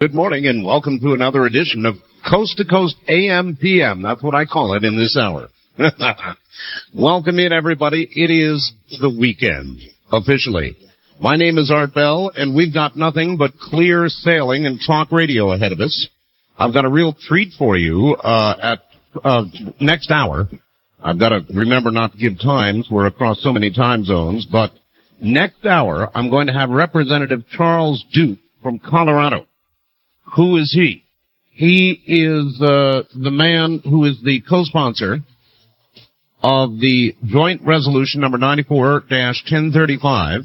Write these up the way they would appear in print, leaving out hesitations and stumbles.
Good morning and welcome to another edition of Coast to Coast AM PM. That's what I call it in this hour. Welcome in, everybody. It is the weekend, officially. My name is Art Bell, and we've got nothing but clear sailing and talk radio ahead of us. I've got a real treat for you at next hour. I've got to remember not to give times. We're across so many time zones. But next hour, I'm going to have Representative Charles Duke from Colorado. Who is he? He is the man who is the co-sponsor of the joint resolution number 94-1035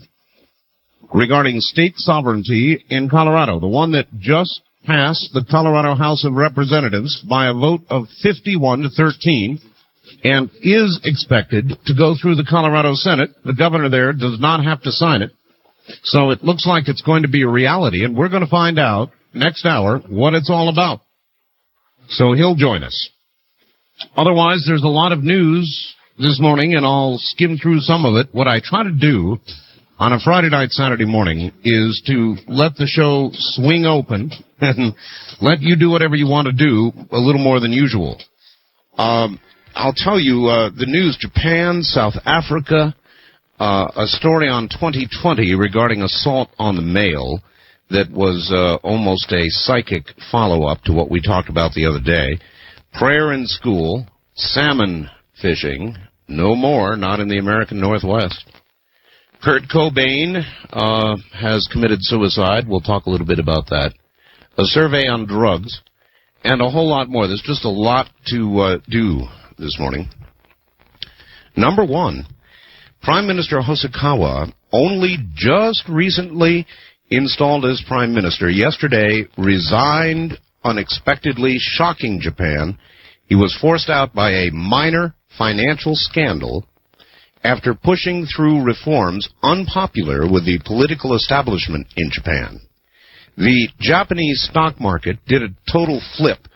regarding state sovereignty in Colorado, the one that just passed the Colorado House of Representatives by a vote of 51-13 and is expected to go through the Colorado Senate. The governor there does not have to sign it. So it looks like it's going to be a reality, and we're going to find out next hour what it's all about. So he'll join us. Otherwise, there's a lot of news this morning, and I'll skim through some of it. What I try to do on a Friday night, Saturday morning is to let the show swing open and let you do whatever you want to do a little more than usual. I'll tell you the news: Japan, South Africa, a story on 2020 regarding assault on the mail that was almost a psychic follow-up to what we talked about the other day. Prayer in school, salmon fishing, no more, not in the American Northwest. Kurt Cobain has committed suicide. We'll talk a little bit about that. A survey on drugs, and a whole lot more. There's just a lot to do this morning. Number one, Prime Minister Hosokawa, only just recently installed as Prime Minister, yesterday resigned unexpectedly, shocking Japan. He was forced out by a minor financial scandal after pushing through reforms unpopular with the political establishment in Japan. The Japanese stock market did a total flip,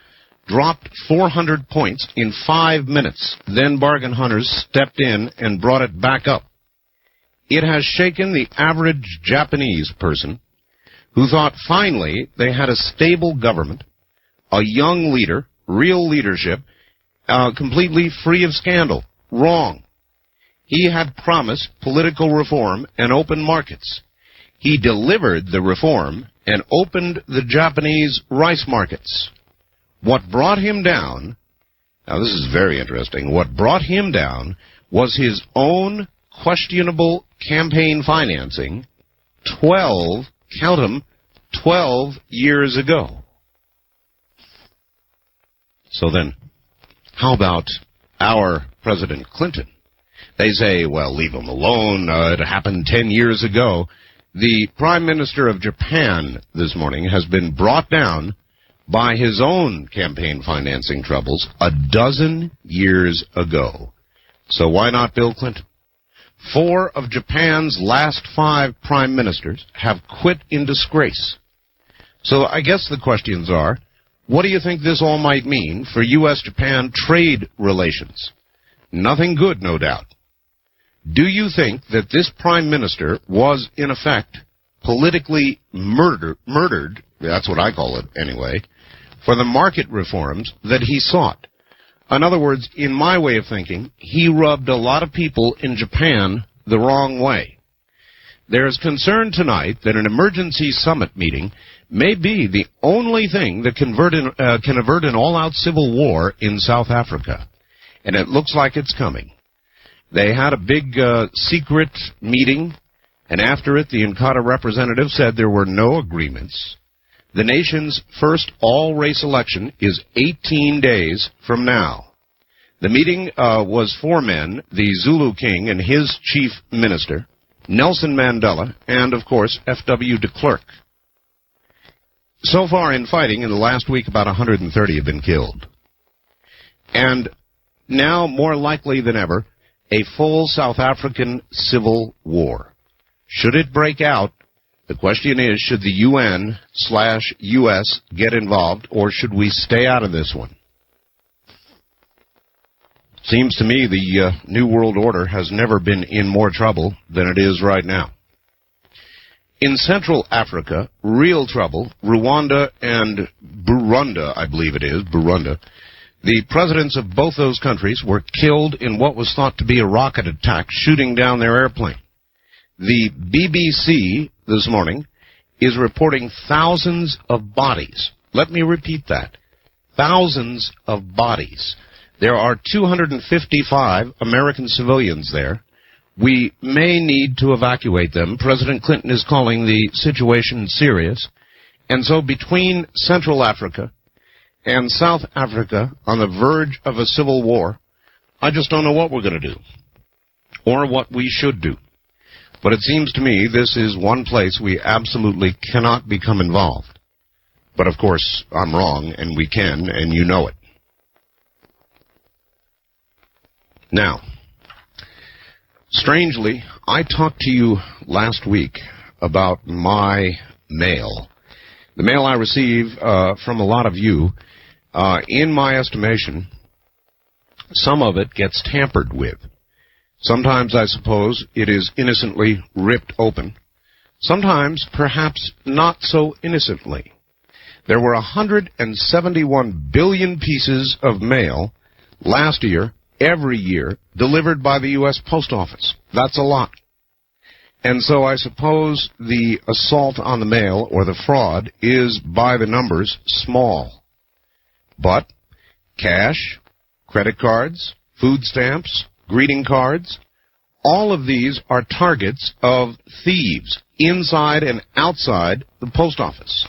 dropped 400 points in 5 minutes. Then bargain hunters stepped in and brought it back up. It has shaken the average Japanese person who thought finally they had a stable government, a young leader, real leadership, completely free of scandal. Wrong. He had promised political reform and open markets. He delivered the reform and opened the Japanese rice markets. What brought him down, now this is very interesting, what brought him down was his own questionable campaign financing 12 years ago. So then, how about our President Clinton? They say, well, leave him alone. It happened 10 years ago. The Prime Minister of Japan this morning has been brought down by his own campaign financing troubles 12 years ago. So why not Bill Clinton? 4 of Japan's last 5 prime ministers have quit in disgrace. So I guess the questions are, what do you think this all might mean for U.S.-Japan trade relations? Nothing good, no doubt. Do you think that this prime minister was, in effect, politically murdered, that's what I call it anyway, for the market reforms that he sought? In other words, in my way of thinking, he rubbed a lot of people in Japan the wrong way. There is concern tonight that an emergency summit meeting may be the only thing that can avert an all-out civil war in South Africa. And it looks like it's coming. They had a big secret meeting, and after it, the Inkatha representative said there were no agreements. The nation's first all-race election is 18 days from now. The meeting was 4 men, the Zulu King and his chief minister, Nelson Mandela, and, of course, F.W. de Klerk. So far in fighting, in the last week, about 130 have been killed. And now, more likely than ever, a full South African civil war. Should it break out, the question is, should the UN/US get involved, or should we stay out of this one? Seems to me the New World Order has never been in more trouble than it is right now. In Central Africa, real trouble, Rwanda and Burundi, I believe it is, Burundi. The presidents of both those countries were killed in what was thought to be a rocket attack shooting down their airplane. The BBC this morning is reporting thousands of bodies. Let me repeat that. Thousands of bodies. There are 255 American civilians there. We may need to evacuate them. President Clinton is calling the situation serious. And so between Central Africa and South Africa, on the verge of a civil war, I just don't know what we're going to do or what we should do. But it seems to me this is one place we absolutely cannot become involved. But of course, I'm wrong, and we can, and you know it. Now, strangely, I talked to you last week about my mail. The mail I receive from a lot of you, in my estimation, some of it gets tampered with. Sometimes, I suppose, it is innocently ripped open. Sometimes, perhaps, not so innocently. There were 171 billion pieces of mail last year, every year, delivered by the U.S. Post Office. That's a lot. And so I suppose the assault on the mail, or the fraud, is, by the numbers, small. But cash, credit cards, food stamps, greeting cards, all of these are targets of thieves inside and outside the post office.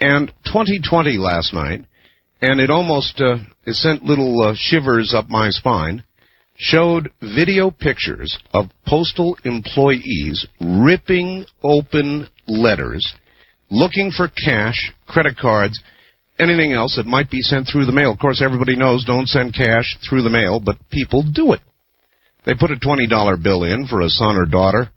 And 2020 last night, and it almost it sent little shivers up my spine, showed video pictures of postal employees ripping open letters, looking for cash, credit cards, anything else that might be sent through the mail. Of course, everybody knows don't send cash through the mail, but people do it. They put a $20 bill in for a son or daughter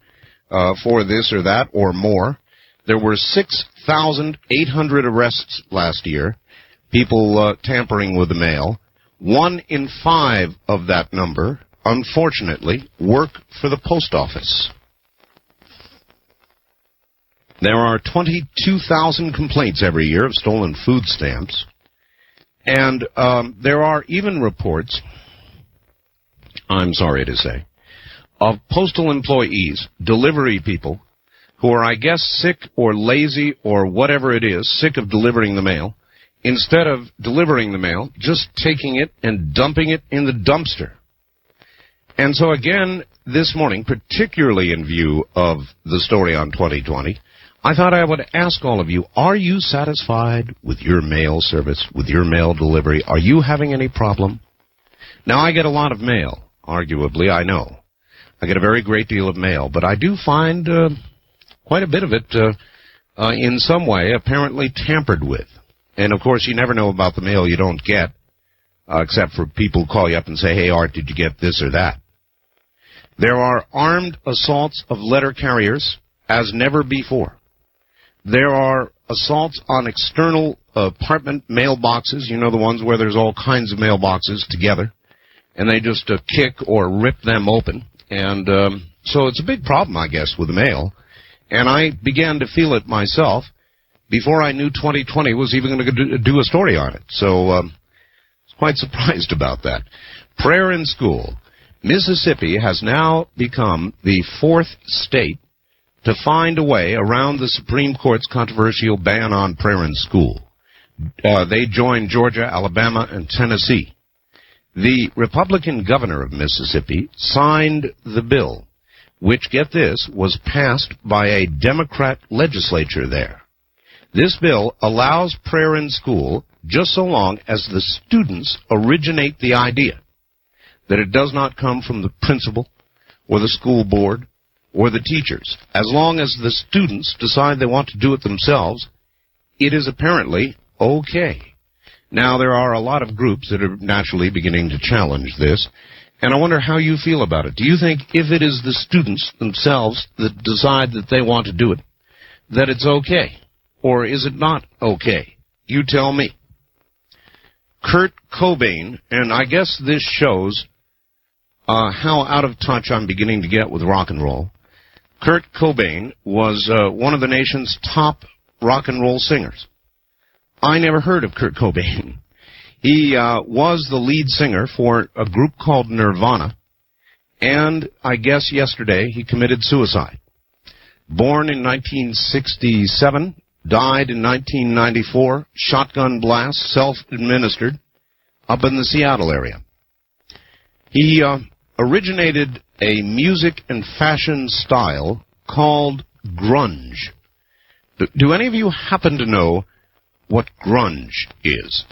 for this or that or more. There were 6,800 arrests last year, people tampering with the mail. 1 in 5 of that number, unfortunately, work for the post office. There are 22,000 complaints every year of stolen food stamps. And there are even reports, I'm sorry to say, of postal employees, delivery people, who are, I guess, sick or lazy or whatever it is, sick of delivering the mail, instead of delivering the mail, just taking it and dumping it in the dumpster. And so again, this morning, particularly in view of the story on 2020, I thought I would ask all of you, are you satisfied with your mail service, with your mail delivery? Are you having any problem? Now, I get a lot of mail, arguably, I know. I get a very great deal of mail, but I do find quite a bit of it in some way apparently tampered with. And, of course, you never know about the mail you don't get, except for people who call you up and say, hey, Art, did you get this or that? There are armed assaults of letter carriers as never before. There are assaults on external apartment mailboxes, you know, the ones where there's all kinds of mailboxes together, and they just kick or rip them open. And so it's a big problem, I guess, with the mail. And I began to feel it myself before I knew 2020 was even going to do a story on it. So I was quite surprised about that. Prayer in school. Mississippi has now become the 4th state to find a way around the Supreme Court's controversial ban on prayer in school. They joined Georgia, Alabama, and Tennessee. The Republican governor of Mississippi signed the bill, which, get this, was passed by a Democrat legislature there. This bill allows prayer in school just so long as the students originate the idea, that it does not come from the principal or the school board or the teachers. As long as the students decide they want to do it themselves, it is apparently okay. Now, there are a lot of groups that are naturally beginning to challenge this, and I wonder how you feel about it. Do you think if it is the students themselves that decide that they want to do it, that it's okay? Or is it not okay? You tell me. Kurt Cobain, and I guess this shows how out of touch I'm beginning to get with rock and roll. Kurt Cobain was one of the nation's top rock and roll singers. I never heard of Kurt Cobain. He was the lead singer for a group called Nirvana, and I guess yesterday he committed suicide. Born in 1967, died in 1994, shotgun blast, self-administered, up in the Seattle area. He originated a music and fashion style called grunge. Do any of you happen to know what grunge is?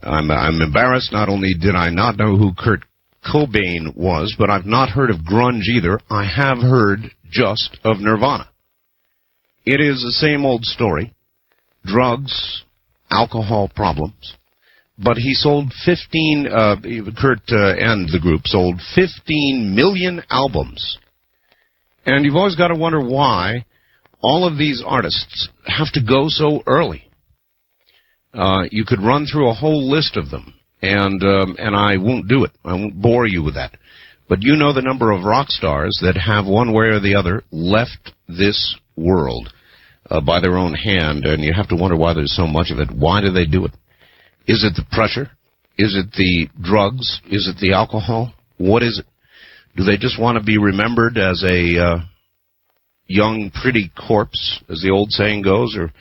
I'm embarrassed. Not only did I not know who Kurt Cobain was, but I've not heard of grunge either. I have heard just of Nirvana. It is the same old story. Drugs, alcohol problems. But he sold Kurt and the group sold 15 million albums. And you've always got to wonder why all of these artists have to go so early. You could run through a whole list of them, and I won't do it. I won't bore you with that. But you know the number of rock stars that have one way or the other left this world by their own hand, and you have to wonder why there's so much of it. Why do they do it? Is it the pressure? Is it the drugs? Is it the alcohol? What is it? Do they just want to be remembered as a young, pretty corpse, as the old saying goes? Or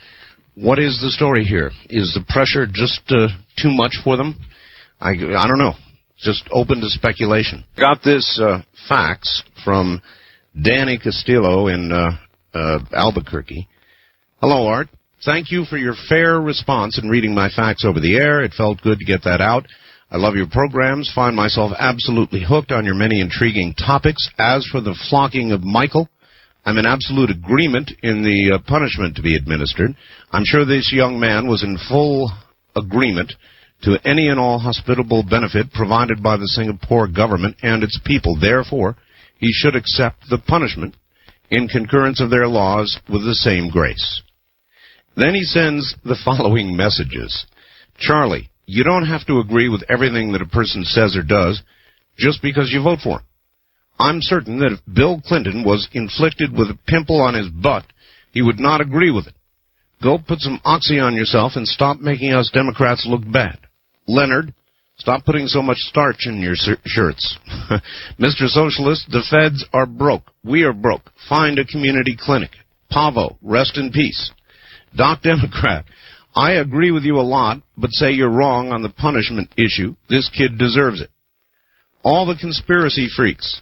what is the story here? Is the pressure just too much for them? I don't know. Just open to speculation. Got this fax from Danny Castillo in Albuquerque. Hello, Art. Thank you for your fair response in reading my fax over the air. It felt good to get that out. I love your programs. Find myself absolutely hooked on your many intriguing topics. As for the flocking of Michael, I'm in absolute agreement in the punishment to be administered. I'm sure this young man was in full agreement to any and all hospitable benefit provided by the Singapore government and its people. Therefore, he should accept the punishment in concurrence of their laws with the same grace. Then he sends the following messages. Charlie, you don't have to agree with everything that a person says or does just because you vote for him. I'm certain that if Bill Clinton was inflicted with a pimple on his butt, he would not agree with it. Go put some oxy on yourself and stop making us Democrats look bad. Leonard, stop putting so much starch in your shirts. Mr. Socialist, the feds are broke. We are broke. Find a community clinic. Pavo, rest in peace. Doc Democrat, I agree with you a lot, but say you're wrong on the punishment issue. This kid deserves it. All the conspiracy freaks.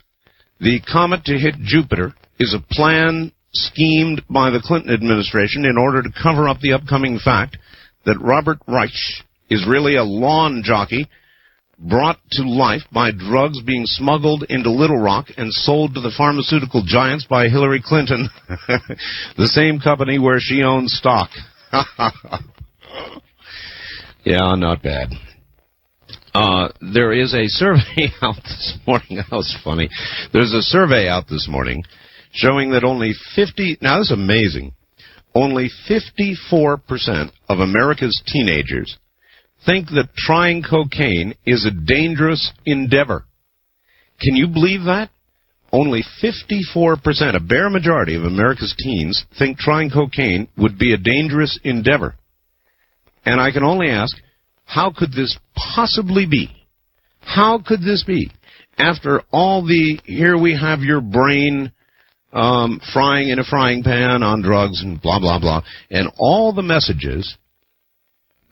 The comet to hit Jupiter is a plan schemed by the Clinton administration in order to cover up the upcoming fact that Robert Reich is really a lawn jockey brought to life by drugs being smuggled into Little Rock and sold to the pharmaceutical giants by Hillary Clinton, the same company where she owns stock. Yeah, not bad. There is a survey out this morning. That was funny. There's a survey out this morning showing that only 50, now this is amazing, only 54% of America's teenagers think that trying cocaine is a dangerous endeavor. Can you believe that? Only 54%, a bare majority of America's teens, think trying cocaine would be a dangerous endeavor. And I can only ask, how could this possibly be? How could this be? After all the, here we have your brain frying in a frying pan on drugs and blah, blah, blah, and all the messages,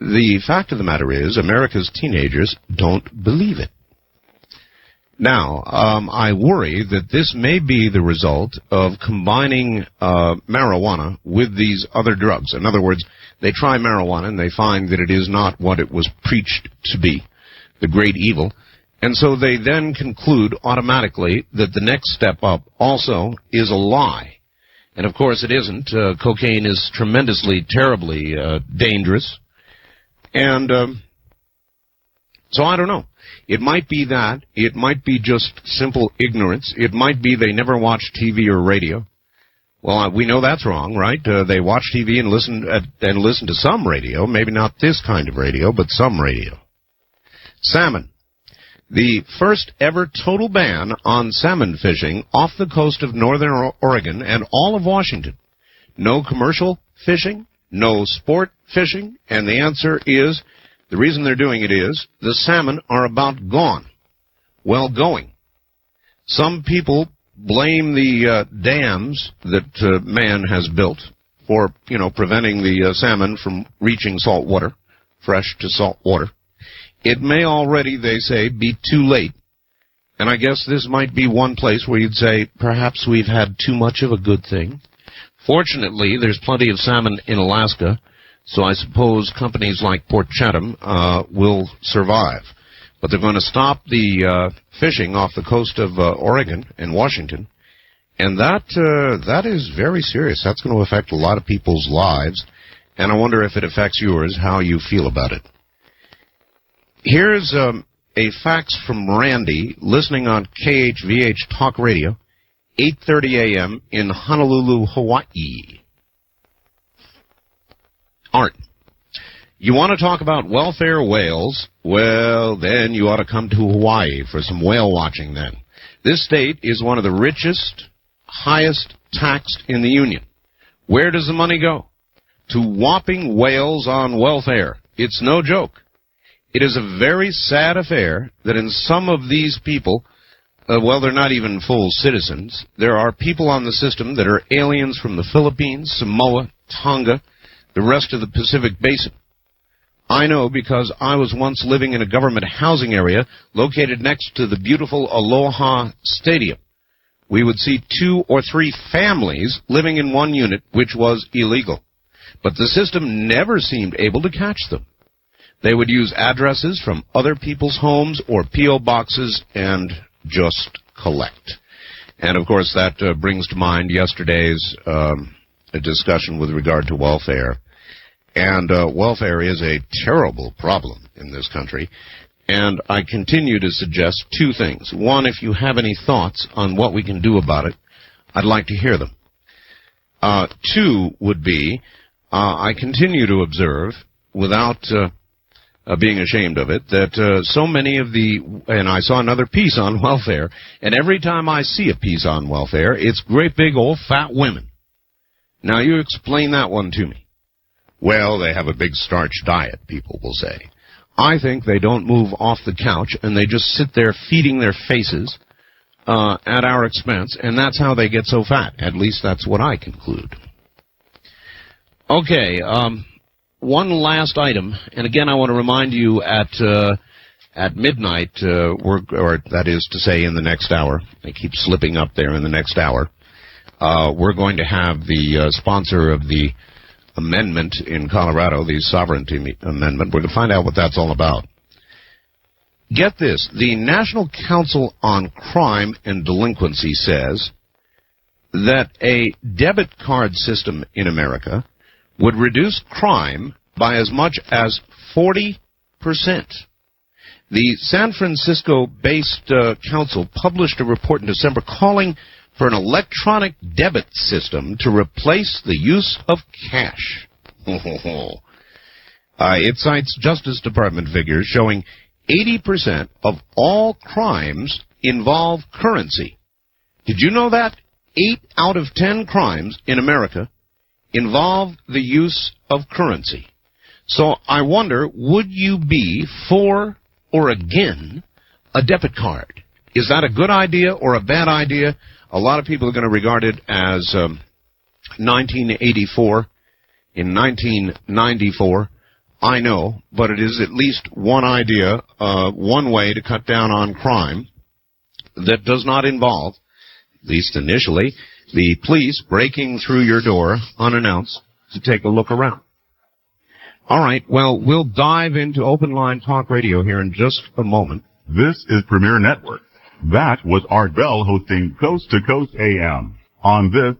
the fact of the matter is America's teenagers don't believe it. Now, I worry that this may be the result of combining marijuana with these other drugs. In other words, they try marijuana and they find that it is not what it was preached to be, the great evil. And so they then conclude automatically that the next step up also is a lie. And of course it isn't. Cocaine is tremendously, terribly dangerous. And so I don't know. It might be that. It might be just simple ignorance. It might be they never watched TV or radio. Well, we know that's wrong, right? They watch TV and listen to some radio. Maybe not this kind of radio, but some radio. Salmon. The first ever total ban on salmon fishing off the coast of northern Oregon and all of Washington. No commercial fishing, no sport fishing, and the answer is, the reason they're doing it is, the salmon are about gone. Well, going. Some people blame the dams that man has built for, preventing the salmon from reaching salt water, fresh to salt water. It may already, they say, be too late. And I guess this might be one place where you'd say, perhaps we've had too much of a good thing. Fortunately, there's plenty of salmon in Alaska, so I suppose companies like Port Chatham will survive. But they're going to stop the fishing off the coast of Oregon and Washington. And that is very serious. That's going to affect a lot of people's lives. And I wonder if it affects yours, how you feel about it. Here's a fax from Randy, listening on KHVH Talk Radio, 8:30 a.m. in Honolulu, Hawaii. Art. You want to talk about welfare whales? Well, then you ought to come to Hawaii for some whale watching then. This state is one of the richest, highest taxed in the Union. Where does the money go? To whopping whales on welfare. It's no joke. It is a very sad affair that in some of these people, they're not even full citizens. There are people on the system that are aliens from the Philippines, Samoa, Tonga, the rest of the Pacific Basin. I know because I was once living in a government housing area located next to the beautiful Aloha Stadium. We would see 2 or 3 families living in one unit, which was illegal. But the system never seemed able to catch them. They would use addresses from other people's homes or P.O. boxes and just collect. And, of course, that brings to mind yesterday's discussion with regard to welfare. And welfare is a terrible problem in this country. And I continue to suggest 2 things. One, if you have any thoughts on what we can do about it, I'd like to hear them. 2 would be, I continue to observe, without being ashamed of it, that so many of and I saw another piece on welfare, and every time I see a piece on welfare, it's great big old fat women. Now you explain that one to me. Well, they have a big starch diet, people will say. I think they don't move off the couch, and they just sit there feeding their faces at our expense, and that's how they get so fat. At least that's what I conclude. Okay, one last item, and again I want to remind you at midnight, or that is to say in the next hour, they keep slipping up there in the next hour, we're going to have the sponsor of the amendment in Colorado, the sovereignty amendment. We're going to find out what that's all about. Get this, the National Council on Crime and Delinquency says that a debit card system in America would reduce crime by as much as 40%. The San Francisco-based council published a report in December calling for an electronic debit system to replace the use of cash. It cites Justice Department figures showing 80% of all crimes involve currency. Did you know that? 8 out of 10 crimes in America involve the use of currency. So I wonder, would you be for or against a debit card? Is that a good idea or a bad idea? A lot of people are going to regard it as 1984 in 1994. I know, but it is at least one idea, one way to cut down on crime that does not involve, at least initially, the police breaking through your door unannounced to take a look around. All right, well, we'll dive into Open Line Talk Radio here in just a moment. This is Premier Network. That was Art Bell hosting Coast to Coast AM on this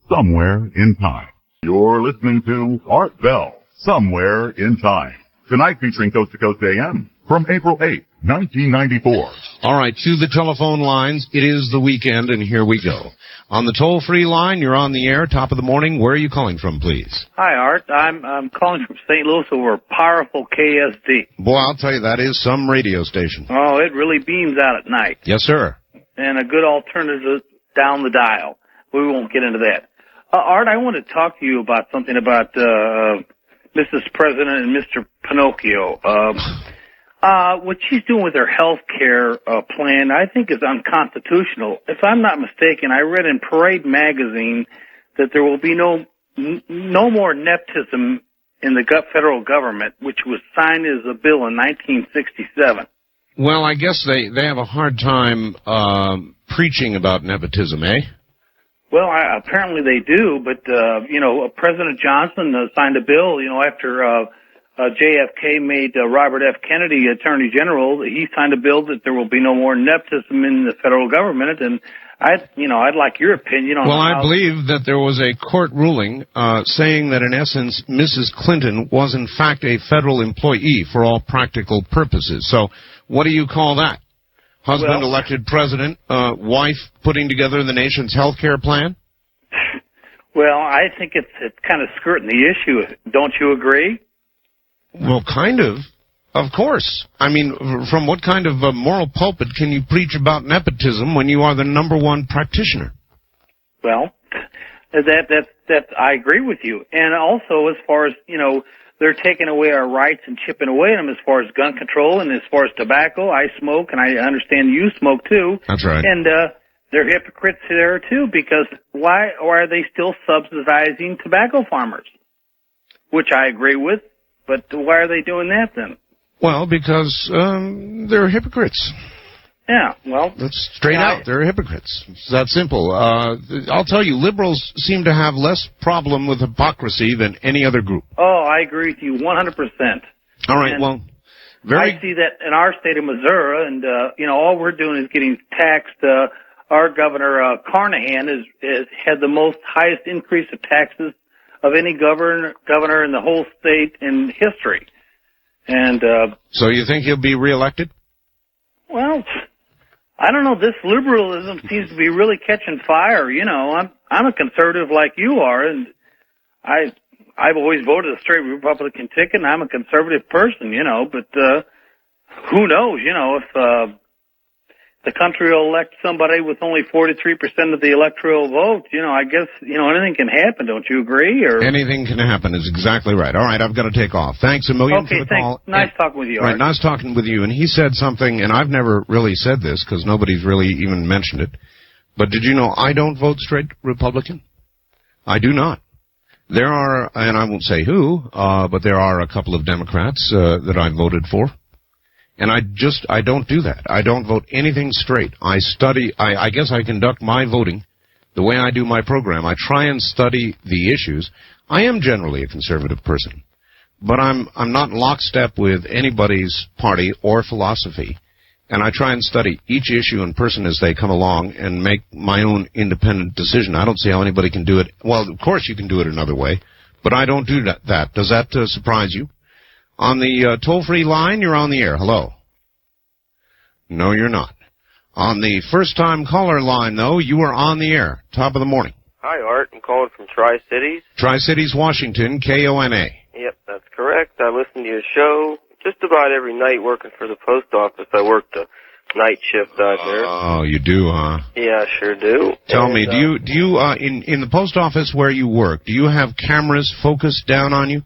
Somewhere in Time. You're listening to Art Bell, Somewhere in Time. Tonight featuring Coast to Coast AM from April 8th, 1994. All right, to the telephone lines. It is the weekend, and here we go. On the toll-free line, you're on the air, top of the morning. Where are you calling from, please? Hi, Art. I'm calling from St. Louis over powerful KSD. Boy, I'll tell you, that is some radio station. Oh, it really beams out at night. Yes, sir. And a good alternative down the dial. We won't get into that. Art, I want to talk to you about something about Mrs. President and Mr. Pinocchio. What she's doing with her health care plan, I think, is unconstitutional. If I'm not mistaken, I read in Parade magazine that there will be no more nepotism in the federal government, which was signed as a bill in 1967. Well, I guess they have a hard time preaching about nepotism, eh? Well, apparently they do, but, President Johnson signed a bill, after JFK made Robert F. Kennedy Attorney General. He signed a bill that there will be no more nepotism in the federal government, and I'd like your opinion on. Well, I believe that there was a court ruling saying that in essence Mrs. Clinton was in fact a federal employee for all practical purposes. So, what do you call that? Husband elected president, wife putting together the nation's health care plan? Well, I think it's kind of skirting the issue. Don't you agree? Well, kind of. Of course. I mean, from what kind of moral pulpit can you preach about nepotism when you are the number one practitioner? Well, that I agree with you. And also, as far as, they're taking away our rights and chipping away at them as far as gun control and as far as tobacco. I smoke, and I understand you smoke, too. That's right. And they're hypocrites there, too, because why are they still subsidizing tobacco farmers? Which I agree with. But why are they doing that then? Well, because they're hypocrites. Yeah, well... That's straight out. They're hypocrites. It's that simple. I'll tell you, liberals seem to have less problem with hypocrisy than any other group. Oh, I agree with you 100%. All right, I see that in our state of Missouri, and, all we're doing is getting taxed. Our governor, Carnahan, has had the most highest increase of taxes of any governor in the whole state in history. And so you think he'll be reelected? Well, I don't know. This liberalism seems to be really catching fire. I'm a conservative like you are, and I've always voted a straight Republican ticket, and I'm a conservative person, but who knows, if the country will elect somebody with only 43% of the electoral vote. I guess, anything can happen. Don't you agree? Or anything can happen is exactly right. All right, I've got to take off. Thanks a million for the call. Nice talking with you. Right, nice talking with you. And he said something, and I've never really said this because nobody's really even mentioned it. But did you know I don't vote straight Republican? I do not. There are, and I won't say who, but there are a couple of Democrats that I voted for. And I don't do that. I don't vote anything straight. I guess I conduct my voting the way I do my program. I try and study the issues. I am generally a conservative person, but I'm not lockstep with anybody's party or philosophy. And I try and study each issue and person as they come along and make my own independent decision. I don't see how anybody can do it. Well, of course you can do it another way, but I don't do that. Does that surprise you? On the toll-free line, you're on the air. Hello. No, you're not. On the first-time caller line, though, you are on the air. Top of the morning. Hi, Art. I'm calling from Tri-Cities. Tri-Cities, Washington, KONA. Yep, that's correct. I listen to your show just about every night working for the post office. I work the night shift out there. Oh, you do, huh? Yeah, I sure do. Tell me, do you in the post office where you work, do you have cameras focused down on you?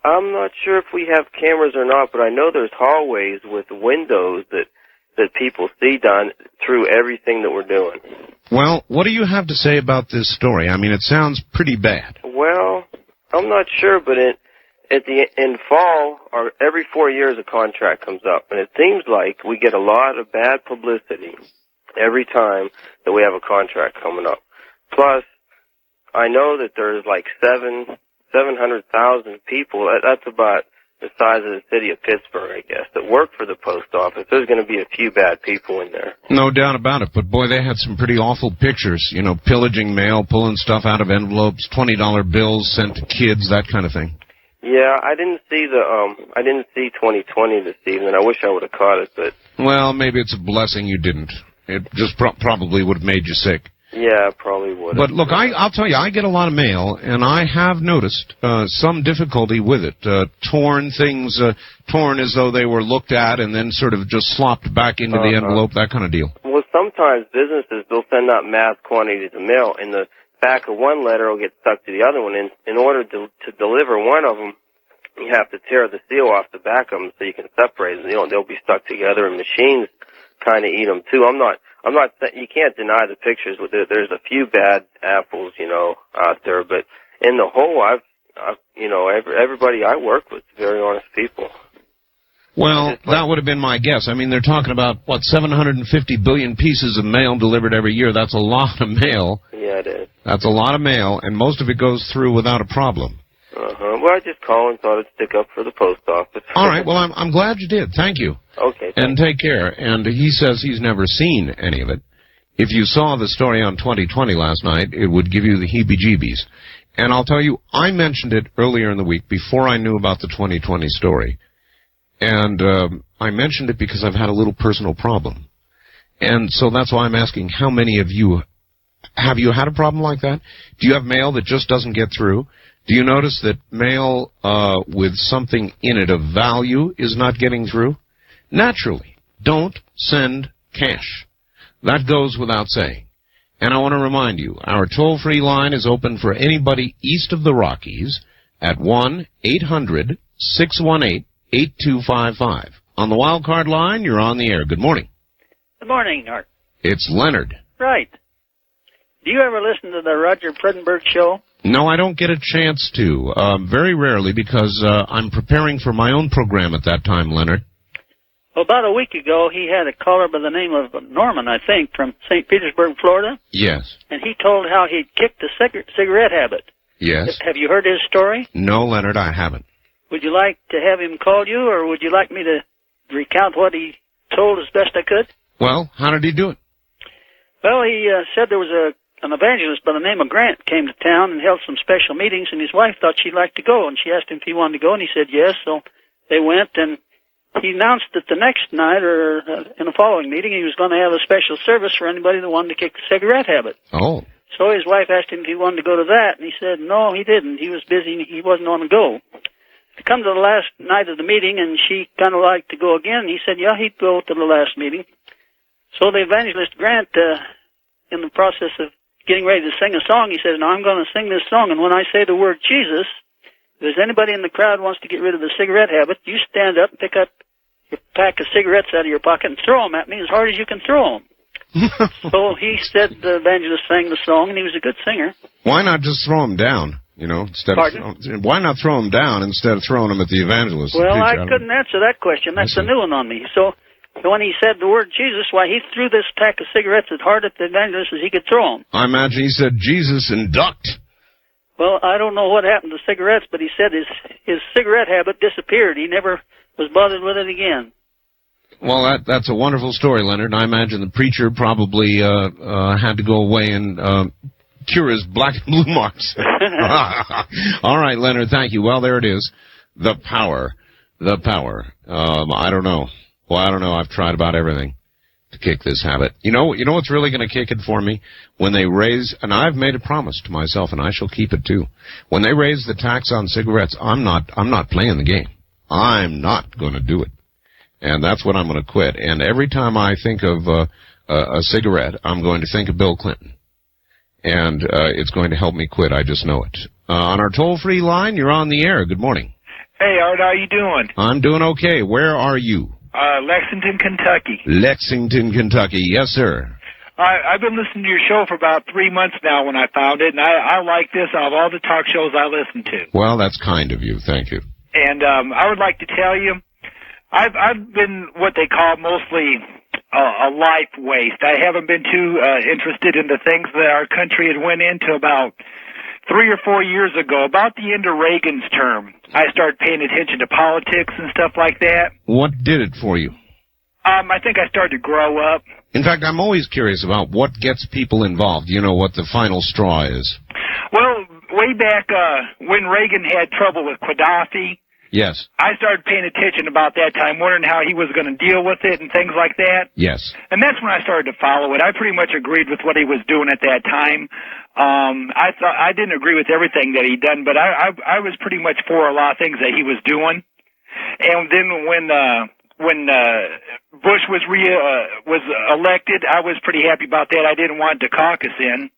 I'm not sure if we have cameras or not, but I know there's hallways with windows that people see down through everything that we're doing. Well, what do you have to say about this story? I mean, it sounds pretty bad. Well, I'm not sure, but in fall, or every 4 years a contract comes up, and it seems like we get a lot of bad publicity every time that we have a contract coming up. Plus, I know that there's like 700,000 people. That's about the size of the city of Pittsburgh, I guess, that work for the post office. There's going to be a few bad people in there. No doubt about it. But, boy, they had some pretty awful pictures, pillaging mail, pulling stuff out of envelopes, $20 bills sent to kids, that kind of thing. Yeah, I didn't see 2020 this evening. I wish I would have caught it, but... Well, maybe it's a blessing you didn't. It just probably would have made you sick. Yeah, probably would have. But look, I'll tell you, I get a lot of mail, and I have noticed some difficulty with it. Torn as though they were looked at and then sort of just slopped back into the envelope, that kind of deal. Well, sometimes businesses, they'll send out mass quantities of mail, and the back of one letter will get stuck to the other one. In order to deliver one of them, you have to tear the seal off the back of them so you can separate them. They'll be stuck together, and machines kind of eat them too. I'm not. You can't deny the pictures. There's a few bad apples, out there, but in the whole, everybody I work with, very honest people. Well, that would have been my guess. I mean, they're talking about, 750 billion pieces of mail delivered every year. That's a lot of mail. Yeah, it is. That's a lot of mail, and most of it goes through without a problem. Well, I just called and thought I'd stick up for the post office. All right, well, I'm glad you did. Thank you. Okay. And take care. And he says he's never seen any of it. If you saw the story on 2020 last night, it would give you the heebie-jeebies. And I'll tell you, I mentioned it earlier in the week before I knew about the 2020 story. And I mentioned it because I've had a little personal problem. And so that's why I'm asking, how many of you, have you had a problem like that? Do you have mail that just doesn't get through? Do you notice that mail with something in it of value is not getting through? Naturally, don't send cash. That goes without saying. And I want to remind you, our toll-free line is open for anybody east of the Rockies at 1-800-618-8255. On the wild card line, you're on the air. Good morning. Good morning, Art. It's Leonard. Right. Do you ever listen to the Roger Predenberg show? No, I don't get a chance to. Very rarely, because I'm preparing for my own program at that time, Leonard. Well, about a week ago, he had a caller by the name of Norman, I think, from St. Petersburg, Florida. Yes. And he told how he'd kicked the cigarette habit. Yes. Have you heard his story? No, Leonard, I haven't. Would you like to have him call you, or would you like me to recount what he told as best I could? Well, how did he do it? Well, he said there was an evangelist by the name of Grant came to town and held some special meetings, and his wife thought she'd like to go, and she asked him if he wanted to go, and he said yes, so they went, and he announced that the next night, or in the following meeting, he was going to have a special service for anybody that wanted to kick the cigarette habit. Oh. So his wife asked him if he wanted to go to that, and he said no, he didn't. He was busy, he wasn't on the go. To come to the last night of the meeting, and she kind of liked to go again, he said, yeah, he'd go to the last meeting. So the evangelist Grant, in the process of getting ready to sing a song, he says, now I'm going to sing this song, and when I say the word Jesus, if there's anybody in the crowd who wants to get rid of the cigarette habit, you stand up and pick up your pack of cigarettes out of your pocket and throw them at me as hard as you can throw them. So he said the evangelist sang the song, and he was a good singer. Why not just throw them down, instead of, why not throw them down instead of throwing them at the evangelist? Well, I couldn't answer that question. That's a new one on me. So when he said the word Jesus, why, he threw this pack of cigarettes as hard at the evangelist as he could throw them. I imagine he said Jesus and ducked. Well, I don't know what happened to cigarettes, but he said his cigarette habit disappeared. He never was bothered with it again. Well, that's a wonderful story, Leonard. I imagine the preacher probably had to go away and cure his black and blue marks. All right, Leonard, thank you. Well, there it is. The power. The power. I don't know. Well, I don't know. I've tried about everything to kick this habit. You know what's really going to kick it for me? When they raise, and I've made a promise to myself, and I shall keep it too. When they raise the tax on cigarettes, I'm not playing the game. I'm not going to do it. And that's what I'm going to quit. And every time I think of a cigarette, I'm going to think of Bill Clinton. And it's going to help me quit. I just know it. On our toll-free line, you're on the air. Good morning. Hey, Art, how you doing? I'm doing okay. Where are you? Lexington, Kentucky. Lexington, Kentucky. Yes, sir. I've been listening to your show for about 3 months now when I found it, and I like this out of all the talk shows I listen to. Well, that's kind of you. Thank you. And I would like to tell you, I've been what they call mostly a life waste. I haven't been too interested in the things that our country had went into about 3 or 4 years ago, about the end of Reagan's term. I started paying attention to politics and stuff like that. What did it for you? I think I started to grow up. In fact, I'm always curious about what gets people involved. You know, what the final straw is. Well, way back when Reagan had trouble with Gaddafi, Yes. I started paying attention about that time, wondering how he was going to deal with it and things like that. Yes. And that's when I started to follow it. I pretty much agreed with what he was doing at that time. I didn't agree with everything that he'd done, but I was pretty much for a lot of things that he was doing. And then when Bush was elected, I was pretty happy about that. I didn't want to caucus in.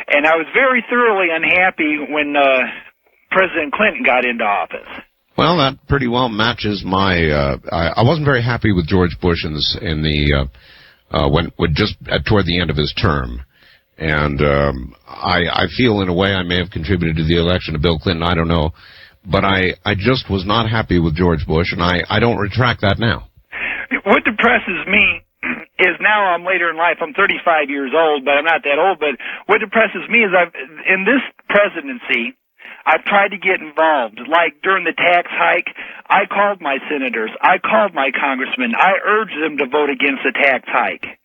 And I was very thoroughly unhappy when President Clinton got into office. Well, that pretty well matches my. I wasn't very happy with George Bush when just toward the end of his term, and I feel in a way I may have contributed to the election of Bill Clinton. I don't know, but I just was not happy with George Bush, and I don't retract that now. What depresses me is now I'm later in life. I'm 35 years old, but I'm not that old. But what depresses me is in this presidency, I've tried to get involved. Like during the tax hike, I called my senators. I called my congressmen. I urged them to vote against the tax hike.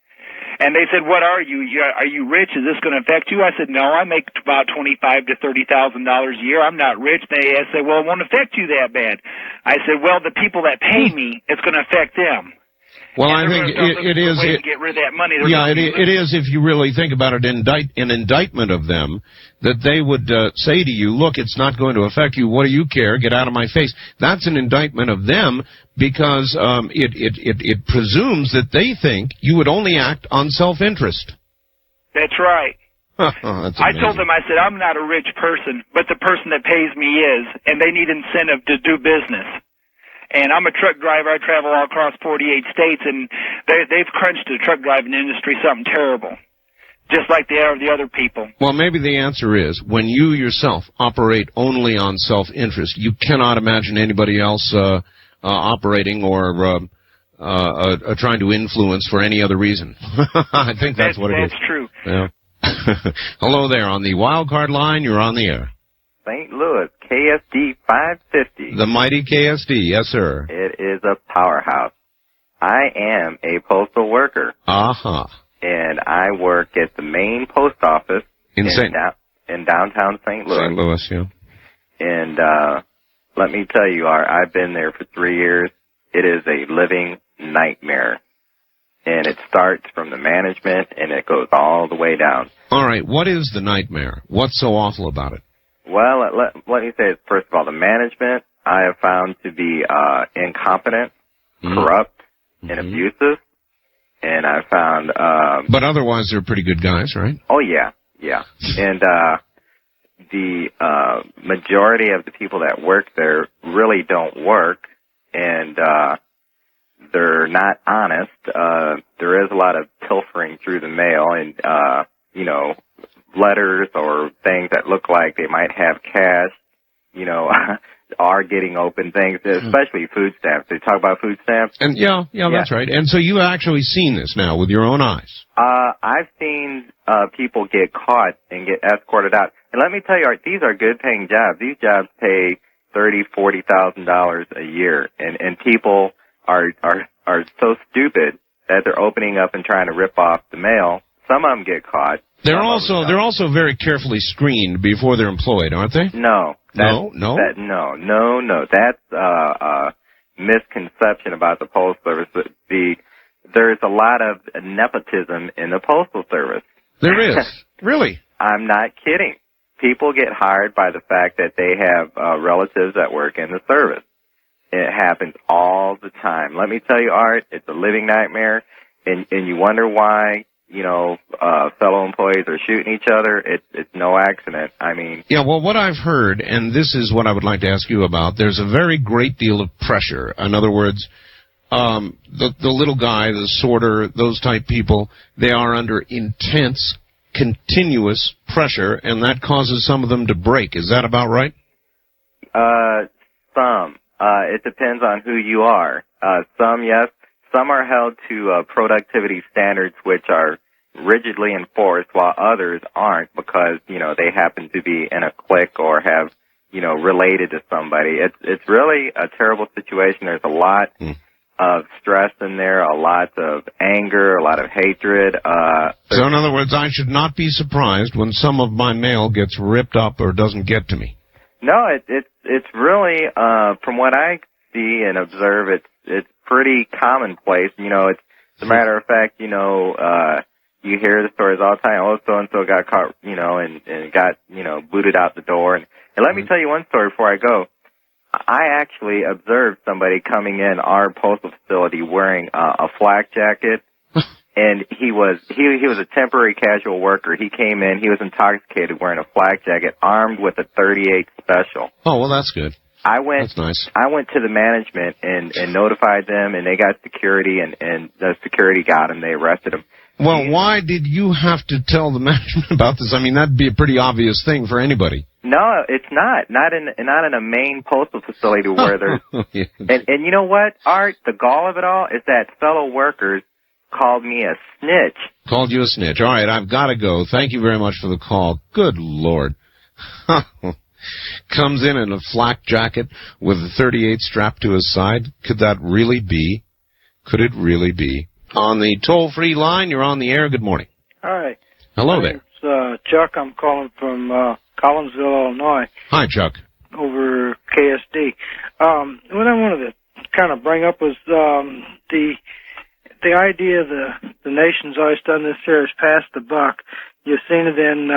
And they said, "What are you? Are you rich? Is this going to affect you?" I said, "No, I make about $25,000 to $30,000 a year. I'm not rich." They said, "Well, it won't affect you that bad." I said, "Well, the people that pay me, it's going to affect them." Well, I think it is. To get rid of that money. Yeah, it is. If you really think about it, an indictment of them that they would say to you, "Look, it's not going to affect you. What do you care? Get out of my face." That's an indictment of them because it presumes that they think you would only act on self-interest. That's right. That's I told them, I said, "I'm not a rich person, but the person that pays me is, and they need incentive to do business." And I'm a truck driver. I travel all across 48 states, and they've crunched the truck driving industry something terrible, just like they are the other people. Well, maybe the answer is when you yourself operate only on self-interest, you cannot imagine anybody else operating or trying to influence for any other reason. I think that's what it is. That's true. Yeah. Hello there. On the wild card line, you're on the air. St. Louis, KSD 550. The mighty KSD, yes, sir. It is a powerhouse. I am a postal worker. Uh-huh. And I work at the main post office in downtown St. Louis. St. Louis, yeah. And let me tell you, I've been there for 3 years. It is a living nightmare. And it starts from the management, and it goes all the way down. All right, what is the nightmare? What's so awful about it? Well, let me say, first of all, the management I have found to be incompetent, corrupt, and abusive. And I found... but otherwise, they're pretty good guys, right? Oh, yeah. And the majority of the people that work there really don't work, and they're not honest. There is a lot of pilfering through the mail and, letters or things that look like they might have cash, are getting open things, especially food stamps. They talk about food stamps. And yeah, that's right. And so you've actually seen this now with your own eyes. I've seen people get caught and get escorted out. And let me tell you, Art, these are good paying jobs. These jobs pay $30,000-$40,000 a year, and people are so stupid that they're opening up and trying to rip off the mail. Some of them get caught. They're also very carefully screened before they're employed, aren't they? No. No. That's a misconception about the Postal Service. There's a lot of nepotism in the Postal Service. There is. Really? I'm not kidding. People get hired by the fact that they have relatives that work in the service. It happens all the time. Let me tell you, Art, it's a living nightmare, and you wonder why, fellow employees are shooting each other. It's no accident. I mean... Yeah, well, what I've heard, and this is what I would like to ask you about, there's a very great deal of pressure. In other words, the little guy, the sorter, those type people, they are under intense, continuous pressure, and that causes some of them to break. Is that about right? Some. It depends on who you are. Some, yes. Some are held to productivity standards which are rigidly enforced, while others aren't because, they happen to be in a clique or have, related to somebody. It's really a terrible situation. There's a lot of stress in there, a lot of anger, a lot of hatred. So in other words, I should not be surprised when some of my mail gets ripped up or doesn't get to me. No, it's really, from what I see and observe, it's pretty commonplace. You know, it's as a matter of fact, you know, you hear the stories all the time. Oh, so-and-so got caught, you know, and got, you know, booted out the door. And let me tell you one story before I go. I actually observed somebody coming in our postal facility wearing a flak jacket, and he was a temporary casual worker. He came in, he was intoxicated, wearing a flak jacket, armed with a .38 special. Oh, well, that's good. That's nice. I went to the management and notified them, and they got security, and the security got him. They arrested him. Well, why did you have to tell the management about this? I mean, that'd be a pretty obvious thing for anybody. No, it's not. Not in a main postal facility where there's... Yeah. And you know what, Art? The gall of it all is that fellow workers called me a snitch. Called you a snitch. All right, I've got to go. Thank you very much for the call. Good Lord. Comes in a flak jacket with a .38 strapped to his side. Could that really be? Could it really be? On the toll-free line, you're on the air. Good morning. Hi. Hello there. It's Chuck. I'm calling from Collinsville, Illinois. Hi, Chuck. Over KSD. What I wanted to kind of bring up was the idea the nation's always done this here is pass the buck. You've seen it in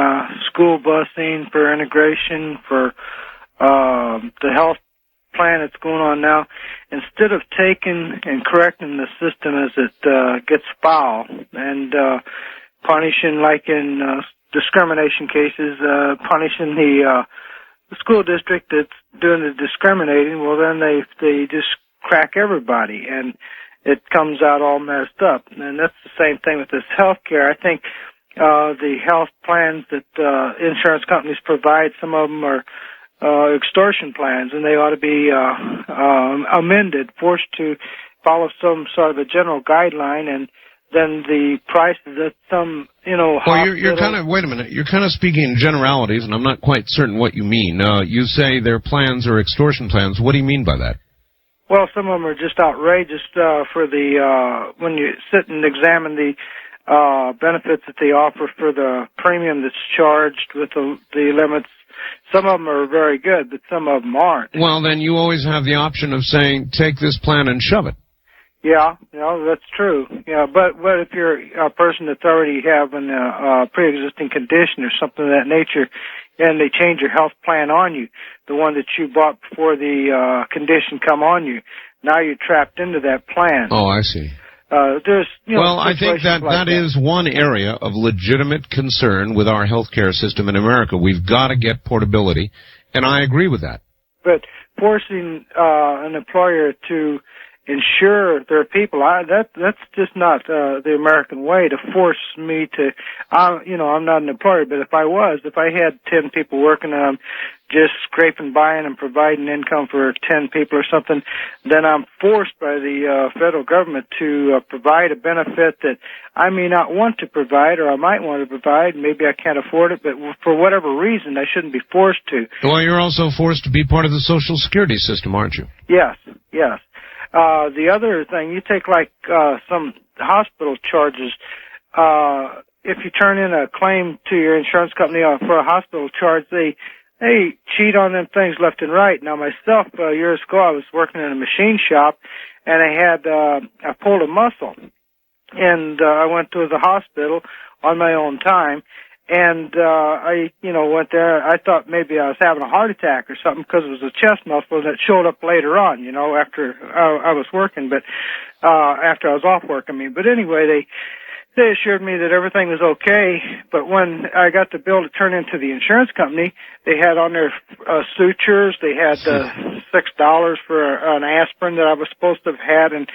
school busing, for integration, for the health plan that's going on now. Instead of taking and correcting the system as it gets foul and punishing, like in discrimination cases, punishing the school district that's doing the discriminating, well, then they just crack everybody, and it comes out all messed up. And that's the same thing with this health care. I think the health plans that insurance companies provide, some of them are extortion plans, and they ought to be amended, forced to follow some sort of a general guideline, and then the prices that some, Well, you're kind of, wait a minute, you're kind of speaking in generalities, and I'm not quite certain what you mean. You say their plans are extortion plans. What do you mean by that? Well, some of them are just outrageous for the, when you sit and examine the benefits that they offer for the premium that's charged with the limits. Some of them are very good, but some of them aren't. Well, then you always have the option of saying, take this plan and shove it. Yeah, that's true. Yeah, but if you're a person that's already having a pre-existing condition or something of that nature, and they change your health plan on you, the one that you bought before the condition come on you, now you're trapped into that plan. Oh, I see. There's, well, I think that is one area of legitimate concern with our healthcare system in America. We've got to get portability, and I agree with that. But forcing an employer to insure their people, that's just not the American way to force me to. I'm not an employer, but if I had 10 people working on just scraping by and providing income for 10 people or something, then I'm forced by the federal government to provide a benefit that I may not want to provide, or I might want to provide. Maybe I can't afford it, but for whatever reason, I shouldn't be forced to. Well, you're also forced to be part of the Social Security system, aren't you? Yes. The other thing, you take like some hospital charges. If you turn in a claim to your insurance company for a hospital charge, they cheat on them things left and right. Now, myself, years ago, I was working in a machine shop, and I pulled a muscle, and I went to the hospital on my own time. And I went there. I thought maybe I was having a heart attack or something because it was a chest muscle that showed up later on, after I was working, but after I was off work, But anyway, they assured me that everything was okay. But when I got the bill to turn into the insurance company, they had on their sutures. They had $6 for an aspirin that I was supposed to have had, and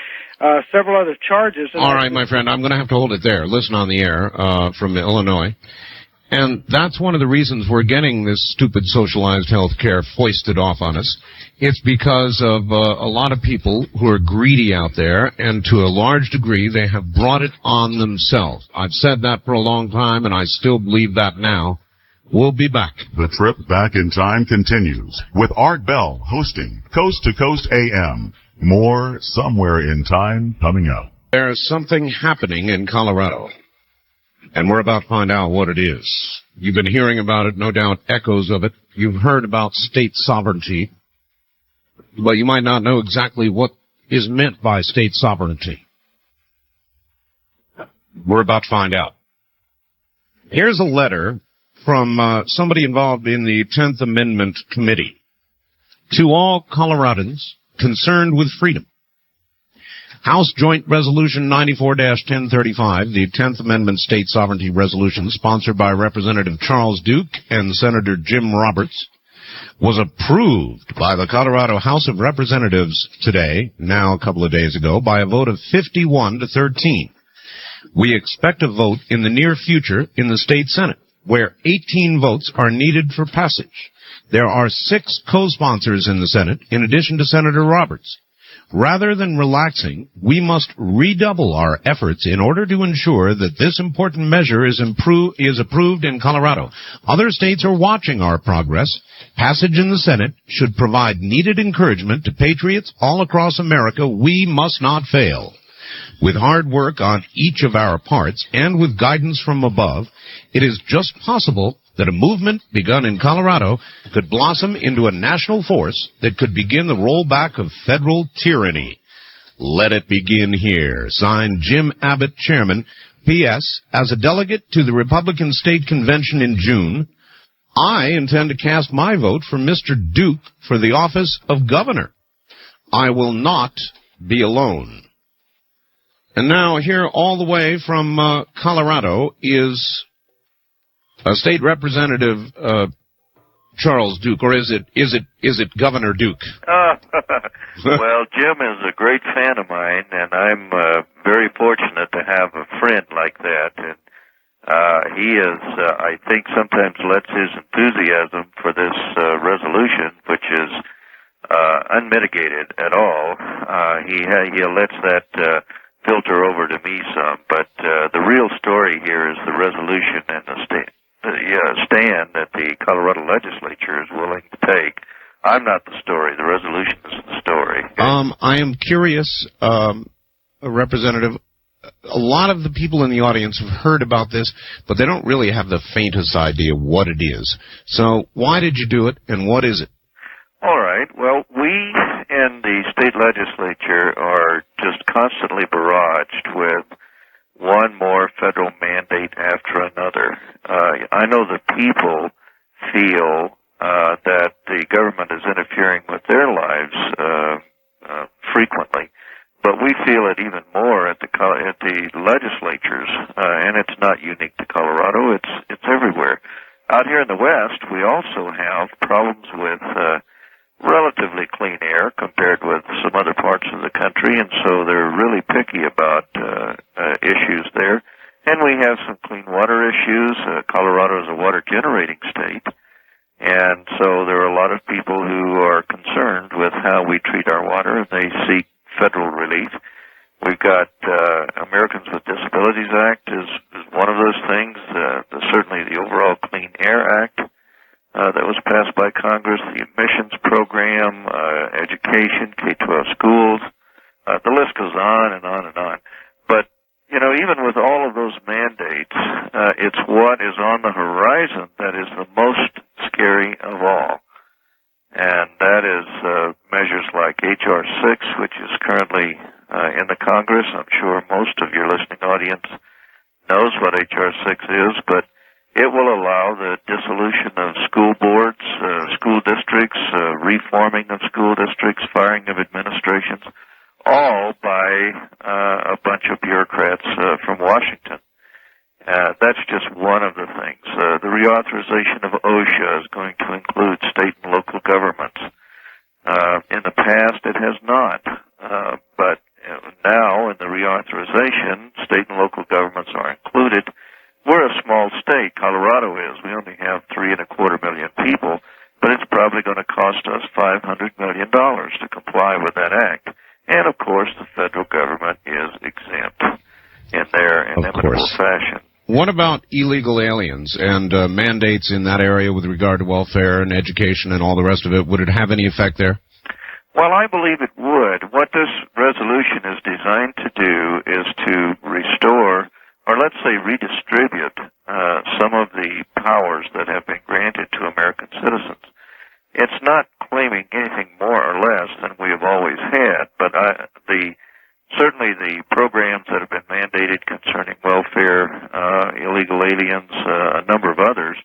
several other charges. All right, my friend, I'm going to have to hold it there. Listen on the air from Illinois. And that's one of the reasons we're getting this stupid socialized health care foisted off on us. It's because of a lot of people who are greedy out there, and to a large degree, they have brought it on themselves. I've said that for a long time, and I still believe that now. We'll be back. The trip back in time continues with Art Bell hosting Coast to Coast AM. More somewhere in time coming up. There's something happening in Colorado, and we're about to find out what it is. You've been hearing about it, no doubt echoes of it. You've heard about state sovereignty, but you might not know exactly what is meant by state sovereignty. We're about to find out. Here's a letter from somebody involved in the 10th Amendment Committee to all Coloradans concerned with freedom. House Joint Resolution 94-1035, the 10th Amendment State Sovereignty Resolution, sponsored by Representative Charles Duke and Senator Jim Roberts, was approved by the Colorado House of Representatives today, now a couple of days ago, by a vote of 51-13. We expect a vote in the near future in the state Senate, where 18 votes are needed for passage. There are 6 co-sponsors in the Senate, in addition to Senator Roberts. Rather than relaxing, we must redouble our efforts in order to ensure that this important measure is approved in Colorado. Other states are watching our progress. Passage in the Senate should provide needed encouragement to patriots all across America. We must not fail. With hard work on each of our parts and with guidance from above, it is just possible that a movement begun in Colorado could blossom into a national force that could begin the rollback of federal tyranny. Let it begin here. Signed, Jim Abbott, Chairman. P.S. As a delegate to the Republican State Convention in June, I intend to cast my vote for Mr. Duke for the office of governor. I will not be alone. And now here all the way from Colorado is State Representative Charles Duke, or is it Governor Duke? Well, Jim is a great fan of mine, and I'm very fortunate to have a friend like that. And he is, I think, sometimes lets his enthusiasm for this resolution, which is unmitigated at all, he lets that filter over to me some. But the real story here is the resolution and the stand that the Colorado legislature is willing to take. I'm not the story. The resolution is the story. I am curious, Representative. A lot of the people in the audience have heard about this, but they don't really have the faintest idea what it is. So why did you do it, and what is it? All right. Well, we in the state legislature are just constantly barraged with one more federal mandate after another. I know the people feel that the government is interfering with their lives frequently, but we feel it even more at the legislatures, and it's not unique to Colorado. It's everywhere. Out here in the West, we also have problems with relatively clean air compared with some other parts of the country, and so they're really picky about issues there. And we have some clean water issues. Colorado is a water generating state, and so there are a lot of people who are concerned with how we treat our water, and they seek federal relief. We've got Americans with Disabilities Act is one of those things. Certainly the overall Clean Air Act that was passed by Congress, the admissions program, education, K-12 schools. The list goes on and on and on. But, you know, even with all of those mandates, it's what is on the horizon that is the most scary of all. And that is measures like H.R. 6, which is currently in the Congress. I'm sure most of your listening audience knows what H.R. 6 is, but it will allow the dissolution of school boards, school districts, reforming of school districts, firing of administrations, all by a bunch of bureaucrats from Washington. That's just one of the things. The reauthorization of OSHA is going to include state and local governments. In the past, it has not. But now, in the reauthorization, state and local governments are included. We're a small state, Colorado is. We only have 3.25 million people, but it's probably going to cost us $500 million to comply with that act. And, of course, the federal government is exempt in their inimitable fashion. What about illegal aliens and mandates in that area with regard to welfare and education and all the rest of it? Would it have any effect there? Well, I believe it would. what this resolution is designed to do is to restore, or let's say redistribute, some of the powers that have been granted to American citizens. It's not claiming anything more or less than we have always had, but certainly the programs that have been mandated concerning welfare, illegal aliens, a number of others,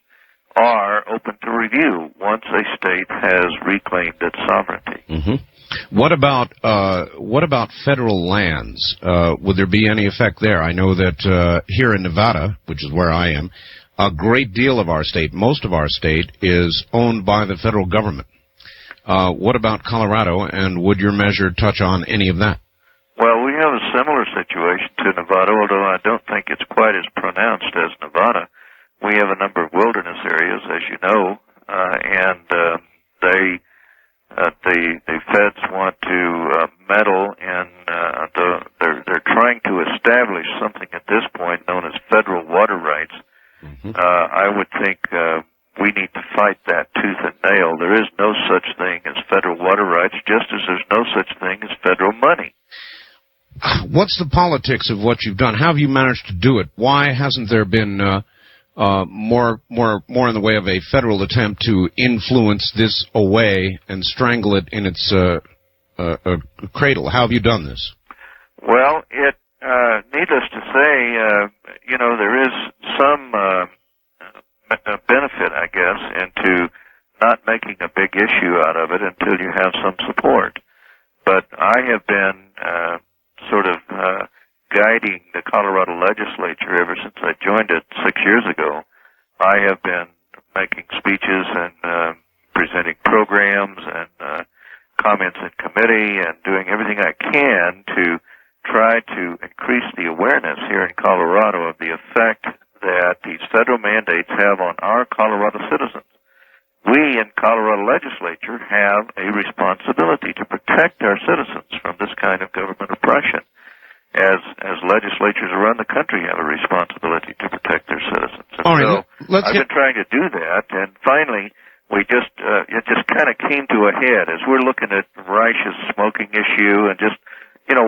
are open to review once a state has reclaimed its sovereignty. Mm-hmm. What about federal lands? Would there be any effect there? I know that here in Nevada, which is where I am, a great deal of our state, most of our state, is owned by the federal government. What about Colorado, and would your measure touch on any of that? Well, we have a similar situation to Nevada, although I don't think it's quite as pronounced as Nevada. We have a number of wilderness areas, as you know, and the feds want to meddle in they're trying to establish something at this point known as federal water rights. Mm-hmm. I would think we need to fight that tooth and nail. There is no such thing as federal water rights, just as there's no such thing as federal money. What's the politics of what you've done? How have you managed to do it? Why hasn't there been more in the way of a federal attempt to influence this away and strangle it in its cradle? How have you done this? Well, needless to say, there is some benefit, I guess, into not making a big issue out of it until you have some support. But I have been sort of guiding the Colorado legislature ever since I joined it 6 years ago. I have been making speeches and presenting programs and comments in committee and doing everything I can to try to increase the awareness here in Colorado of the effect that these federal mandates have on our Colorado citizens. We in Colorado legislature have a responsibility to protect our citizens from this kind of government oppression. As legislatures around the country have a responsibility to protect their citizens. And all right, I've been trying to do that, and finally it just kind of came to a head as we're looking at Reich's smoking issue and just,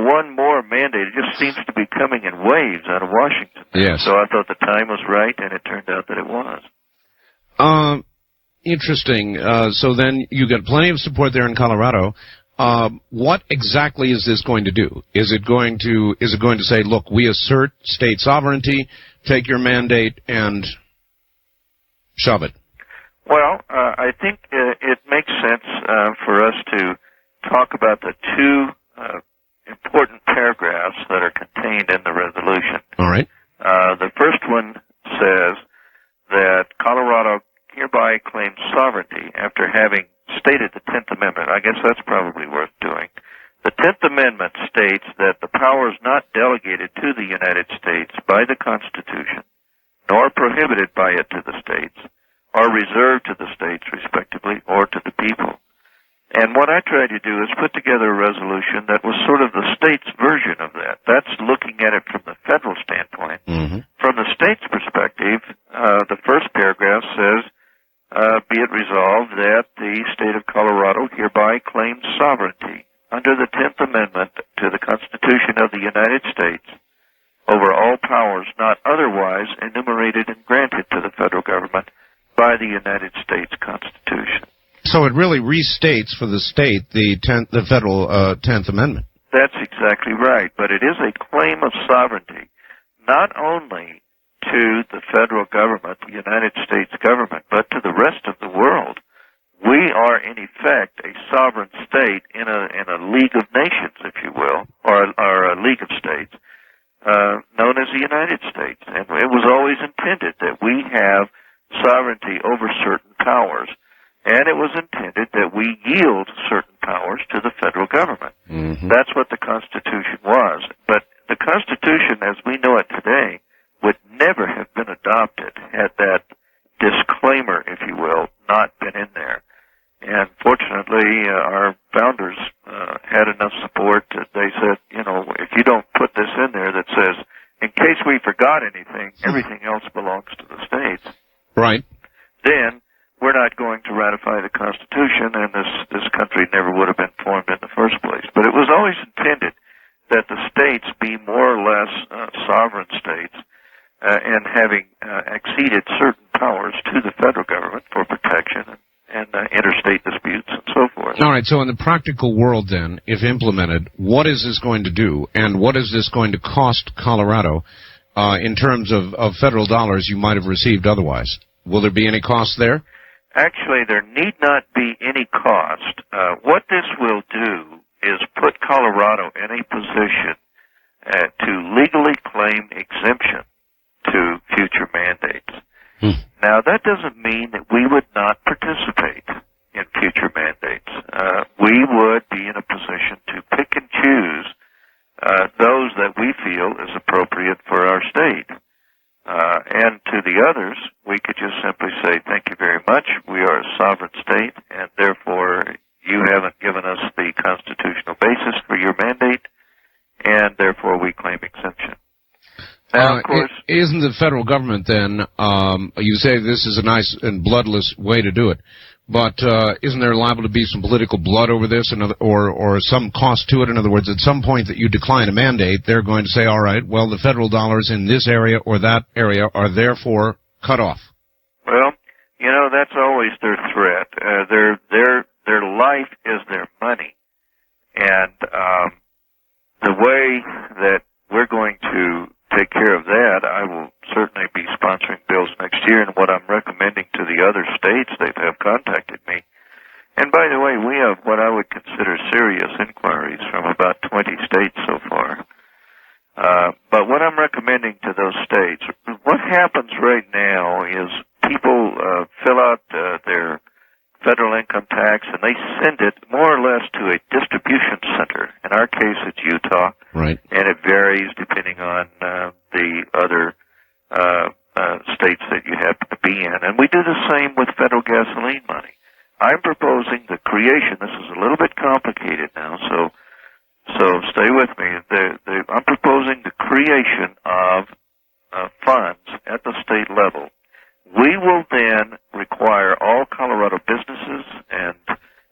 one more mandate. It just seems to be coming in waves out of Washington. Yes. So I thought the time was right, and it turned out that it was. Interesting. So then you got plenty of support there in Colorado. What exactly is this going to do? Is it going to say, look, we assert state sovereignty, take your mandate and shove it? Well, I think it makes sense for us to talk about the two important paragraphs that are contained in the resolution. All right. The first one says that Colorado hereby claims sovereignty after having stated the 10th Amendment. I guess that's probably worth doing. The 10th Amendment states that the powers not delegated to the United States by the Constitution, nor prohibited by it to the states, are reserved to the states, respectively, or to the people. And what I tried to do is put together a resolution that was sort of the state's version of that. That's looking at it from the federal standpoint. Mm-hmm. From the state's perspective, the first paragraph says, be it resolved that the state of Colorado hereby claims sovereignty under the 10th Amendment to the Constitution of the United States over all powers not otherwise enumerated and granted to the federal government by the United States Constitution. So it really restates for the state the federal 10th Amendment. That's exactly right, but it is a claim of sovereignty, not only to the federal government, the United States government, but to the rest of the world. We are, in effect, a sovereign state in a league of nations, if you will, or a league of states, known as the United States. And it was always intended that we have sovereignty over certain powers, and it was intended that we yield certain powers to the federal government. Mm-hmm. That's what the Constitution was. But the Constitution, as we know it today, would never have been adopted had that disclaimer, if you will, not been in there. And fortunately, our founders had enough support that they said, if you don't put this in there that says, in case we forgot anything, everything else belongs to the states. Right. Then we're not going to ratify the Constitution, and this country never would have been formed in the first place. But it was was always intended that the states be more or less sovereign states and having acceded certain powers to the federal government for protection and interstate disputes and so forth. All right, so in the practical world then, if implemented, what is this going to do, and what is this going to cost Colorado in terms of federal dollars you might have received otherwise? Will there be any cost there? Actually, there need not be any cost. What this will do is put Colorado in a position to legally claim exemption to future mandates. Now, that doesn't mean that we would not participate in future mandates. We would be in a position to pick and choose those that we feel is appropriate for our state. And to the others, we could just simply say, thank you very much. We are a sovereign state, and therefore you haven't given us the constitutional basis for your mandate, and therefore we claim exemption. Now, of course, isn't the federal government then, you say this is a nice and bloodless way to do it, but isn't there liable to be some political blood over this or some cost to it? In other words, at some point that you decline a mandate, they're going to say, all right, well, the federal dollars in this area or that area are therefore cut off. Well, you know, that's always their threat. Their life is their money. And the way that we're going to take care of that, I will certainly be sponsoring bills next year, and what I'm recommending to the other states, they have contacted me. And by the way, we have what I would consider serious inquiries from about 20 states so far. But what I'm recommending to those states, what happens right now is people fill out their federal income tax, and they send it more or less to a distribution center. In our case, it's Utah. Right. And it varies depending on the other states that you happen to be in. And we do the same with federal gasoline money. I'm proposing the creation, this is a little bit complicated now, so stay with me. I'm proposing the creation of funds at the state level. We will then require all Colorado businesses and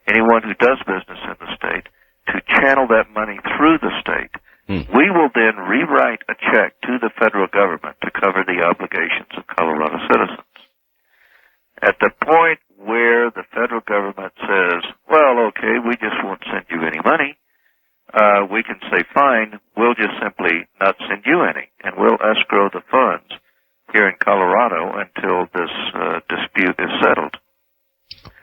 anyone who does business in the state to channel that money through the state. We will then rewrite a check to the federal government to cover the obligations of Colorado citizens. At the point where the federal government says, well, okay, we just won't send you any money, we can say, fine, we'll just simply not send you any, and we'll escrow the funds here in Colorado until this dispute is settled.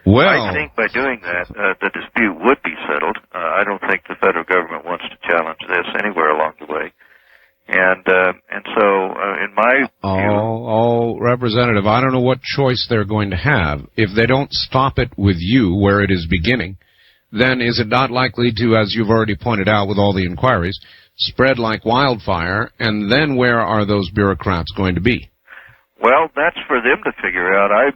Well, I think by doing that, the dispute would be settled. I don't think the federal government wants to challenge this anywhere along the way. And so, in my view... Representative, I don't know what choice they're going to have. If they don't stop it with you where it is beginning, then is it not likely to, as you've already pointed out with all the inquiries, spread like wildfire, and then where are those bureaucrats going to be? Well, that's for them to figure out. I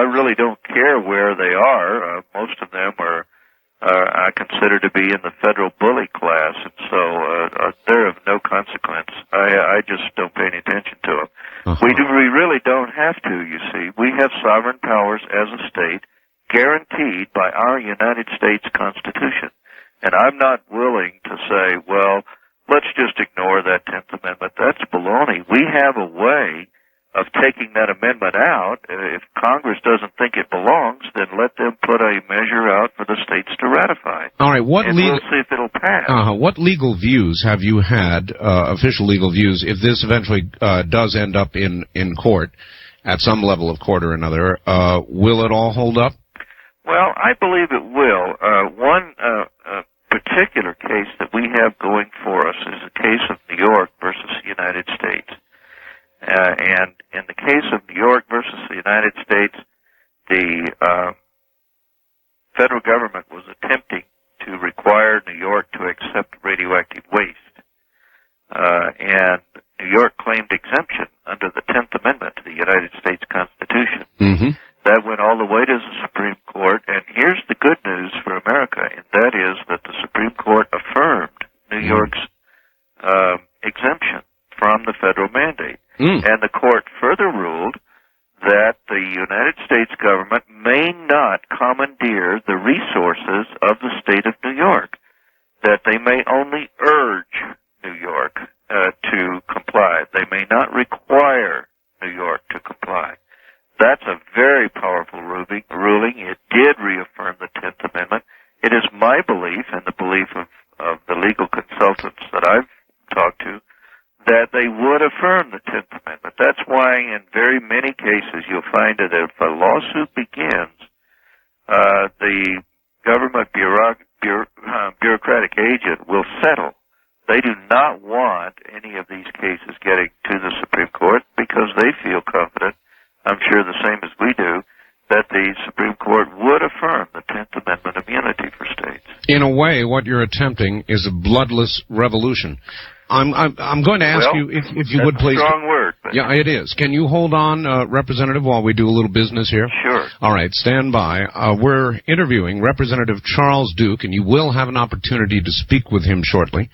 really don't care where they are. Most of them are, I consider to be in the federal bully class, and so they're of no consequence. I just don't pay any attention to them. We really don't have to, you see. We have sovereign powers as a state guaranteed by our United States Constitution. And I'm not willing to say, well, let's just ignore that 10th Amendment. That's baloney. We have a way of taking that amendment out. If Congress doesn't think it belongs, then let them put a measure out for the states to ratify. All right, we'll see if it'll pass. What legal views have you had, official legal views, if this eventually does end up in court, at some level of court or another? Will it all hold up? Well, I believe it will. One particular case that we have going for us is the case of New York versus the United States. And in the case of New York versus the United States, the federal government was attempting to require New York to accept radioactive waste. And New York claimed exemption under the 10th Amendment to the United States Constitution. Mm-hmm. That went all the way to the Supreme Court, and here's the good news for America, and that is that the Supreme Court affirmed New York's exemption from the federal mandate. And the court further ruled that the United States government may not commandeer the resources of the state of New York. that they may only urge New York to comply. They may not require New York to comply. That's a very powerful ruling. It did reaffirm the 10th Amendment. It is my belief, and the belief of the legal consultants that I've talked to, that they would affirm the 10th Amendment. That's why in very many cases you'll find that if a lawsuit begins, the government bureaucratic agent will settle. They do not want any of these cases getting to the Supreme Court because they feel confident, I'm sure the same as we do, that the Supreme Court would affirm the 10th Amendment immunity for states. In a way, what you're attempting is a bloodless revolution. I'm going to ask you if you would please. That's a strong word. But yeah, it is. Can you hold on, Representative, while we do a little business here? Sure. All right, stand by. We're interviewing Representative Charles Duke, and you will have an opportunity to speak with him shortly.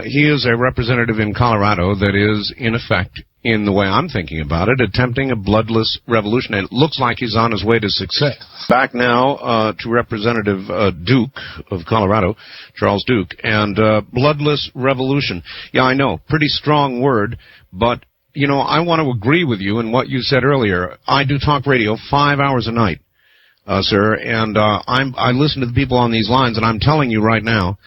He is a representative in Colorado that is, in effect, in the way I'm thinking about it, attempting a bloodless revolution. And it looks like he's on his way to success. Back now to Representative Duke of Colorado, Charles Duke, and bloodless revolution. Yeah, I know, pretty strong word, but, you know, I want to agree with you in what you said earlier. I do talk radio 5 hours a night, sir, and I listen to the people on these lines, and I'm telling you right now,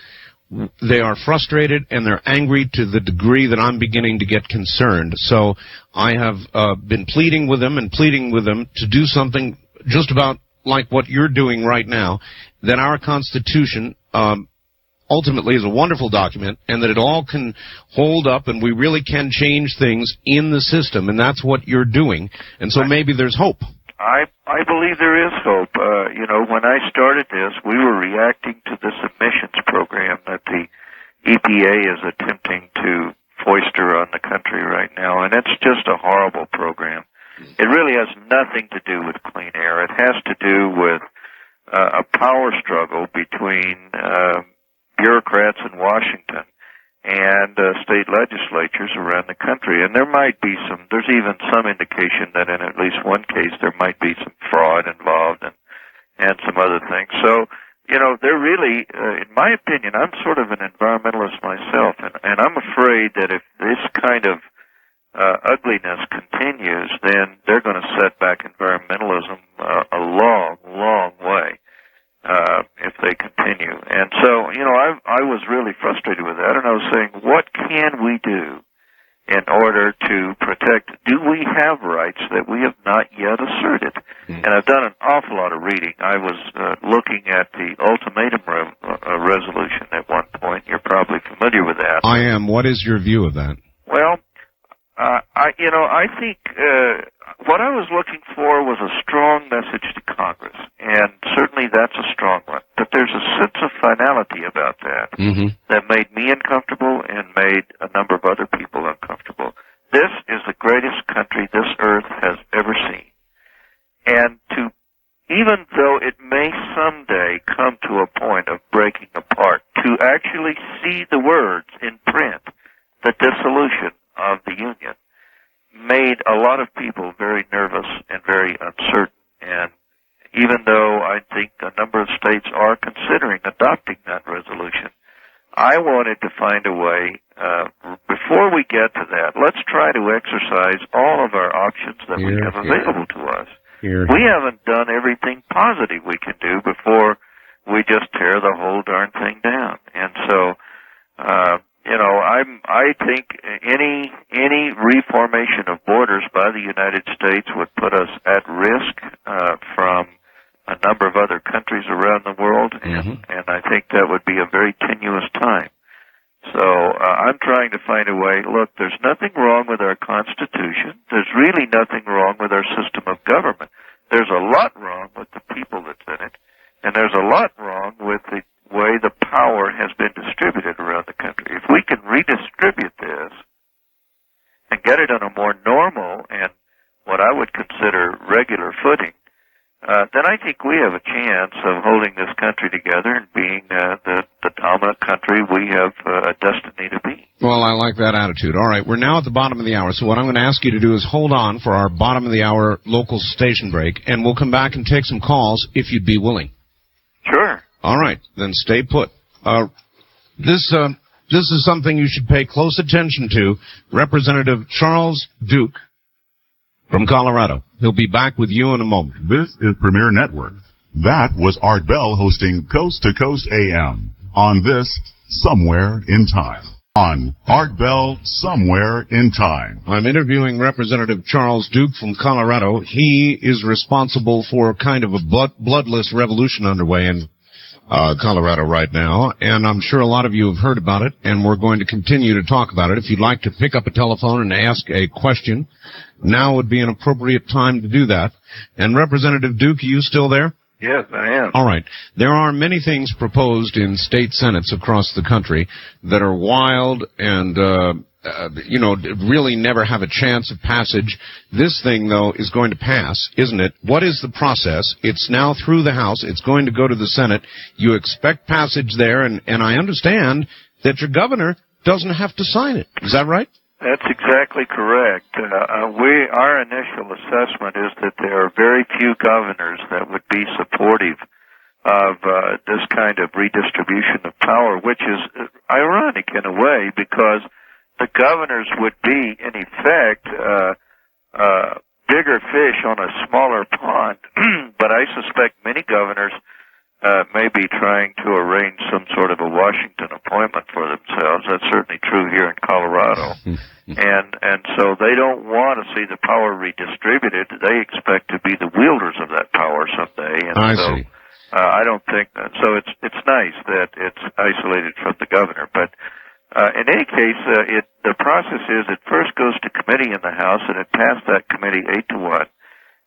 they are frustrated and they're angry to the degree that I'm beginning to get concerned. So I have been pleading with them to do something just about like what you're doing right now, that our Constitution ultimately is a wonderful document and that it all can hold up and we really can change things in the system, and that's what you're doing. And so maybe there's hope. I believe there is hope. You know, when I started this, we were reacting to this emissions program that the EPA is attempting to foister on the country right now, and it's just a horrible program. It really has nothing to do with clean air. It has to do with a power struggle between bureaucrats in Washington and state legislatures around the country. And there's even some indication that in at least one case there might be some fraud involved and some other things. So, you know, they're really, in my opinion, I'm sort of an environmentalist myself, and I'm afraid that if this kind of ugliness continues, then they're going to set back environmentalism a long, long way. If they continue. And so, you know, I was really frustrated with that, and I was saying, what can we do in order to protect, do we have rights that we have not yet asserted? And I've done an awful lot of reading. I was looking at the ultimatum resolution at one point. You're probably familiar with that. I am. What is your view of that? Well, I think what I was looking for was a strong message to Congress, and certainly that's a strong one. But there's a sense of finality about that that made me uncomfortable and made a number of other people uncomfortable. This is the greatest country this earth has ever seen. And even though it may someday come to a point of breaking apart, to actually see the words in print, the dissolution of the Union, made a lot of people very nervous and very uncertain. And even though I think a number of states are considering adopting that resolution, I wanted to find a way, before we get to that, let's try to exercise all of our options that we have available to us. We haven't done everything positive we can do before we just tear the whole darn thing down. And so, you know, I think any reformation of borders by the United States would put us at risk from a number of other countries around the world, and I think that would be a very tenuous time. So I'm trying to find a way. Look, there's nothing wrong with our Constitution. There's really nothing wrong with our system of government. There's a lot wrong with the people that's in it, and there's a lot wrong with the way the power has been distributed around the country. If we can redistribute this and get it on a more normal and what I would consider regular footing, then I think we have a chance of holding this country together and being the dominant country we have a destiny to be. Well, I like that attitude. All right, we're now at the bottom of the hour, so what I'm going to ask you to do is hold on for our bottom of the hour local station break, and we'll come back and take some calls if you'd be willing. Sure. All right, then stay put. This is something you should pay close attention to. Representative Charles Duke from Colorado. He'll be back with you in a moment. This is Premier Network. That was Art Bell hosting Coast to Coast AM on this Somewhere in Time. On Art Bell Somewhere in Time. I'm interviewing Representative Charles Duke from Colorado. He is responsible for kind of a bloodless revolution underway in Colorado right now, and I'm sure a lot of you have heard about it, and we're going to continue to talk about it. If you'd like to pick up a telephone and ask a question, now would be an appropriate time to do that. And Representative Duke, are you still there? Yes, I am. All right. There are many things proposed in state senates across the country that are wild and, really never have a chance of passage. This thing, though, is going to pass, isn't it? What is the process? It's now through the House. It's going to go to the Senate. You expect passage there, and I understand that your governor doesn't have to sign it. Is that right? That's exactly correct. Our initial assessment is that there are very few governors that would be supportive of this kind of redistribution of power, which is ironic in a way because the governors would be, in effect, bigger fish on a smaller pond. But I suspect many governors may be trying to arrange some sort of a Washington appointment for themselves. That's certainly true here in Colorado. And so they don't want to see the power redistributed. They expect to be the wielders of that power someday. And I see. I don't think so. It's nice that it's isolated from the governor, but in any case, the process is it first goes to committee in the House, and it passed that committee 8-1.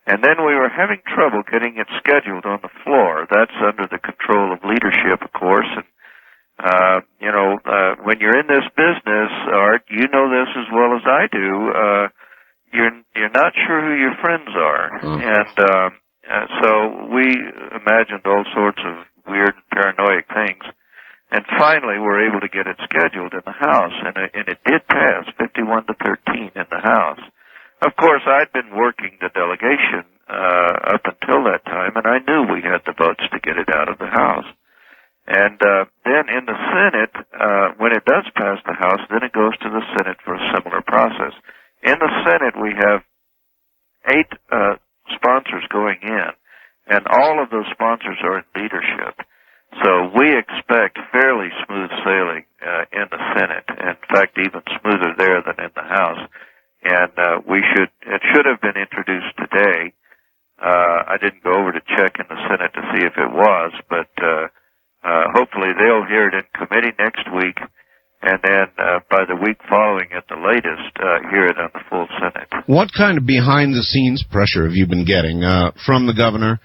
And then we were having trouble getting it scheduled on the floor. That's under the control of leadership, of course. And when you're in this business, Art, you know this as well as I do. You're not sure who your friends are, and so we imagined all sorts of weird, paranoid things. And finally, we're able to get it scheduled in the House, and it did pass 51-13 in the House. Of course, I'd been working the delegation up until that time, and I knew we had the votes to get it out of the House. And then in the Senate, when it does pass the House, then it goes to the Senate for a similar process. In the Senate, we have 8 sponsors going in, and all of those sponsors are in leadership. So we expect fairly smooth sailing in the Senate. In fact, even smoother there than in the House. And it should have been introduced today. I didn't go over to check in the Senate to see if it was, but hopefully they'll hear it in committee next week, and then by the week following at the latest, hear it on the full Senate. What kind of behind-the-scenes pressure have you been getting from the governor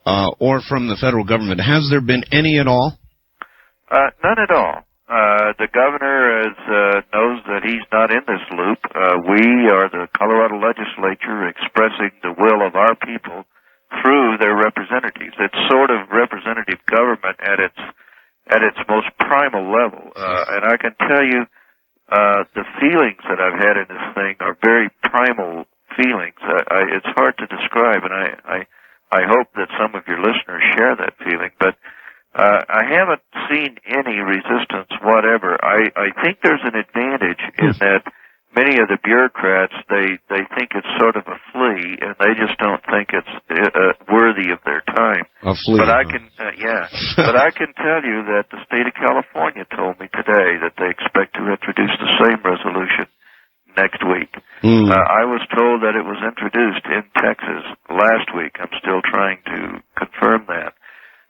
or from the federal government? Has there been any at all? None at all. The governor knows that he's not in this loop. We are the Colorado legislature expressing the will of our people through their representatives. It's sort of representative government at its most primal level. And I can tell you, the feelings that I've had in this thing are very primal feelings. It's hard to describe, and I hope that some of your listeners share that feeling, but I haven't seen any resistance whatever. I think there's an advantage in that many of the bureaucrats, they think it's sort of a flea, and they just don't think it's worthy of their time. A flea. But I can tell you that the state of California told me today that they expect to introduce the same resolution next week. I was told that it was introduced in Texas last week. I'm still trying to confirm that.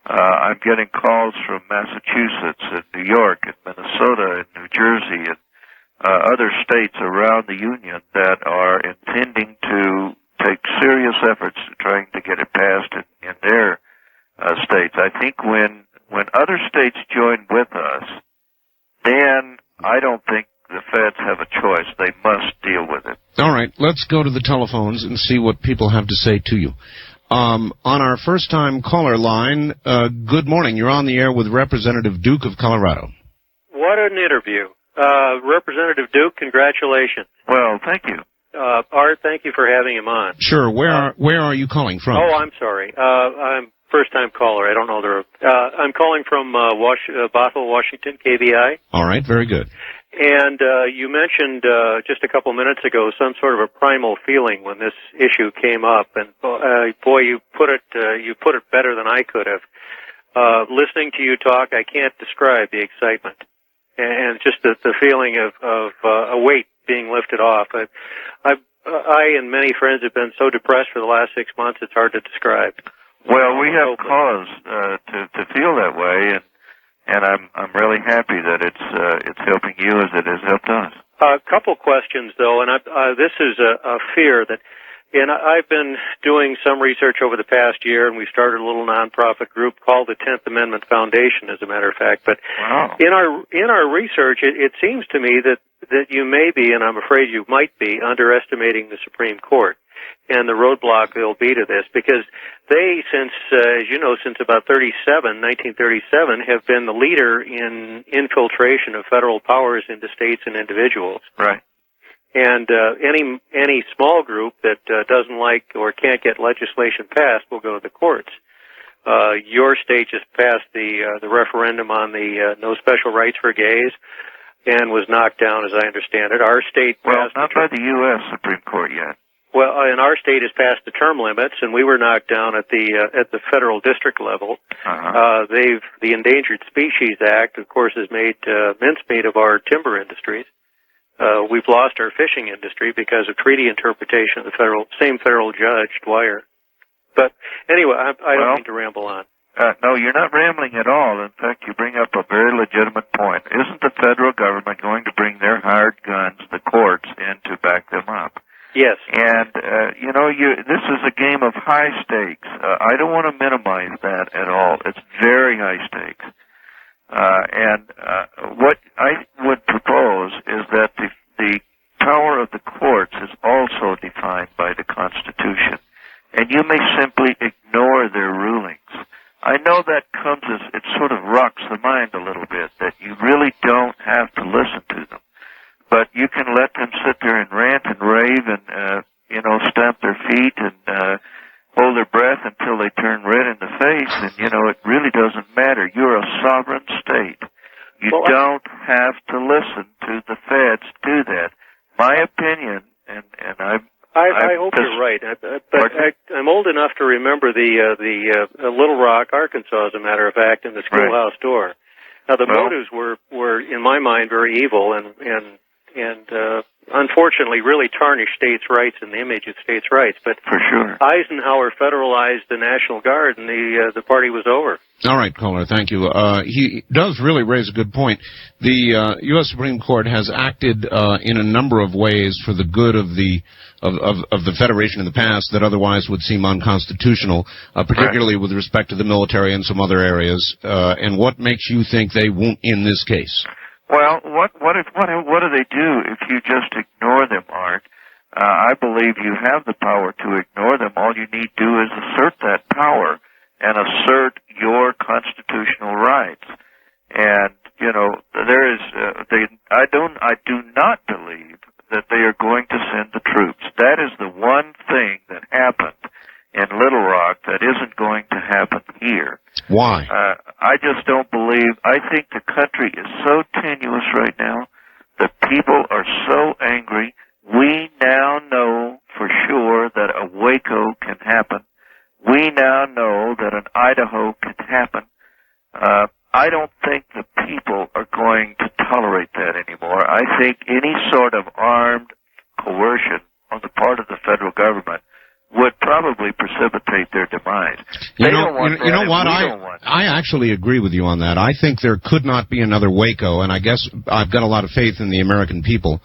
I'm getting calls from Massachusetts and New York and Minnesota and New Jersey and other states around the Union that are intending to take serious efforts trying to get it passed in their states. I think when other states join with us, then I don't think the feds have a choice. They must deal with it. All right, let's go to the telephones and see what people have to say to you. On our first-time caller line, good morning. You're on the air with Representative Duke of Colorado. What an interview. Representative Duke, congratulations. Well, thank you. Art, thank you for having him on. Sure. Where are you calling from? Oh, I'm sorry. I'm first-time caller. I don't know. I'm calling from Bothell, Washington, KVI. All right, very good. And you mentioned just a couple minutes ago some sort of a primal feeling when this issue came up. And boy, you put it better than I could have. Listening to you talk, I can't describe the excitement and just the feeling of a weight being lifted off. I and many friends have been so depressed for the last 6 months, it's hard to describe. Well, we have cause to feel that way, and I'm really happy that it's helping you as it has helped us. A couple questions though, and this is a fear that, and I've been doing some research over the past year, and we started a little nonprofit group called the 10th Amendment Foundation, as a matter of fact. But wow. in our research, it seems to me that you may be, and I'm afraid you might be, underestimating the Supreme Court and the roadblock they'll be to this, because they, as you know, since about 1937, have been the leader in infiltration of federal powers into states and individuals. Right. And any small group that doesn't like or can't get legislation passed will go to the courts. Your state just passed the referendum on the no special rights for gays, and was knocked down, as I understand it. Our state passed not by the U.S. Supreme Court yet. Well, and our state has passed the term limits, and we were knocked down at the federal district level. Uh-huh. The Endangered Species Act, of course, has made mincemeat of our timber industries. We've lost our fishing industry because of treaty interpretation of the same federal judge, Dwyer. But anyway, I don't mean to ramble on. No, you're not rambling at all. In fact, you bring up a very legitimate point. Isn't the federal government going to bring their hired guns, the courts, in to back them up? Yes. And, this is a game of high stakes. I don't want to minimize that at all. It's very high stakes. What I would propose is that the power of the courts is also defined by the Constitution. And you may simply ignore their rulings. I know that comes as, it sort of rocks the mind a little bit, that you really don't have to listen to them. But you can let them sit there and rant and rave and, stamp their feet and hold their breath until they turn red in the face. And, it really doesn't matter. You're a sovereign state. You don't have to listen to the feds do that. My opinion, and I hope you're right, but I'm old enough to remember the Little Rock, Arkansas, as a matter of fact, in the schoolhouse door. Now, the motives were, in my mind, very evil and unfortunately really tarnished states' rights and the image of states' rights. But for sure, Eisenhower federalized the National Guard, and the party was over. All right, caller, thank you. He does really raise a good point. The U.S. Supreme Court has acted in a number of ways for the good of the Federation in the past that otherwise would seem unconstitutional, particularly with respect to the military and some other areas. And what makes you think they won't in this case? Well, what do they do if you just ignore them, Art? I believe you have the power to ignore them. All you need to do is assert that power and assert your constitutional rights. And there is I do not believe that they are going to send the troops. That is the one thing that happened in Little Rock that isn't going to happen here. Why? I just don't believe. I think the country is so tenuous right now. The people are so angry. We now know for sure that a Waco can happen. We now know that an Idaho can happen. I don't think the people are going to tolerate that anymore. I think any sort of armed coercion on the part of the federal government would probably precipitate their demise. You know what? I actually agree with you on that. I think there could not be another Waco, and I guess I've got a lot of faith in the American people,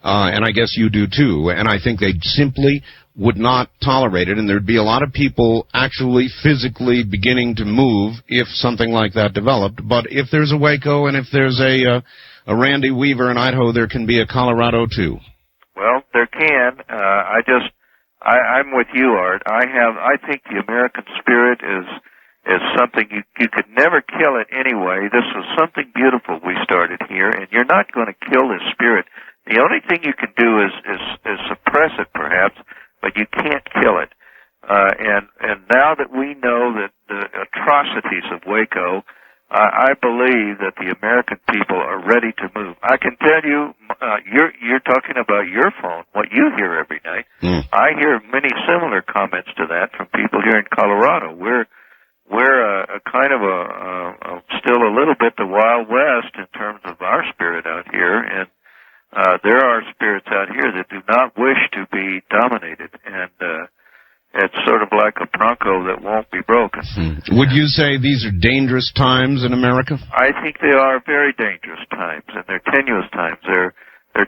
and I guess you do too. And I think they simply would not tolerate it, and there'd be a lot of people actually physically beginning to move if something like that developed. But if there's a Waco and if there's a Randy Weaver in Idaho, there can be a Colorado too. Well, there can. I'm with you, Art. I think the American spirit is something you could never kill it anyway. This was something beautiful we started here, and you're not going to kill this spirit. The only thing you can do is suppress it, perhaps, but you can't kill it. And now that we know that the atrocities of Waco, I believe that the American people are ready to move. I can tell you, you're talking about your phone, what you hear every night. I hear many similar comments to that from people here in Colorado. We're a kind of a still a little bit the Wild West in terms of our spirit out here, and there are spirits out here that do not wish to be dominated, and it's sort of like a bronco that won't be broken. Would you say these are dangerous times in America? I think they are very dangerous times, and they're tenuous times. They're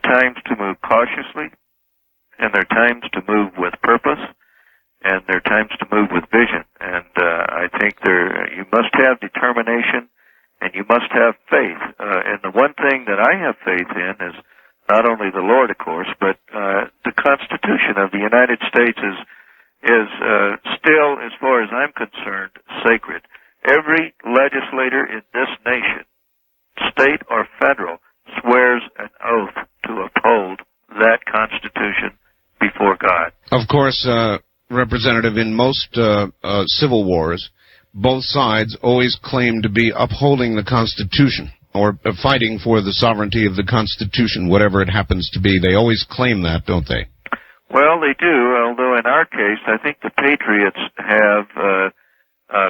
times to move cautiously, and they're times to move with purpose, and they're times to move with vision. And I think you must have determination, and you must have faith. And the one thing that I have faith in is not only the Lord, of course, but the Constitution of the United States is still, as far as I'm concerned, sacred. Every legislator in this nation, state or federal, swears an oath to uphold that Constitution before God. Of course, Representative, in most civil wars, both sides always claim to be upholding the Constitution or fighting for the sovereignty of the Constitution, whatever it happens to be. They always claim that, don't they? Well, they do, although in our case, I think the Patriots have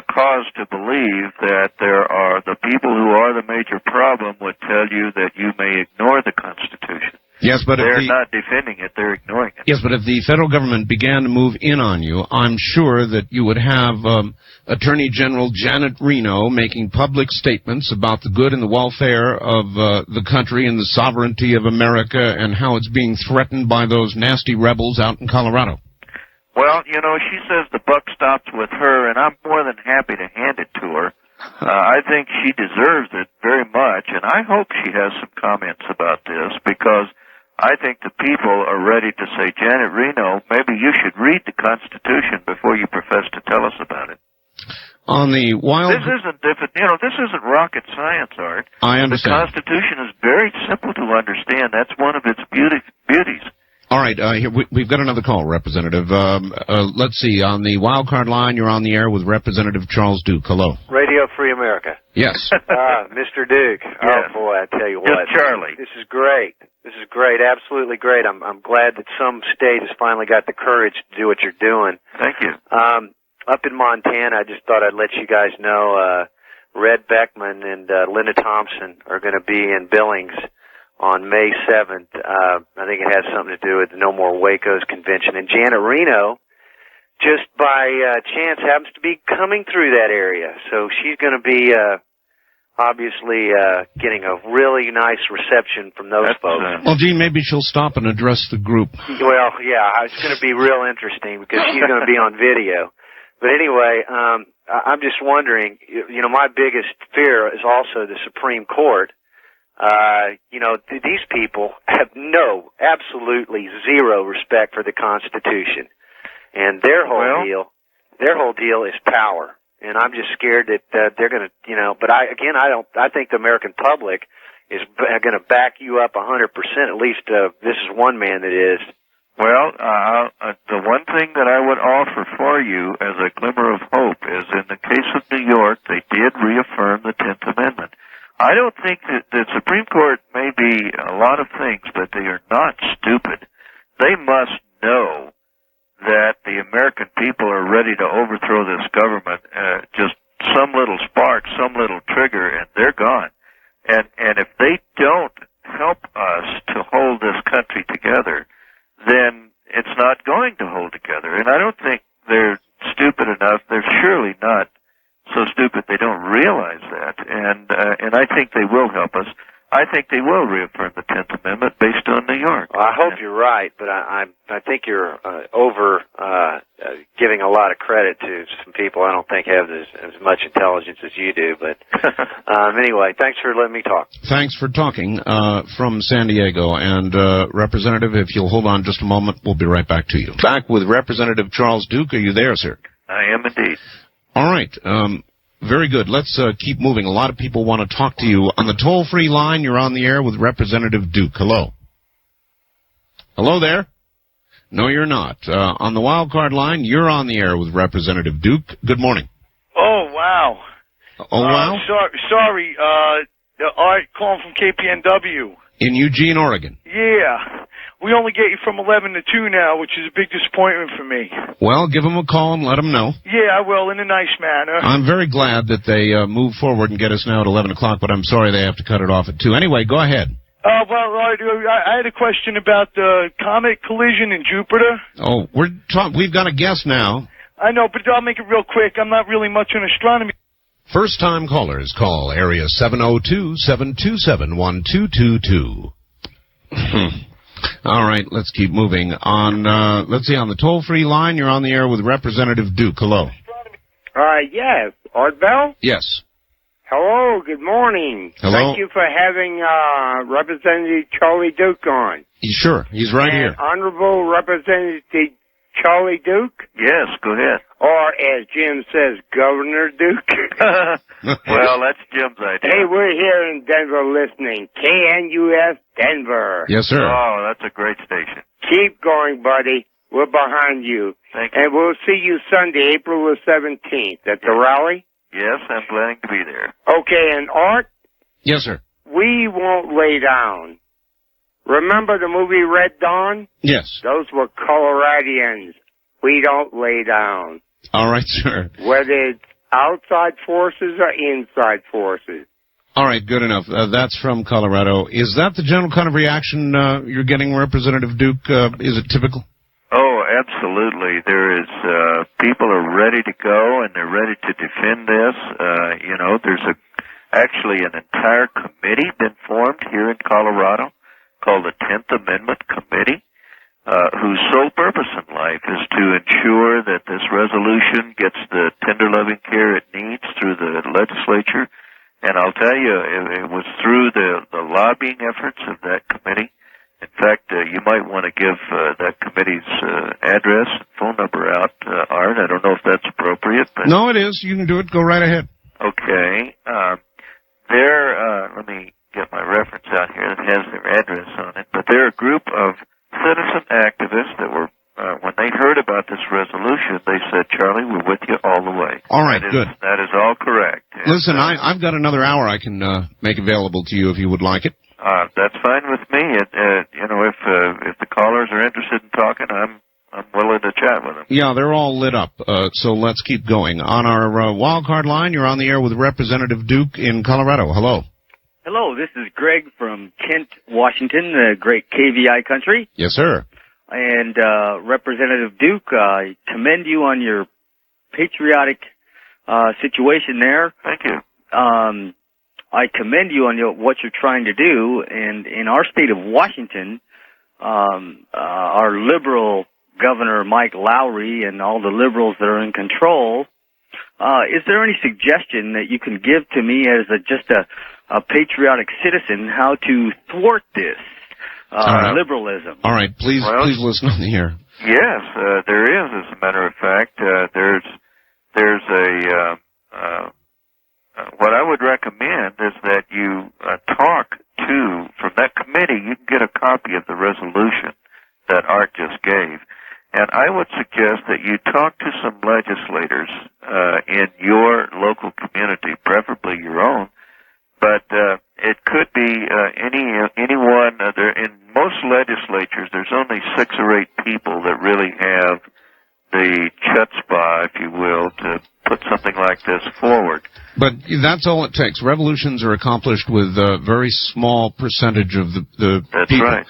cause to believe that the people who are the major problem would tell you that you may ignore the Constitution. Yes, but they're not defending it, they're ignoring it. Yes, but if the federal government began to move in on you, I'm sure that you would have Attorney General Janet Reno making public statements about the good and the welfare of the country and the sovereignty of America and how it's being threatened by those nasty rebels out in Colorado. Well, she says the buck stops with her, and I'm more than happy to hand it to her. I think she deserves it very much, and I hope she has some comments about this, because I think the people are ready to say, Janet Reno, maybe you should read the Constitution before you profess to tell us about it. On the wild... This isn't rocket science, Art. I understand. The Constitution is very simple to understand. That's one of its beauties. All right, here we've got another call, Representative. Let's see. On the wild card line, you're on the air with Representative Charles Duke. Hello. Radio Free America. Yes. Mr. Duke. Yes. Oh, boy, I tell you what. Just Charlie. This is great. This is great. Absolutely great. I'm glad that some state has finally got the courage to do what you're doing. Thank you. Up in Montana, I just thought I'd let you guys know, Red Beckman and Linda Thompson are going to be in Billings on May 7th. I think it has something to do with the No More Waco's convention. And Janet Reno, just by chance, happens to be coming through that area. So she's going to be obviously getting a really nice reception from those folks. Well, Gene, maybe she'll stop and address the group. Well, yeah, it's going to be real interesting because she's going to be on video. But anyway, I'm just wondering, my biggest fear is also the Supreme Court. These people have absolutely zero respect for the Constitution. And their whole deal is power. And I'm just scared that they're going to, but I think the American public is going to back you up 100%. At least this is one man that is. Well, the one thing that I would offer for you as a glimmer of hope is in the case of New York, they did reaffirm the 10th Amendment. I don't think that the Supreme Court may be a lot of things, but they are not stupid. They must know that the American people are ready to overthrow this government. Just some little spark, some little trigger, and they're gone. And if they don't help us to hold this country together, then it's not going to hold together. And I don't think they're stupid enough. They're surely not so stupid they don't realize that. And I think they will help us. I think they will reaffirm the 10th Amendment based on New York. Well, I hope you're right, but I think you're giving a lot of credit to some people I don't think have as much intelligence as you do. But anyway, thanks for letting me talk. Thanks for talking from San Diego. And Representative, if you'll hold on just a moment, we'll be right back to you. Back with Representative Charles Duke. Are you there, sir? I am indeed. All right. Very good. Let's keep moving. A lot of people want to talk to you. On the toll-free line, you're on the air with Representative Duke. Hello. Hello there. No, you're not. On the wild card line, you're on the air with Representative Duke. Good morning. Oh, wow. Oh, wow? Sorry, Art calling from KPNW. In Eugene, Oregon. Yeah. We only get you from 11 to 2 now, which is a big disappointment for me. Well, give them a call and let them know. Yeah, I will, in a nice manner. I'm very glad that they move forward and get us now at 11 o'clock, but I'm sorry they have to cut it off at 2. Anyway, go ahead. Well, I had a question about the comet collision in Jupiter. Oh, we've got a guest now. I know, but I'll make it real quick. I'm not really much on astronomy. First-time callers call area 702-727-1222. All right, let's keep moving. Let's see, on the toll-free line, you're on the air with Representative Duke. Hello. Yes. Art Bell? Yes. Hello, good morning. Hello. Thank you for having Representative Charlie Duke on. Sure, he's right here. Honorable Representative Charlie Duke? Yes, go ahead. Or, as Jim says, Governor Duke. Well, that's Jim's idea. Hey, we're here in Denver listening. KNUS Denver. Yes, sir. Oh, that's a great station. Keep going, buddy. We're behind you. Thank you. And we'll see you Sunday, April the 17th at the rally. Yes, I'm planning to be there. Okay, and Art? Yes, sir. We won't lay down. Remember the movie Red Dawn? Yes. Those were Coloradians. We don't lay down. All right, sir. Whether it's outside forces or inside forces. All right, good enough. That's from Colorado. Is that the general kind of reaction you're getting, Representative Duke? Is it typical? Oh, absolutely. There is, people are ready to go and they're ready to defend this. There's actually an entire committee been formed here in Colorado called the 10th Amendment Committee, whose sole purpose in life is to ensure that this resolution gets the tender loving care it needs through the legislature. And I'll tell you, it was through the lobbying efforts of that committee. In fact, you might want to give that committee's address and phone number out, Art. I don't know if that's appropriate. But no, it is. You can do it. Go right ahead. Okay. Let me get my reference out here that has their address on it. But they're a group of citizen activists that were, when they heard about this resolution, they said, Charlie, we're with you all the way. All right, good. That is all correct. Listen, I've got another hour I can make available to you if you would like it. That's fine with me. If the callers are interested in talking, I'm willing to chat with them. Yeah, they're all lit up, so let's keep going. On our wild card line, you're on the air with Representative Duke in Colorado. Hello. Hello, this is Greg from Kent, Washington, the great KVI country. Yes, sir. And Representative Duke, I commend you on your patriotic situation there. Thank you. I commend you on what you're trying to do. And in our state of Washington, our liberal Governor Mike Lowry and all the liberals that are in control, is there any suggestion that you can give to me as just a patriotic citizen how to thwart this liberalism? All right, please listen on the air. Yes, there is. As a matter of fact, there's what I would recommend is that you talk from that committee. You can get a copy of the resolution that Art just gave. And I would suggest that you talk to some legislators in your local community, preferably your own. But it could be anyone. In most legislatures, there's only 6 or 8 people that really have the chutzpah, if you will, to put something like this forward. But that's all it takes. Revolutions are accomplished with a very small percentage of the That's people. right.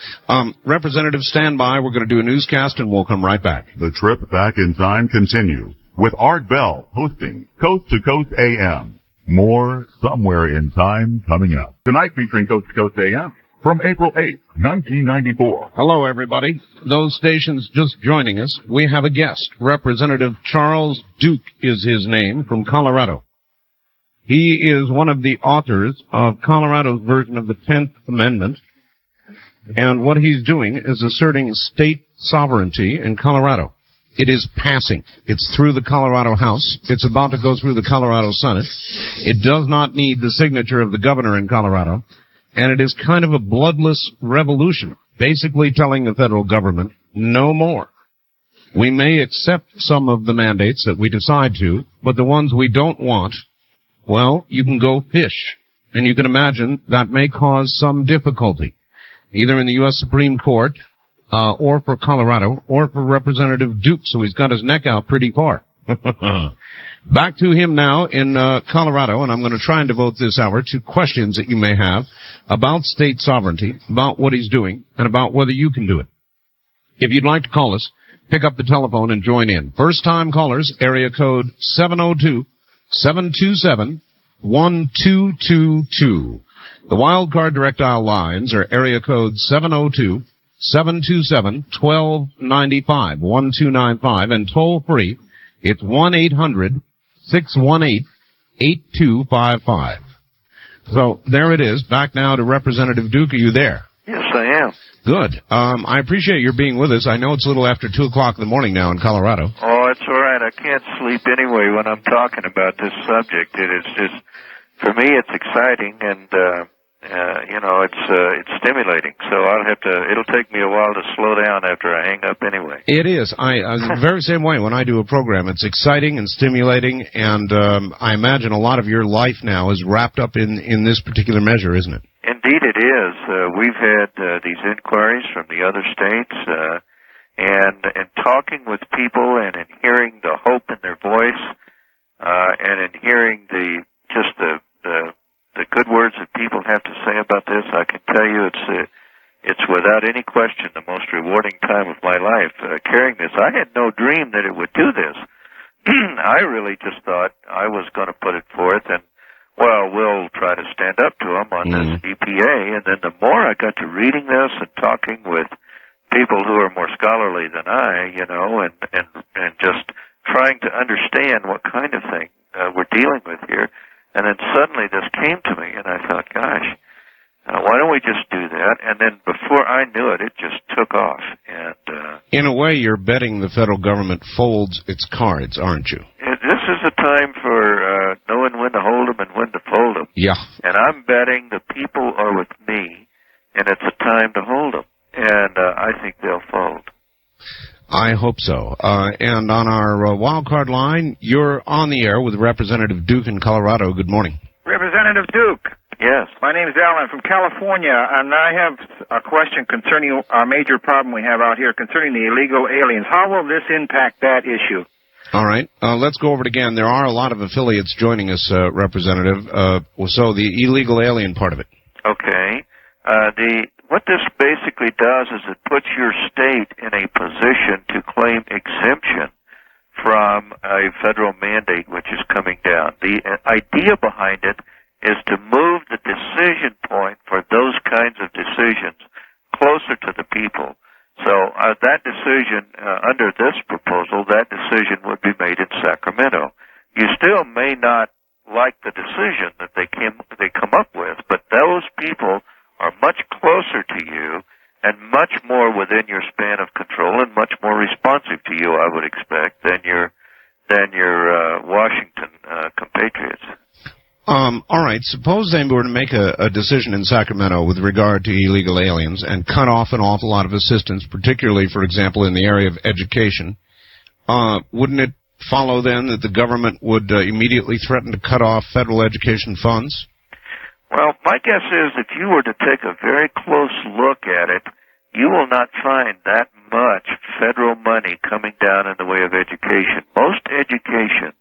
Representative, stand by. We're going to do a newscast, and we'll come right back. The trip back in time continues with Art Bell hosting Coast to Coast AM. More somewhere in time coming up. Tonight featuring Coast to Coast AM from April 8th, 1994. Hello, everybody. Those stations just joining us, we have a guest. Representative Charles Duke is his name, from Colorado. He is one of the authors of Colorado's version of the 10th Amendment. And what he's doing is asserting state sovereignty in Colorado. It is passing. It's through the Colorado House. It's about to go through the Colorado Senate. It does not need the signature of the governor in Colorado. And it is kind of a bloodless revolution, basically telling the federal government, no more. We may accept some of the mandates that we decide to, but the ones we don't want, well, you can go fish. And you can imagine that may cause some difficulty, either in the U.S. Supreme Court, or for Colorado, or for Representative Duke, so he's got his neck out pretty far. Back to him now in Colorado, and I'm going to try and devote this hour to questions that you may have about state sovereignty, about what he's doing, and about whether you can do it. If you'd like to call us, pick up the telephone and join in. First-time callers, area code 702-727-1222. The wildcard direct dial lines are area code 702-727-1295, 1295, and toll free, it's 1-800-618-8255. So there it is. Back now to Representative Duke. Are you there? Yes, I am. Good. I appreciate your being with us. I know it's a little after 2 o'clock in the morning now in Colorado. Oh, it's all right. I can't sleep anyway when I'm talking about this subject. It is just, for me, it's exciting and, it's stimulating. So it'll take me a while to slow down after I hang up anyway. It is. The very same way when I do a program. It's exciting and stimulating, and I imagine a lot of your life now is wrapped up in this particular measure, isn't it? Indeed it is. We've had these inquiries from the other states, and talking with people and in hearing the hope in their voice, and in hearing the good words that people have to say about this, I can tell you it's without any question the most rewarding time of my life, carrying this. I had no dream that it would do this. I really just thought I was going to put it forth and, well, we'll try to stand up to them on this EPA. And then the more I got to reading this and talking with people who are more scholarly than I, and just trying to understand what kind of thing we're dealing with here. And then suddenly this came to me, and I thought, gosh, why don't we just do that? And then before I knew it, it just took off. And in a way, you're betting the federal government folds its cards, aren't you? This is a time for knowing when to hold them and when to fold them. Yeah. And I'm betting the people are with me, and it's a time to hold them. And I think they'll fold. I hope so. And on our wild card line, you're on the air with Representative Duke in Colorado. Good morning. Representative Duke. Yes. My name is Alan from California, and I have a question concerning our major problem we have out here concerning the illegal aliens. How will this impact that issue? All right. Let's go over it again. There are a lot of affiliates joining us, Representative. So the illegal alien part of it. Okay. What this basically does is it puts your state in a position to claim exemption from a federal mandate which is coming down. The idea behind it is to move the decision point for those kinds of decisions closer to the people. So that decision, under this proposal, that decision would be made in Sacramento. You still may not like the decision that they come up with, but those people are much closer to you and much more within your span of control and much more responsive to you, I would expect, than your Washington compatriots. All right. Suppose they were to make a decision in Sacramento with regard to illegal aliens and cut off an awful lot of assistance, particularly, for example, in the area of education. Wouldn't it follow then that the government would immediately threaten to cut off federal education funds? Well, my guess is if you were to take a very close look at it, you will not find that much federal money coming down in the way of education. Most education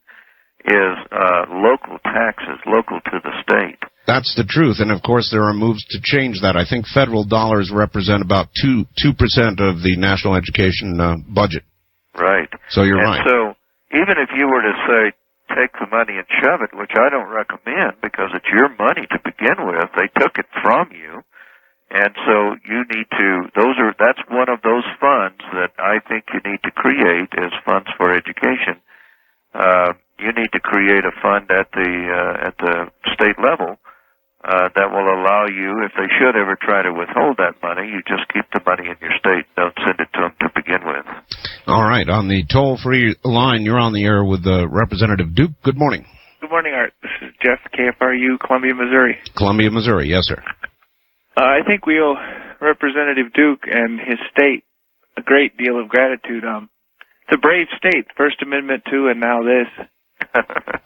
is local taxes, local to the state. That's the truth, and of course there are moves to change that. I think federal dollars represent about 2% of the national education budget. Right. So you're right. So even if you were to say, take the money and shove it, which I don't recommend because it's your money to begin with. They took it from you. And so you need to, that's one of those funds that I think you need to create as funds for education. You need to create a fund at the state level, that will allow you, if they should ever try to withhold that money, you just keep the money in your state. Don't send it to them to begin with. All right. On the toll-free line, you're on the air with Representative Duke. Good morning. Good morning, Art. This is Jeff, KFRU, Columbia, Missouri. Columbia, Missouri. Yes, sir. I think we owe Representative Duke and his state a great deal of gratitude. It's a brave state, First Amendment too, and now this.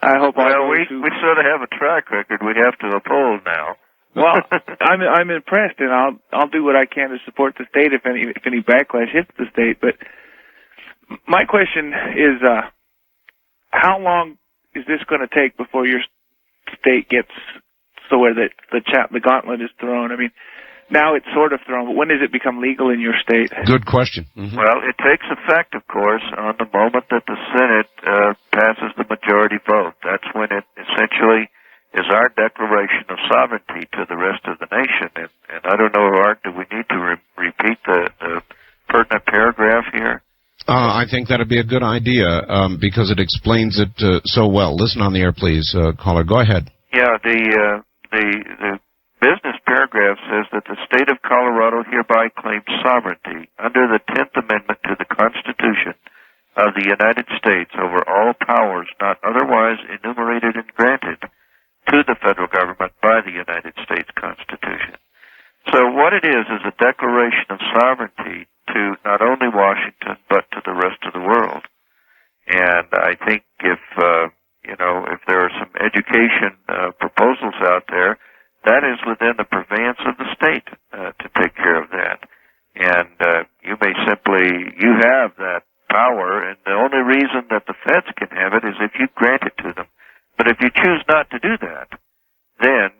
I hope well, we sort of have a track record we have to uphold now. Well, I'm impressed, and I'll do what I can to support the state if any backlash hits the state. But my question is, how long is this going to take before your state gets so where the gauntlet is thrown? I mean, now it's sort of thrown, but when does it become legal in your state? Good question. Mm-hmm. Well, it takes effect, of course, on the moment that the Senate passes the majority vote. That's when it essentially is our declaration of sovereignty to the rest of the nation. And I don't know, Art, do we need to repeat the pertinent paragraph here? I think that would be a good idea because it explains it so well. Listen on the air, please, caller. Go ahead. Yeah, the business paragraph says that the state of Colorado hereby claims sovereignty under the 10th Amendment to the Constitution of the United States over all powers not otherwise enumerated and granted to the federal government by the United States Constitution. So what it is a declaration of sovereignty to not only Washington but to the rest of the world. And I think if there are some education proposals out there, that is within the purveyance of the state to take care of that. And you have that power, and the only reason that the feds can have it is if you grant it to them. But if you choose not to do that, then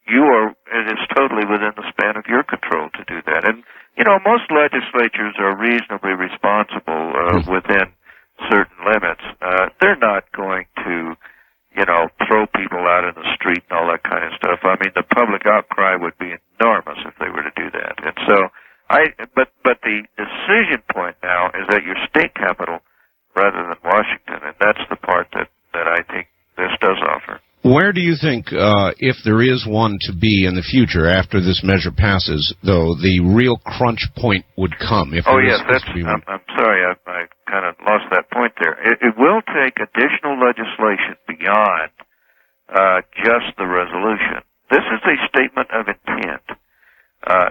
it is totally within the span of your control to do that. And, most legislatures are reasonably responsible within certain limits. They're not going to throw people out in the street and all that kind of stuff. I mean, the public outcry would be enormous if they were to do that. And so, but the decision point now is at your state capital rather than Washington, and that's the part that I think this does offer. Where do you think, if there is one to be in the future after this measure passes, though, the real crunch point would come? I'm sorry, I kind of lost that point there. It will take additional legislation beyond just the resolution. This is a statement of intent.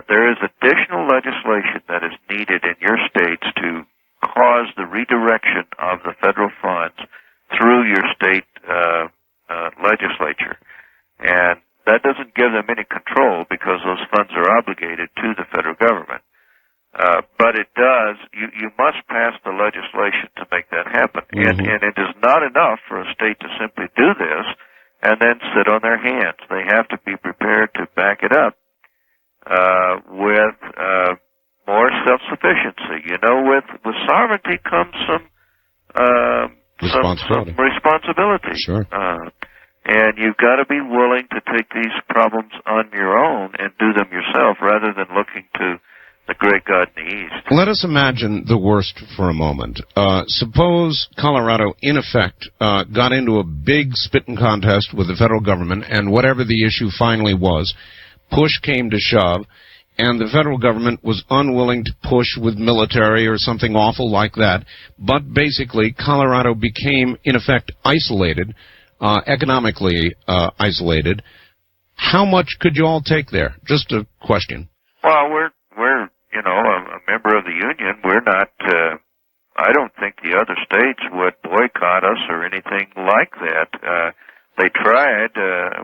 There is additional legislation that is needed in your states to cause the redirection of the federal funds through your state legislature. And that doesn't give them any control because those funds are obligated to the federal government. But it does, you must pass the legislation to make that happen. Mm-hmm. And it is not enough for a state to simply do this and then sit on their hands. They have to be prepared to back it up with more self-sufficiency. With sovereignty comes some responsibility. Sure. And you've got to be willing to take these problems on your own and do them yourself rather than looking to the great God in the East. Let us imagine the worst for a moment. Suppose Colorado, in effect, got into a big spitting contest with the federal government, and whatever the issue finally was, push came to shove, and the federal government was unwilling to push with military or something awful like that, but basically Colorado became, in effect, isolated, economically isolated. How much could you all take there? Just a question. Well, we're a member of the Union. We're not, I don't think the other states would boycott us or anything like that. They tried,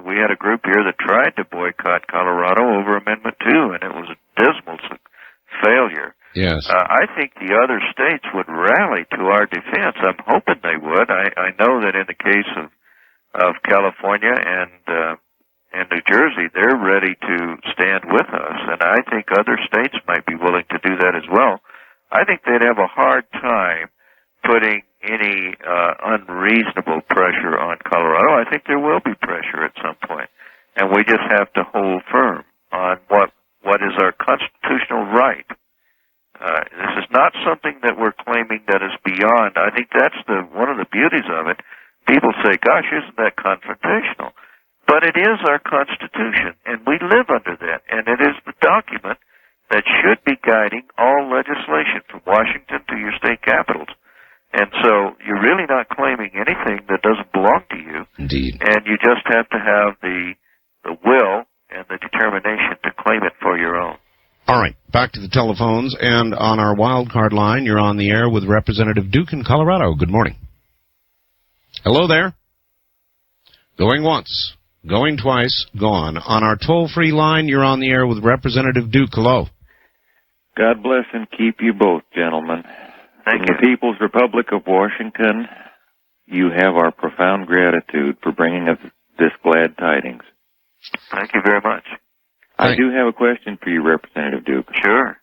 we had a group here that tried to boycott Colorado over Amendment 2, and it was a dismal failure. Yes. I think the other states would rally to our defense. I'm hoping they would. I know that in the case of California and New Jersey, they're ready to stand with us, and I think other states might be willing to do that as well. I think they'd have a hard time putting any unreasonable pressure on Colorado. I think there will be pressure at some point, and we just have to hold firm on what is our constitutional right. This is not something that we're claiming that is beyond. I think that's one of the beauties of it. People say, gosh, isn't that confrontational? But it is our Constitution, and we live under that, and it is the document that should be guiding all legislation from Washington to your state capitals. And so you're really not claiming anything that doesn't belong to you. Indeed. And you just have to have the will and the determination to claim it for your own. All right, back to the telephones, and on our wild card line, you're on the air with Representative Duke in Colorado. Good morning. Hello there. Going once, going twice, gone. On our toll-free line, you're on the air with Representative Duke. Hello. God bless and keep you both, gentlemen. Thank From you. the People's Republic of Washington, you have our profound gratitude for bringing us this glad tidings. Thank you very much. I do have a question for you, Representative Duke. Sure.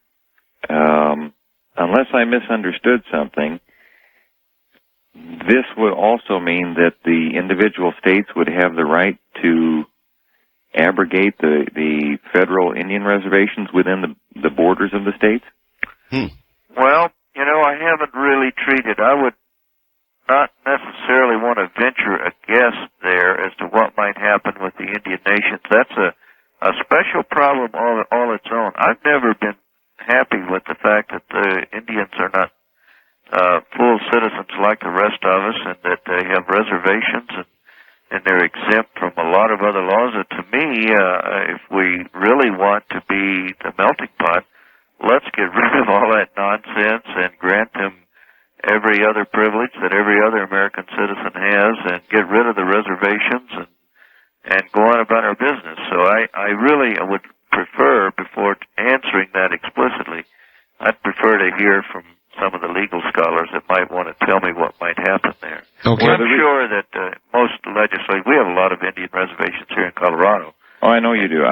Unless I misunderstood something, this would also mean that the individual states would have the right to abrogate the federal Indian reservations within the borders of the states? Well, I haven't really treated. I would not necessarily want to venture a guess there as to what might happen with the Indian nations. That's a special problem all its own. I've never been happy with the fact that the Indians are not full citizens like the rest of us, and that they have reservations and they're exempt from a lot of other laws. And to me, if we really want to be the melting pot, let's get rid of all that nonsense and grant them every other privilege that every other American citizen has, and get rid of the reservations and go on about our business. So I really would prefer, before answering that explicitly, I'd prefer to hear from some of the legal scholars that might want to tell me what might happen there. Okay. Well, I'm sure that most legislators, we have a lot of Indian reservations here in Colorado. Oh, I know you do.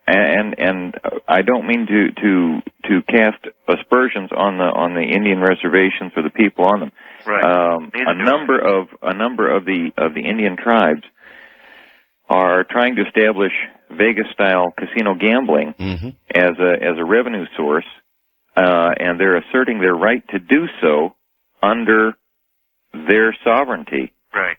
And I don't mean to cast aspersions on the Indian reservations or the people on them. Right. A number of the Indian tribes are trying to establish Vegas-style casino gambling as a revenue source, and they're asserting their right to do so under their sovereignty. Right.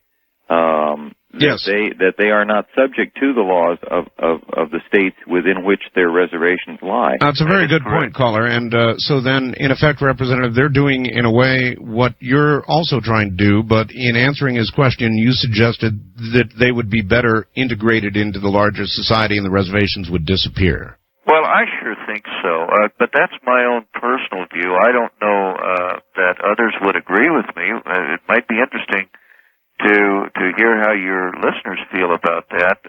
Yes. That they are not subject to the laws of the states within which their reservations lie. That's a very good point, caller. And so then, in effect, Representative, they're doing, in a way, what you're also trying to do, but in answering his question, you suggested that they would be better integrated into the larger society and the reservations would disappear. Well, I sure think so, but that's my own personal view. I don't know that others would agree with me. It might be interesting to hear how your listeners feel about that.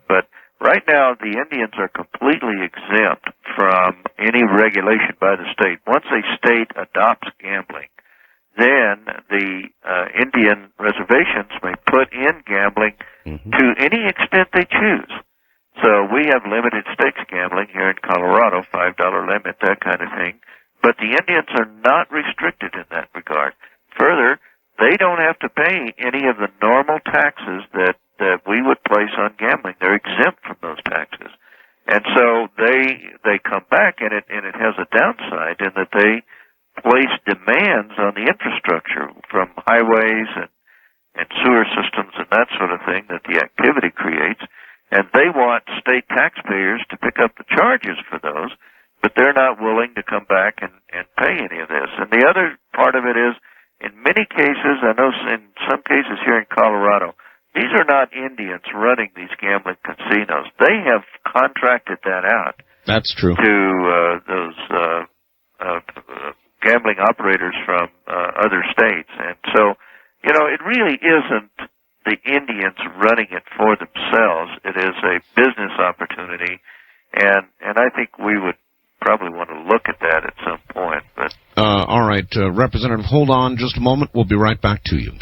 But right now, the Indians are completely exempt from any regulation by the state. Once a state adopts gambling, then the Indian reservations may put in gambling to any extent they choose. So we have limited stakes gambling here in Colorado, $5 limit, that kind of thing. But the Indians are not restricted in that regard. Further, they don't have to pay any of the normal taxes that we would place on gambling. They're exempt from those taxes. And so they come back, and it has a downside in that they place demands on the infrastructure from highways and sewer systems and that sort of thing that the activity creates. And they want state taxpayers to pick up the charges for those, but they're not willing to come back and pay any of this. And the other part of it is, in many cases, I know in some cases here in Colorado, these are not Indians running these gambling casinos. They have contracted that out. That's true. To those gambling operators from other states. And so, it really isn't the Indians running it for themselves. It is a business opportunity, and I think we would probably want to look at that at some point. But all right, Representative, hold on just a moment. We'll be right back to you.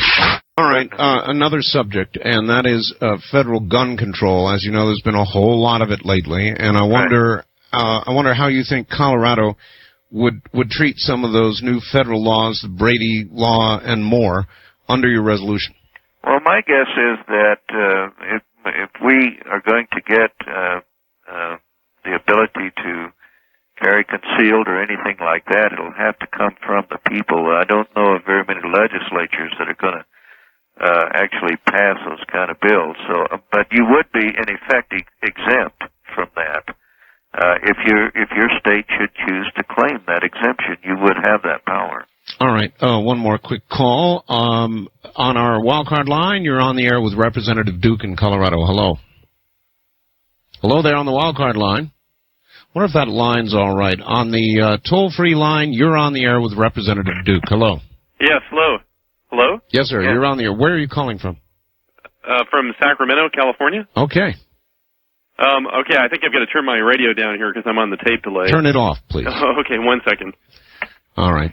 All right, another subject, and that is federal gun control. As you know, there's been a whole lot of it lately, and I wonder how you think Colorado would treat some of those new federal laws, the Brady law and more, under your resolution. Well, my guess is that if we are going to get the ability to carry concealed or anything like that, it'll have to come from the people. I don't know of very many legislatures that are going to actually pass those kind of bills. So, but you would be in effect exempt from that. If your state should choose to claim that exemption, you would have that power. All right. One more quick call. On our wildcard line, you're on the air with Representative Duke in Colorado. Hello. Hello there on the wildcard line. Wonder if that line's all right. On the toll-free line, you're on the air with Representative Duke. Hello. Yes, hello. Hello? Yes, sir. Yeah. You're on the air. Where are you calling from? From Sacramento, California. Okay. Okay, I think I've got to turn my radio down here because I'm on the tape delay. Turn it off, please. Okay, 1 second. All right.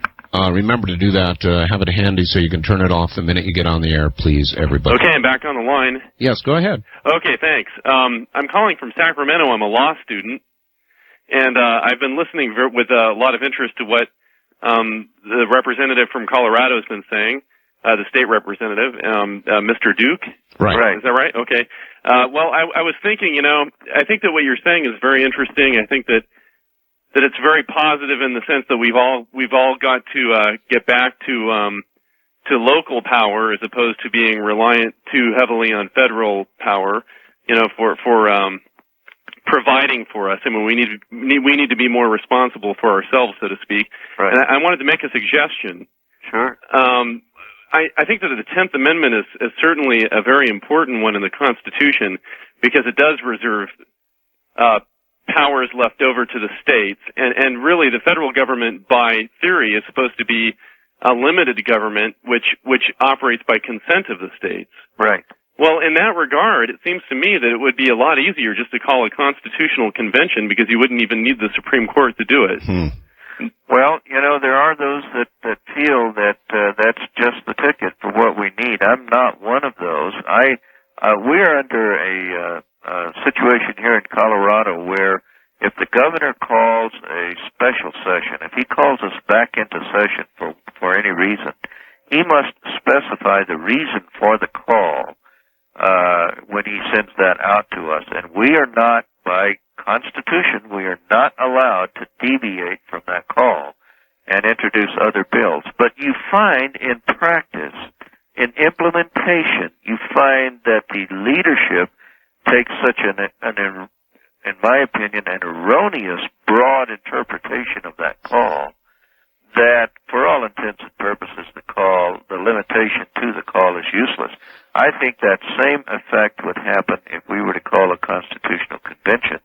Remember to do that. Have it handy so you can turn it off the minute you get on the air, please, everybody. Okay, I'm back on the line. Yes, go ahead. Okay, thanks. I'm calling from Sacramento. I'm a law student, and I've been listening with a lot of interest to what the representative from Colorado has been saying, the state representative, Mr. Duke. Right. Is that right? Okay. Well, I was thinking, I think that what you're saying is very interesting. I think that it's very positive in the sense that we've all got to get back to local power as opposed to being reliant too heavily on federal power, for providing for us. I mean, we need to be more responsible for ourselves, so to speak. Right. And I wanted to make a suggestion. Sure. I think that the 10th Amendment is certainly a very important one in the Constitution because it does reserve powers left over to the states, and really the federal government, by theory, is supposed to be a limited government which operates by consent of the states. Right. Well, in that regard, it seems to me that it would be a lot easier just to call a constitutional convention because you wouldn't even need the Supreme Court to do it. Well, there are those that feel that that's just the ticket for what we need. I'm not one of those. We're under a situation here in Colorado where if the governor calls a special session, if he calls us back into session for any reason, he must specify the reason for the call when he sends that out to us. And we are not, by Constitution, we are not allowed to deviate from that call and introduce other bills. But you find in practice, in implementation, you find that the leadership takes such in my opinion, an erroneous, broad interpretation of that call that, for all intents and purposes, the limitation to the call is useless. I think that same effect would happen if we were to call a constitutional convention,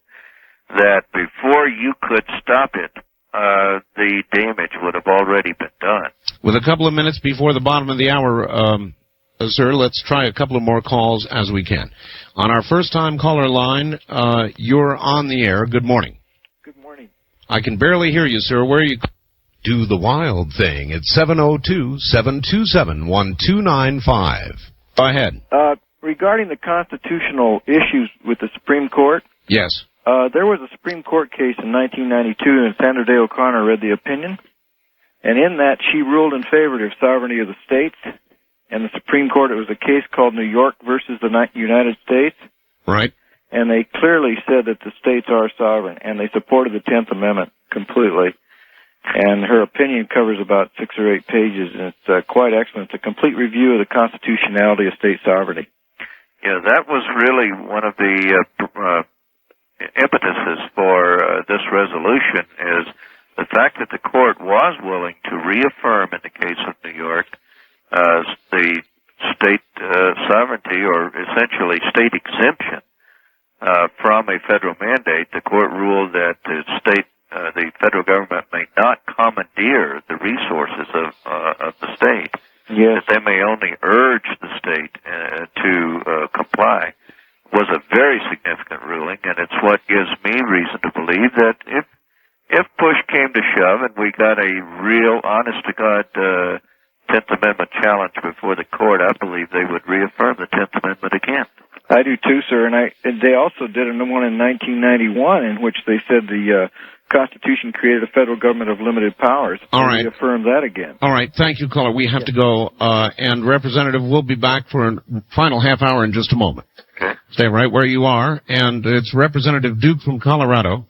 that before you could stop it, the damage would have already been done. With a couple of minutes before the bottom of the hour, sir, let's try a couple of more calls as we can. On our first-time caller line, you're on the air. Good morning. Good morning. I can barely hear you, sir. Where are you? Do the wild thing at 702-727-1295. Go ahead. Regarding the constitutional issues with the Supreme Court. Yes. There was a Supreme Court case in 1992, and Sandra Day O'Connor read the opinion. And in that, she ruled in favor of sovereignty of the states. And the Supreme Court, it was a case called New York versus the United States. Right. And they clearly said that the states are sovereign, and they supported the 10th Amendment completely. And her opinion covers about 6 or 8 pages, and it's quite excellent. It's a complete review of the constitutionality of state sovereignty. Yeah, that was really one of the impetuses for this resolution is the fact that the court was willing to reaffirm in the case of New York the state sovereignty, or essentially state exemption from a federal mandate. The court ruled that the federal government may not commandeer the resources of the state. Yes. That they may only urge the state to comply. Was a very significant ruling, and it's what gives me reason to believe that if push came to shove and we got a real, honest-to-God 10th Amendment challenge before the court, I believe they would reaffirm the 10th Amendment again. I do too, sir, and they also did one in 1991 in which they said the Constitution created a federal government of limited powers. All right. Reaffirmed that again. All right. Thank you, caller. We have to go, and Representative will be back for a final half hour in just a moment. Okay. Stay right where you are, and it's Representative Duke from Colorado.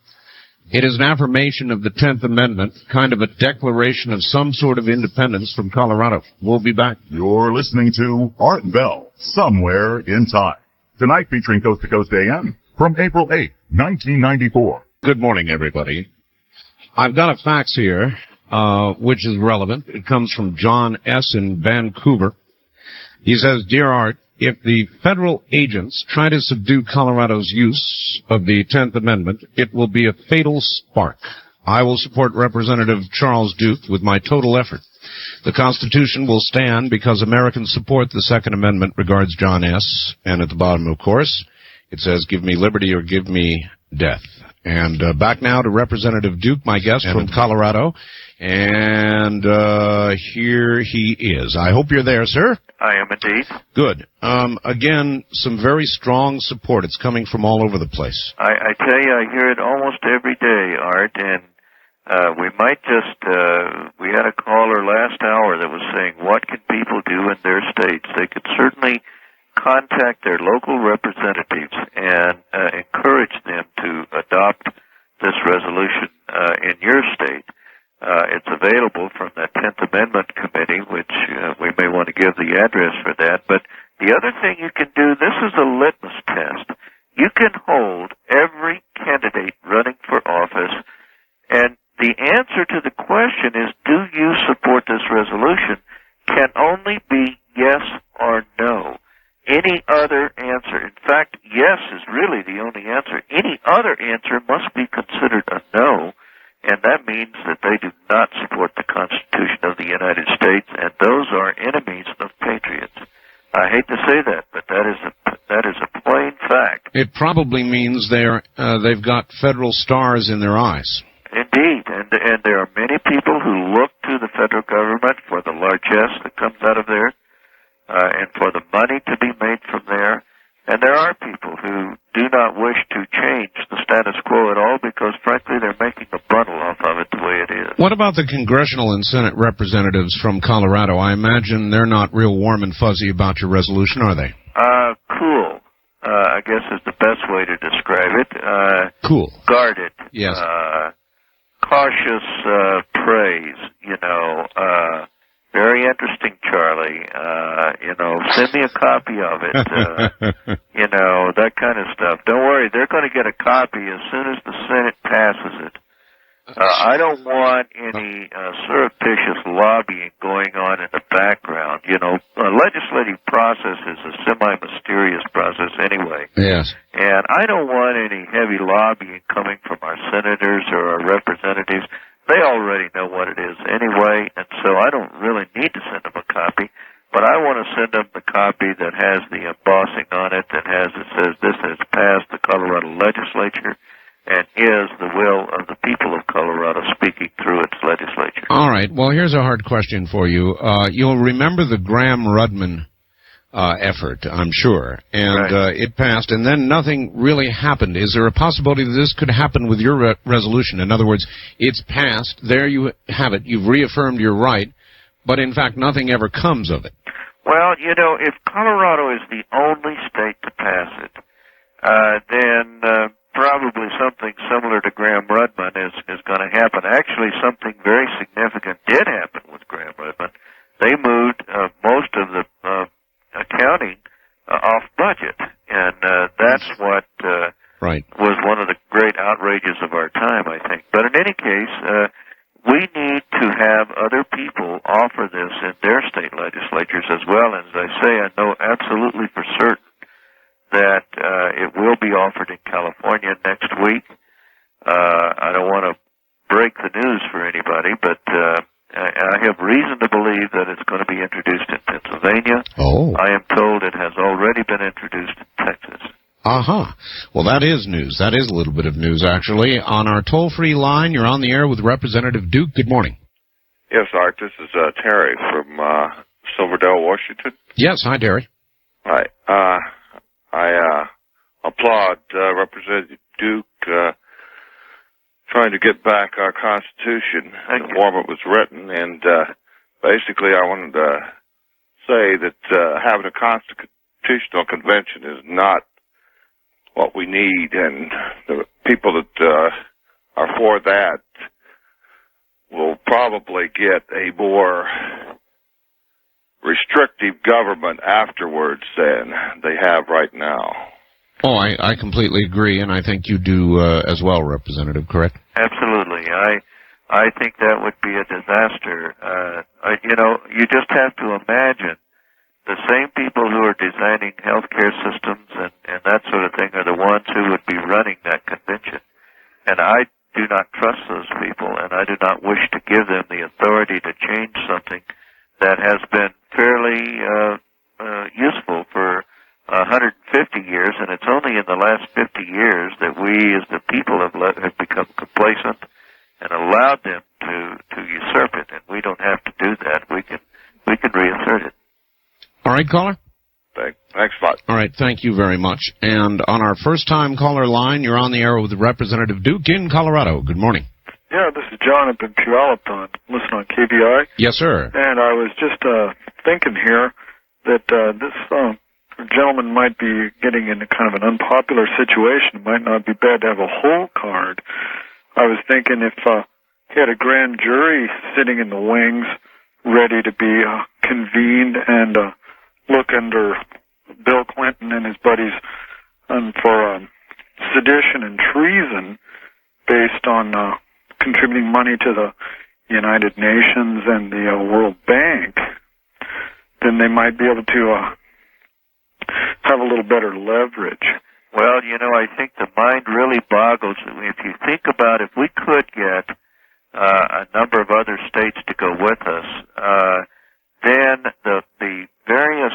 It is an affirmation of the 10th Amendment, kind of a declaration of some sort of independence from Colorado. We'll be back. You're listening to Art Bell, Somewhere in Time. Tonight featuring Coast to Coast AM from April 8, 1994. Good morning, everybody. I've got a fax here, which is relevant. It comes from John S. in Vancouver. He says, Dear Art, if the federal agents try to subdue Colorado's use of the 10th Amendment, it will be a fatal spark. I will support Representative Charles Duke with my total effort. The Constitution will stand because Americans support the Second Amendment, regards John S. And at the bottom, of course, it says, give me liberty or give me death. And back now to Representative Duke, my guest from Colorado. And here he is. I hope you're there, sir. I am indeed. Good. Again, some very strong support. It's coming from all over the place. I tell you, I hear it almost every day, Art, and we might just, we had a caller last hour that was saying, what can people do in their states? They could certainly contact their local representatives and encourage them to adopt this resolution in your state. It's available from the 10th Amendment Committee, which we may want to give the address for that. But the other thing you can do, this is a litmus test. You can hold every candidate running for office, and the answer to the question is, do you support this resolution, can only be yes or no. Any other answer, in fact, yes is really the only answer. Any other answer must be considered a no, and that means that they do not support the Constitution of the United States, and those are enemies of patriots. I hate to say that, but that is a plain fact. It probably means they've got federal stars in their eyes. Indeed, and there are many people who look to the federal government for the largesse that comes out of there, and for the money to be made from there. And there are people who do not wish to change the status quo at all because, frankly, they're making a bundle off of it the way it is. What about the congressional and Senate representatives from Colorado? I imagine they're not real warm and fuzzy about your resolution, are they? Cool. I guess is the best way to describe it. Cool. Guarded. Yes. Cautious praise, very interesting, Charlie. Send me a copy of it. That kind of stuff. Don't worry, they're going to get a copy as soon as the Senate passes it. I don't want any surreptitious lobbying going on in the background. A legislative process is a semi-mysterious process anyway. Yes. And I don't want any heavy lobbying coming from our senators or our representatives. They already know what it is anyway, and so I don't really need to send them a copy. But I want to send them the copy that has the embossing on it, that says this has passed the Colorado legislature and is the will of the people of Colorado speaking through its legislature. All right. Well, here's a hard question for you. You'll remember the Graham-Rudman effort, I'm sure. And right. It passed, and then nothing really happened. Is there a possibility that this could happen with your resolution? In other words, it's passed, there you have it, you've reaffirmed your right, but in fact nothing ever comes of it. Well, if Colorado is the only state to pass it, then probably something similar to Graham-Rudman is going to happen. Actually, something very significant did happen with Graham-Rudman. They moved most of the accounting off budget, and that's what was one of the great outrages of our time, I think. But in any case, we need to have other people offer this in their state legislatures as well. And as I say, I know absolutely for certain that it will be offered in California next week. I don't want to break the news for anybody, but I have reason to believe that it's going to be introduced in Pennsylvania. Oh. I am told it has already been introduced in Texas. Well, that is news. That is a little bit of news, actually. On our toll-free line, you're on the air with Representative Duke. Good morning. Yes, Art, this is Terry from Silverdale, Washington. Yes, hi, Terry. Hi. I applaud Representative Duke trying to get back our Constitution and the form it was written, and basically I wanted to say that having a constitutional convention is not what we need, and the people that are for that will probably get a more restrictive government afterwards than they have right now. Oh, I completely agree, and I think you do as well, Representative, correct? Absolutely. I think that would be a disaster. You just have to imagine the same people who are designing healthcare systems and that sort of thing are the ones who would be running that convention. And I do not trust those people, and I do not wish to give them the authority to change something that has been fairly useful for 150 years, and it's only in the last 50 years that we as the people have become complacent and allowed them to usurp it, and we don't have to do that. We can reassert it. All right, caller? Thanks a lot. All right, thank you very much. And on our first-time caller line, you're on the air with Representative Duke in Colorado. Good morning. Yeah, this is John up in Puyallup. Listen on KBI. Yes, sir. And I was just thinking here that this gentleman might be getting in kind of an unpopular situation. It might not be bad to have a whole card. I was thinking if he had a grand jury sitting in the wings ready to be convened and look under Bill Clinton and his buddies for sedition and treason based on contributing money to the United Nations and the World Bank, then they might be able to have a little better leverage. Well, I think the mind really boggles. If you think about if we could get a number of other states to go with us, then the various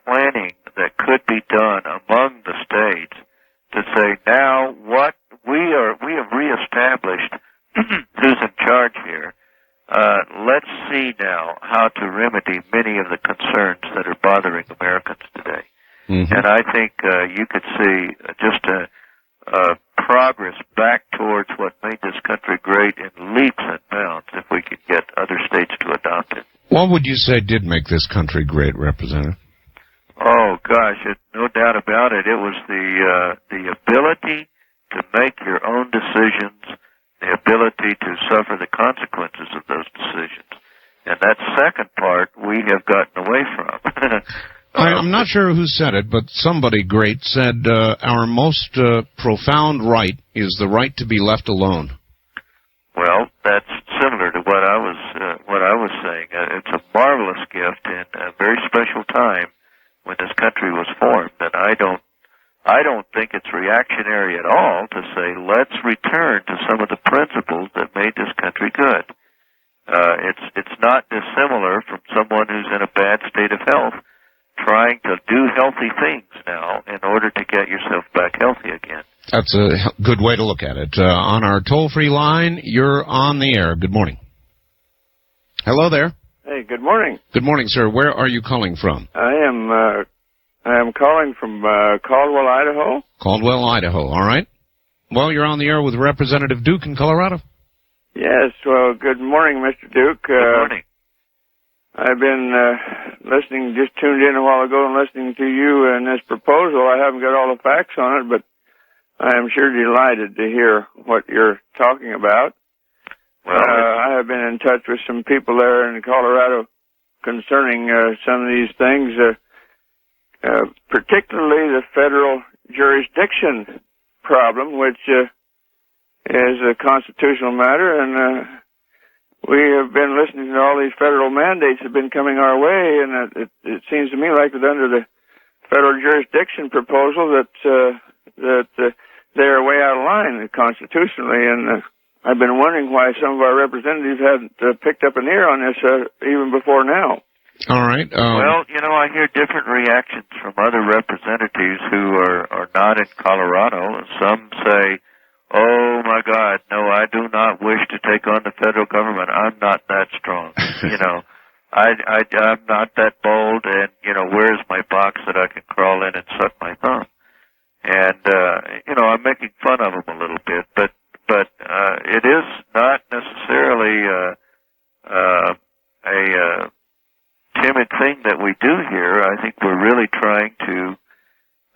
planning that could be done among the states to say now what we have reestablished who's in charge here. Let's see now how to remedy many of the concerns that are bothering Americans today. Mm-hmm. And I think you could see just a progress back towards what made this country great in leaps and bounds if we could get other states to adopt it. What would you say did make this country great, Representative? Oh, gosh, no doubt about it. It was the ability to make your own decisions, the ability to suffer the consequences of those decisions. And that second part we have gotten away from. I'm not sure who said it, but somebody great said our most profound right is the right to be left alone. Well, that's similar to what I was saying. It's a marvelous gift in a very special time when this country was formed, and I don't think it's reactionary at all to say let's return to some of the principles that made this country good. It's not dissimilar from someone who's in a bad state of health trying to do healthy things now in order to get yourself back healthy again. That's a good way to look at it. On our toll-free line, you're on the air. Good morning. Hello there. Hey, good morning. Good morning, sir. Where are you calling from? I am calling from Caldwell, Idaho. Caldwell, Idaho. All right. Well, you're on the air with Representative Duke in Colorado. Yes. Well, good morning, Mr. Duke. Good morning. I've been listening, just tuned in a while ago and listening to you and this proposal. I haven't got all the facts on it, but I am sure delighted to hear what you're talking about. Well, I have been in touch with some people there in Colorado concerning some of these things, particularly the federal jurisdiction problem, which is a constitutional matter, and we have been listening to all these federal mandates that have been coming our way, and it seems to me like that under the federal jurisdiction proposal that they're way out of line constitutionally, and I've been wondering why some of our representatives haven't picked up an ear on this even before now. All right. Well, I hear different reactions from other representatives who are not in Colorado. Some say, oh, my God, no, I do not wish to take on the federal government. I'm not that strong. I'm not that bold, and, where's my box that I can crawl in and suck my thumb? And, I'm making fun of them a little bit, but it is not necessarily a timid thing that we do here. I think we're really trying to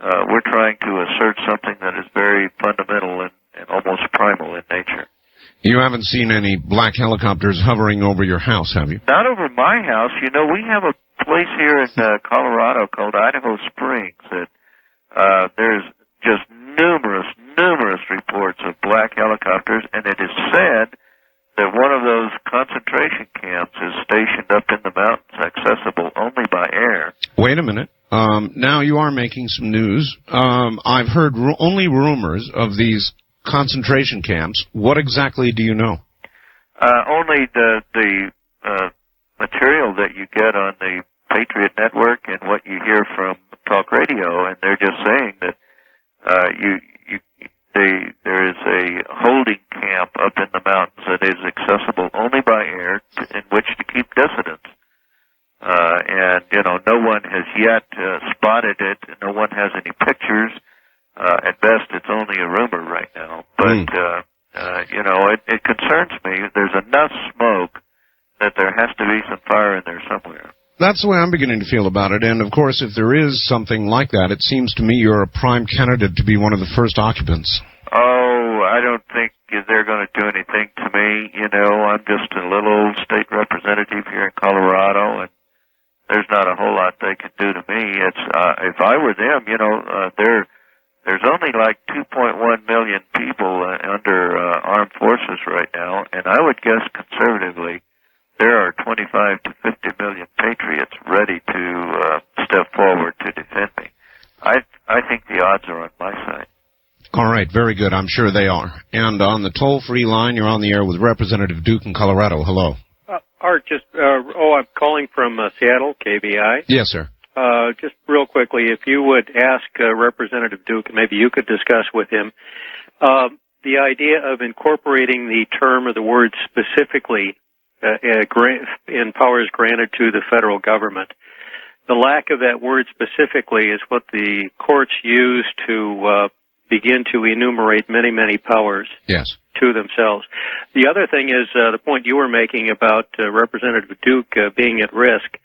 assert something that is very fundamental and almost primal in nature. You haven't seen any black helicopters hovering over your house, have you? Not over my house. We have a place here in Colorado called Idaho Springs that there's just numerous reports of black helicopters, and it is said that one of those concentration camps is stationed up in the mountains, accessible only by air. Wait a minute. Now you are making some news. I've heard only rumors of these concentration camps. What exactly do you know? Only the material that you get on the Patriot Network and what you hear from talk radio, and they're just saying that there is a holding camp up in the mountains that is accessible only by air in which to keep dissidents. And, no one has yet spotted it. No one has any pictures. At best, it's only a rumor right now. But, it concerns me. There's enough smoke that there has to be some fire in there somewhere. That's the way I'm beginning to feel about it. And, of course, if there is something like that, it seems to me you're a prime candidate to be one of the first occupants. Oh, I don't think they're going to do anything to me. I'm just a little state representative here in Colorado, and there's not a whole lot they can do to me. It's if I were them, there's only like 2.1 million people under armed forces right now, and I would guess conservatively there are 25 to 50 million patriots ready to step forward to defend me. I think the odds are on my side. All right, very good. I'm sure they are. And on the toll-free line, you're on the air with Representative Duke in Colorado. Hello. Art, I'm calling from Seattle, KBI. Yes, sir. Just real quickly, if you would ask Representative Duke, and maybe you could discuss with him, the idea of incorporating the term or the word specifically in powers granted to the federal government. The lack of that word specifically is what the courts use to begin to enumerate many, many powers. Yes. To themselves. The other thing is the point you were making about Representative Duke being at risk.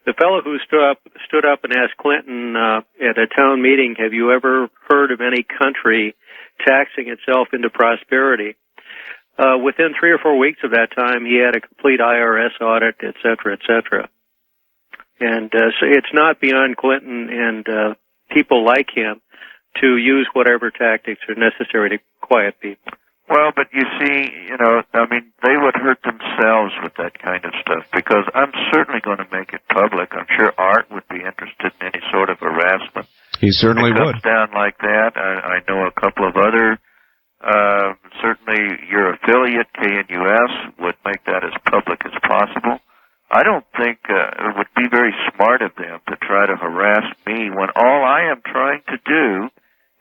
The fellow who stood up and asked Clinton at a town meeting, have you ever heard of any country taxing itself into prosperity? Within 3 or 4 weeks of that time, he had a complete IRS audit, et cetera, et cetera. And so it's not beyond Clinton and people like him to use whatever tactics are necessary to quiet people. Well, but you see, they would hurt themselves with that kind of stuff, because I'm certainly going to make it public. I'm sure Art would be interested in any sort of harassment. He certainly would. If it comes down like that, I know a couple of other, certainly your affiliate, KNUS, would make that as public as possible. I don't think it would be very smart of them to try to harass me when all I am trying to do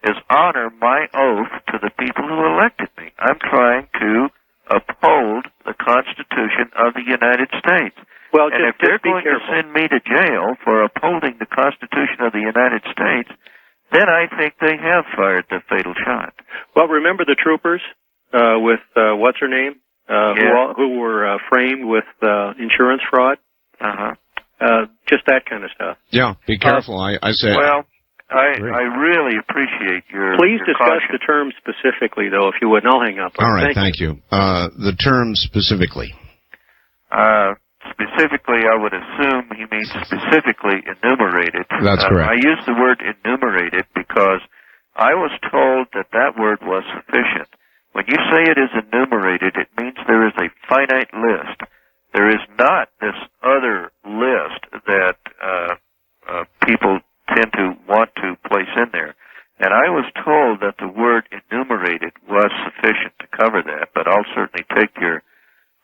is honor my oath to the people who elected me. I'm trying to uphold the Constitution of the United States. Well, and if they're going to send me to jail for upholding the Constitution of the United States, then I think they have fired the fatal shot. Well, remember the troopers with what's her name, who were framed with insurance fraud? Just that kind of stuff. Yeah, be careful. I say. Well, I really appreciate your. Please your discuss caution. the term specifically, though, if you would, and I'll hang up. All right, thank you. The term specifically. Specifically, I would assume he means specifically enumerated. That's correct. I use the word enumerated because I was told that word was sufficient. When you say it is enumerated, it means there is a finite list. There is not this other list that people tend to want to place in there. And I was told that the word enumerated was sufficient to cover that, but I'll certainly take your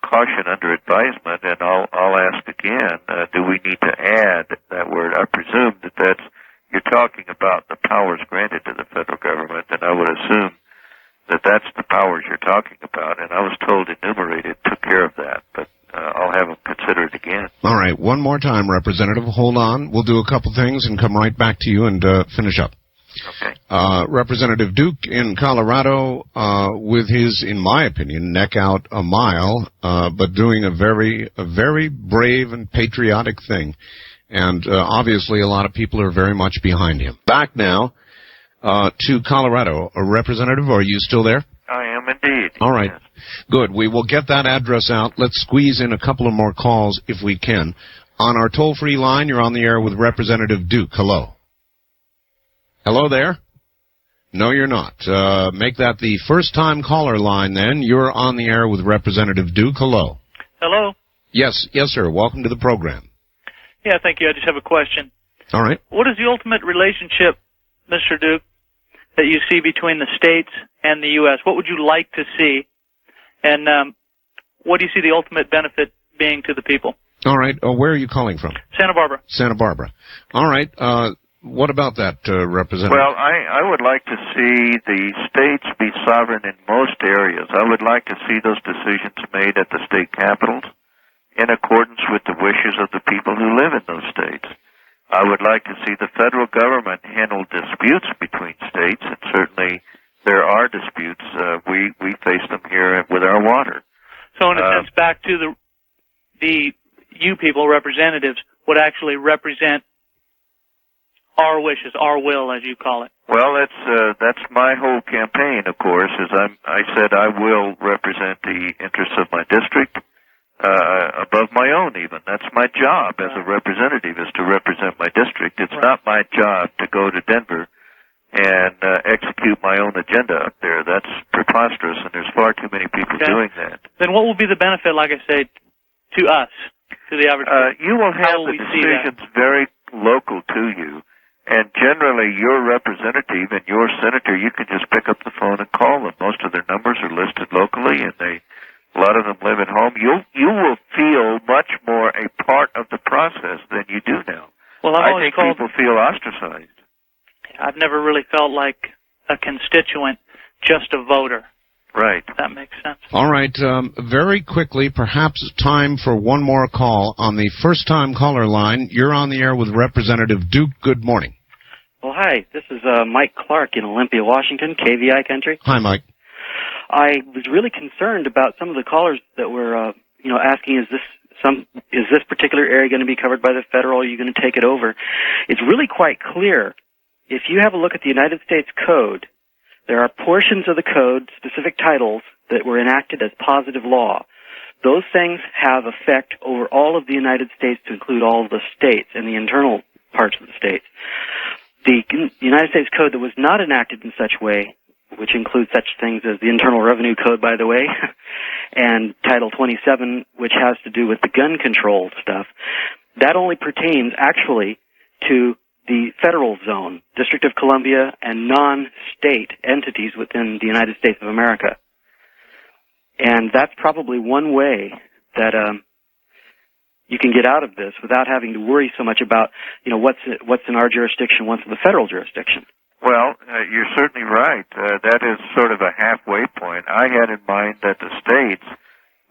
caution under advisement, and I'll ask again, do we need to add that word? I presume that's you're talking about the powers granted to the federal government, and I would assume that's the powers you're talking about, and I was told enumerated took care of that, but I'll have them consider it again. All right, one more time, Representative. Hold on. We'll do a couple things and come right back to you and finish up. Okay. Representative Duke in Colorado, with his, in my opinion, neck out a mile, but doing a very brave and patriotic thing. And obviously a lot of people are very much behind him. Back now to Colorado. Representative, are you still there? I am indeed. All right. Yes. Good. We will get that address out. Let's squeeze in a couple of more calls if we can. On our toll-free line, you're on the air with Representative Duke. Hello. Hello there? No, you're not. Make that the first-time caller line, then. You're on the air with Representative Duke. Hello. Hello? Yes, sir. Welcome to the program. Yeah, thank you. I just have a question. All right. What is the ultimate relationship, Mr. Duke, that you see between the states and the U.S.? What would you like to see? And what do you see the ultimate benefit being to the people? All right. Where are you calling from? Santa Barbara. Santa Barbara. All right. What about that, Representative? Well, I would like to see the states be sovereign in most areas. I would like to see those decisions made at the state capitals in accordance with the wishes of the people who live in those states. I would like to see the federal government handle disputes between states, and certainly there are disputes. We face them here with our water. So in a sense, back to the you people, representatives, would actually represent our wishes, our will, as you call it. Well, that's my whole campaign, of course, is I said I will represent the interests of my district above my own even. That's my job as a representative, is to represent my district. It's not my job to go to Denver and execute my own agenda up there. That's preposterous, and there's far too many people doing that. Then what will be the benefit, like I say, to us, to the average person? You will have the decisions very local to you. And generally, your representative and your senator, you can just pick up the phone and call them. Most of their numbers are listed locally, and a lot of them live at home. You will feel much more a part of the process than you do now. Well, I think people feel ostracized. I've never really felt like a constituent, just a voter. Right. If that makes sense. All right. Very quickly, perhaps time for one more call. On the first-time caller line, you're on the air with Representative Duke. Good morning. Well, hi. This is Mike Clark in Olympia, Washington, KVI country. Hi, Mike. I was really concerned about some of the callers that were, asking, is this particular area going to be covered by the federal? Are you going to take it over? It's really quite clear. If you have a look at the United States Code, there are portions of the code, specific titles, that were enacted as positive law. Those things have effect over all of the United States to include all of the states and the internal parts of the states. The United States Code that was not enacted in such way, which includes such things as the Internal Revenue Code, by the way, and Title 27, which has to do with the gun control stuff, that only pertains actually to the federal zone, District of Columbia, and non-state entities within the United States of America. And that's probably one way that you can get out of this without having to worry so much about, what's in our jurisdiction, what's in the federal jurisdiction. Well, you're certainly right. That is sort of a halfway point. I had in mind that the states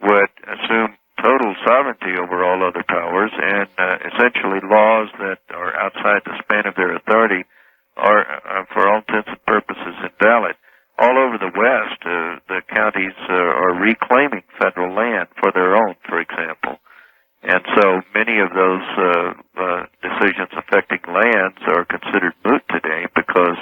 would assume total sovereignty over all other powers, and essentially laws that are outside the span of their authority are, for all intents and purposes, invalid. All over the West, the counties are reclaiming federal land for their own, for example. And so many of those decisions affecting lands are considered moot today because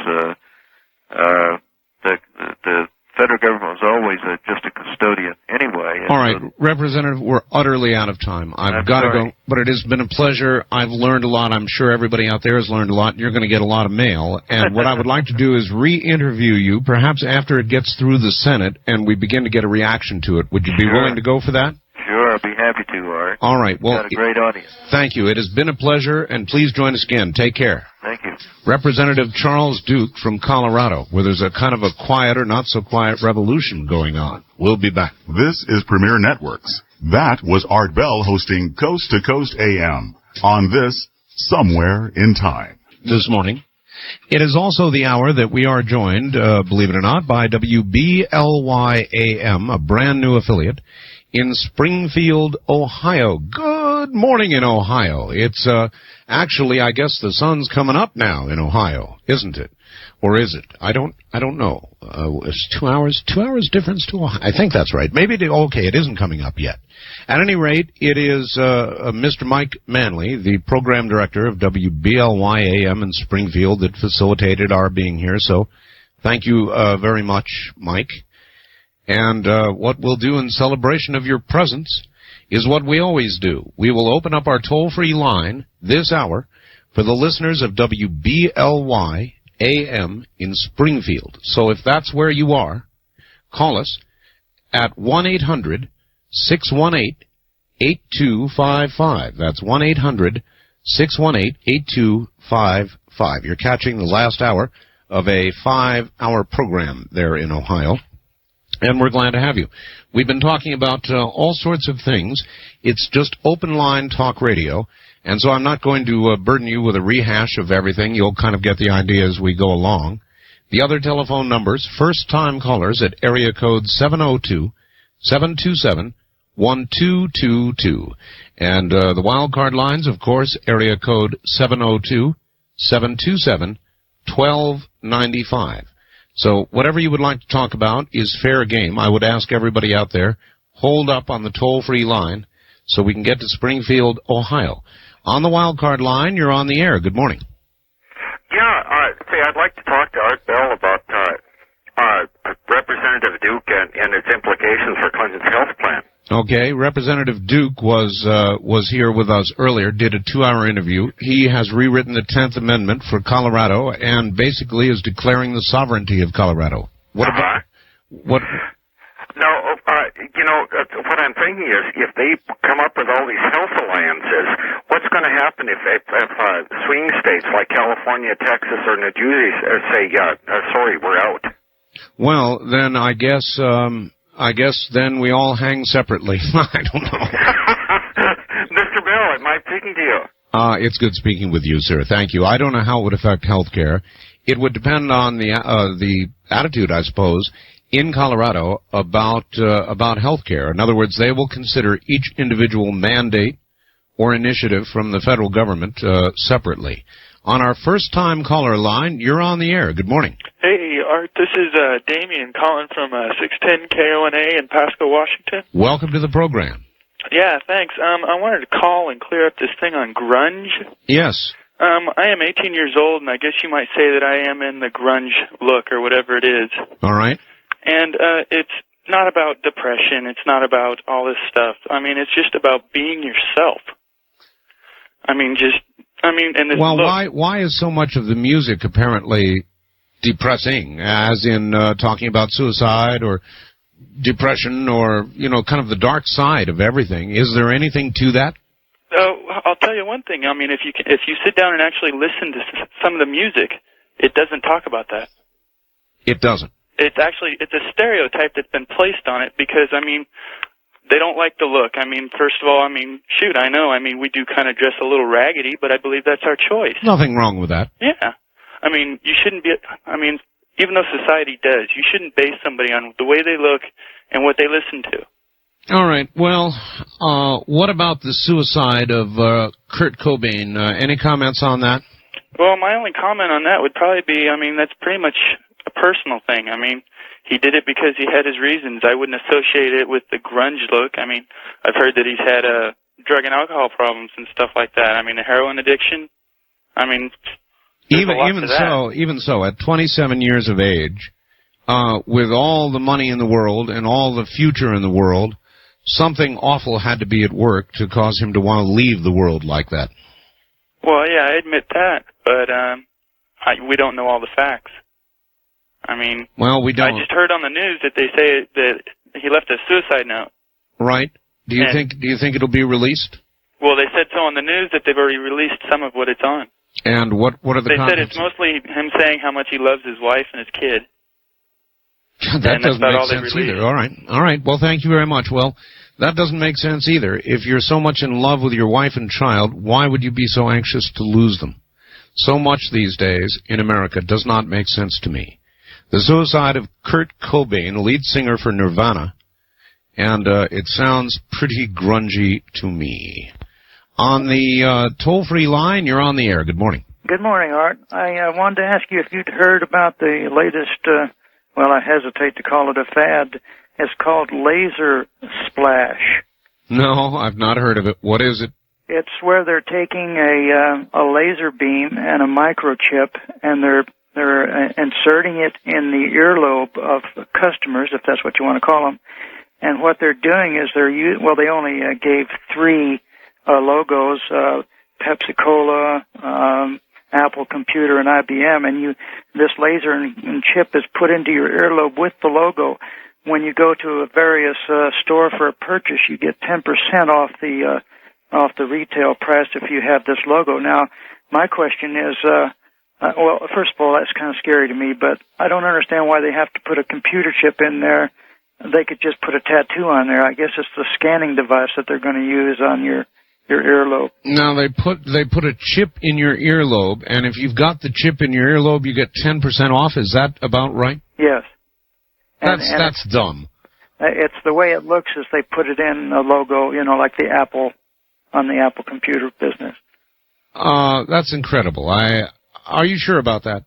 the federal government was always just a custodian anyway. All right, Representative, we're utterly out of time. I've got to go, but it has been a pleasure. I've learned a lot. I'm sure everybody out there has learned a lot. You're going to get a lot of mail. And what I would like to do is re-interview you, perhaps after it gets through the Senate and we begin to get a reaction to it. Would you be willing to go for that? Sure, I'll be happy to, Art. All right. Well, got a great audience. Thank you. It has been a pleasure, and please join us again. Take care. Thank you. Representative Charles Duke from Colorado, where there's a kind of a quiet or not so quiet revolution going on. We'll be back. This is Premier Networks. That was Art Bell hosting Coast to Coast AM on this Somewhere in Time. This morning. It is also the hour that we are joined, believe it or not, by WBLY AM, a brand new affiliate in Springfield, Ohio. Good morning in Ohio. It's actually, I guess the sun's coming up now in Ohio, isn't it? Or is it? I don't know. It's 2 hours difference to Ohio. I think that's right. Maybe it isn't coming up yet. At any rate, it is Mr. Mike Manley, the program director of WBLY AM in Springfield, that facilitated our being here. So thank you very much, Mike. And what we'll do in celebration of your presence is what we always do. We will open up our toll-free line this hour for the listeners of WBLY AM in Springfield. So if that's where you are, call us at 1-800-618-8255. That's 618-8255. You're catching the last hour of a 5-hour program there in Ohio, and we're glad to have you. We've been talking about all sorts of things. It's just open line talk radio, and so I'm not going to burden you with a rehash of everything. You'll kind of get the idea as we go along. The other telephone numbers, first-time callers at area code 702-727-1222. And the wild card lines, of course, area code 702-727-1295. So whatever you would like to talk about is fair game. I would ask everybody out there, hold up on the toll-free line so we can get to Springfield, Ohio. On the wild card line, you're on the air. Good morning. Yeah, say, I'd like to talk to Art Bell about Representative Duke and its implications for Clinton's health plan. Okay, Representative Duke was here with us earlier, did a 2-hour interview. He has rewritten the 10th Amendment for Colorado and basically is declaring the sovereignty of Colorado. What about what? No, what I'm thinking is if they come up with all these health alliances, what's going to happen if swing states like California, Texas, or New Jersey say, sorry, we're out? Well, then I guess then we all hang separately. I don't know. Mr. Bell, am I speaking to you? It's good speaking with you, sir. Thank you. I don't know how it would affect health care. It would depend on the attitude, I suppose, in Colorado about health care. In other words, they will consider each individual mandate or initiative from the federal government separately. On our first-time caller line, you're on the air. Good morning. Hey, Art, this is Damien calling from 610 KONA in Pasco, Washington. Welcome to the program. Yeah, thanks. I wanted to call and clear up this thing on grunge. Yes. I am 18 years old, and I guess you might say that I am in the grunge look or whatever it is. All right. And it's not about depression. It's not about all this stuff. I mean, it's just about being yourself. And this look. Why is so much of the music apparently depressing, as in talking about suicide or depression or, kind of the dark side of everything? Is there anything to that? I'll tell you one thing. I mean, if you sit down and actually listen to some of the music, it doesn't talk about that. It doesn't. It's a stereotype that's been placed on it because, they don't like the look. First of all, shoot, I know. We do kind of dress a little raggedy, but I believe that's our choice. Nothing wrong with that. Yeah. You shouldn't be, even though society does, you shouldn't base somebody on the way they look and what they listen to. All right. Well, what about the suicide of Kurt Cobain? Any comments on that? Well, my only comment on that would probably be, that's pretty much a personal thing. He did it because he had his reasons. I wouldn't associate it with the grunge look. I've heard that he's had drug and alcohol problems and stuff like that. The heroin addiction. Even so, at 27 years of age, with all the money in the world and all the future in the world, something awful had to be at work to cause him to want to leave the world like that. Well, yeah, I admit that, but we don't know all the facts. Well, we don't. I just heard on the news that they say that he left a suicide note. Right. Do you think it'll be released? Well, they said so on the news that they've already released some of what it's on. And what are the They said it's mostly him saying how much he loves his wife and his kid. That doesn't make sense either. All right. Well, thank you very much. Well, that doesn't make sense either. If you're so much in love with your wife and child, why would you be so anxious to lose them? So much these days in America does not make sense to me. The suicide of Kurt Cobain, lead singer for Nirvana, and it sounds pretty grungy to me. On the toll-free line, you're on the air. Good morning. Good morning, Art. I wanted to ask you if you'd heard about the latest, I hesitate to call it a fad. It's called laser splash. No, I've not heard of it. What is it? It's where they're taking a laser beam and a microchip, and they're inserting it in the earlobe of customers, if that's what you want to call them. And what they're doing is they only gave 3 logos, Pepsi-Cola, Apple Computer, and IBM, and this laser and chip is put into your earlobe with the logo. When you go to a various store for a purchase, you get 10% off the off the retail price if you have this logo. Now, my question is, well, first of all, that's kind of scary to me, but I don't understand why they have to put a computer chip in there. They could just put a tattoo on there. I guess it's the scanning device that they're going to use on your earlobe. Now, they put a chip in your earlobe, and if you've got the chip in your earlobe, you get 10% off. Is that about right? Yes. That's dumb. It's the way it looks is they put it in a logo, like the Apple, on the Apple computer business. That's incredible. Are you sure about that?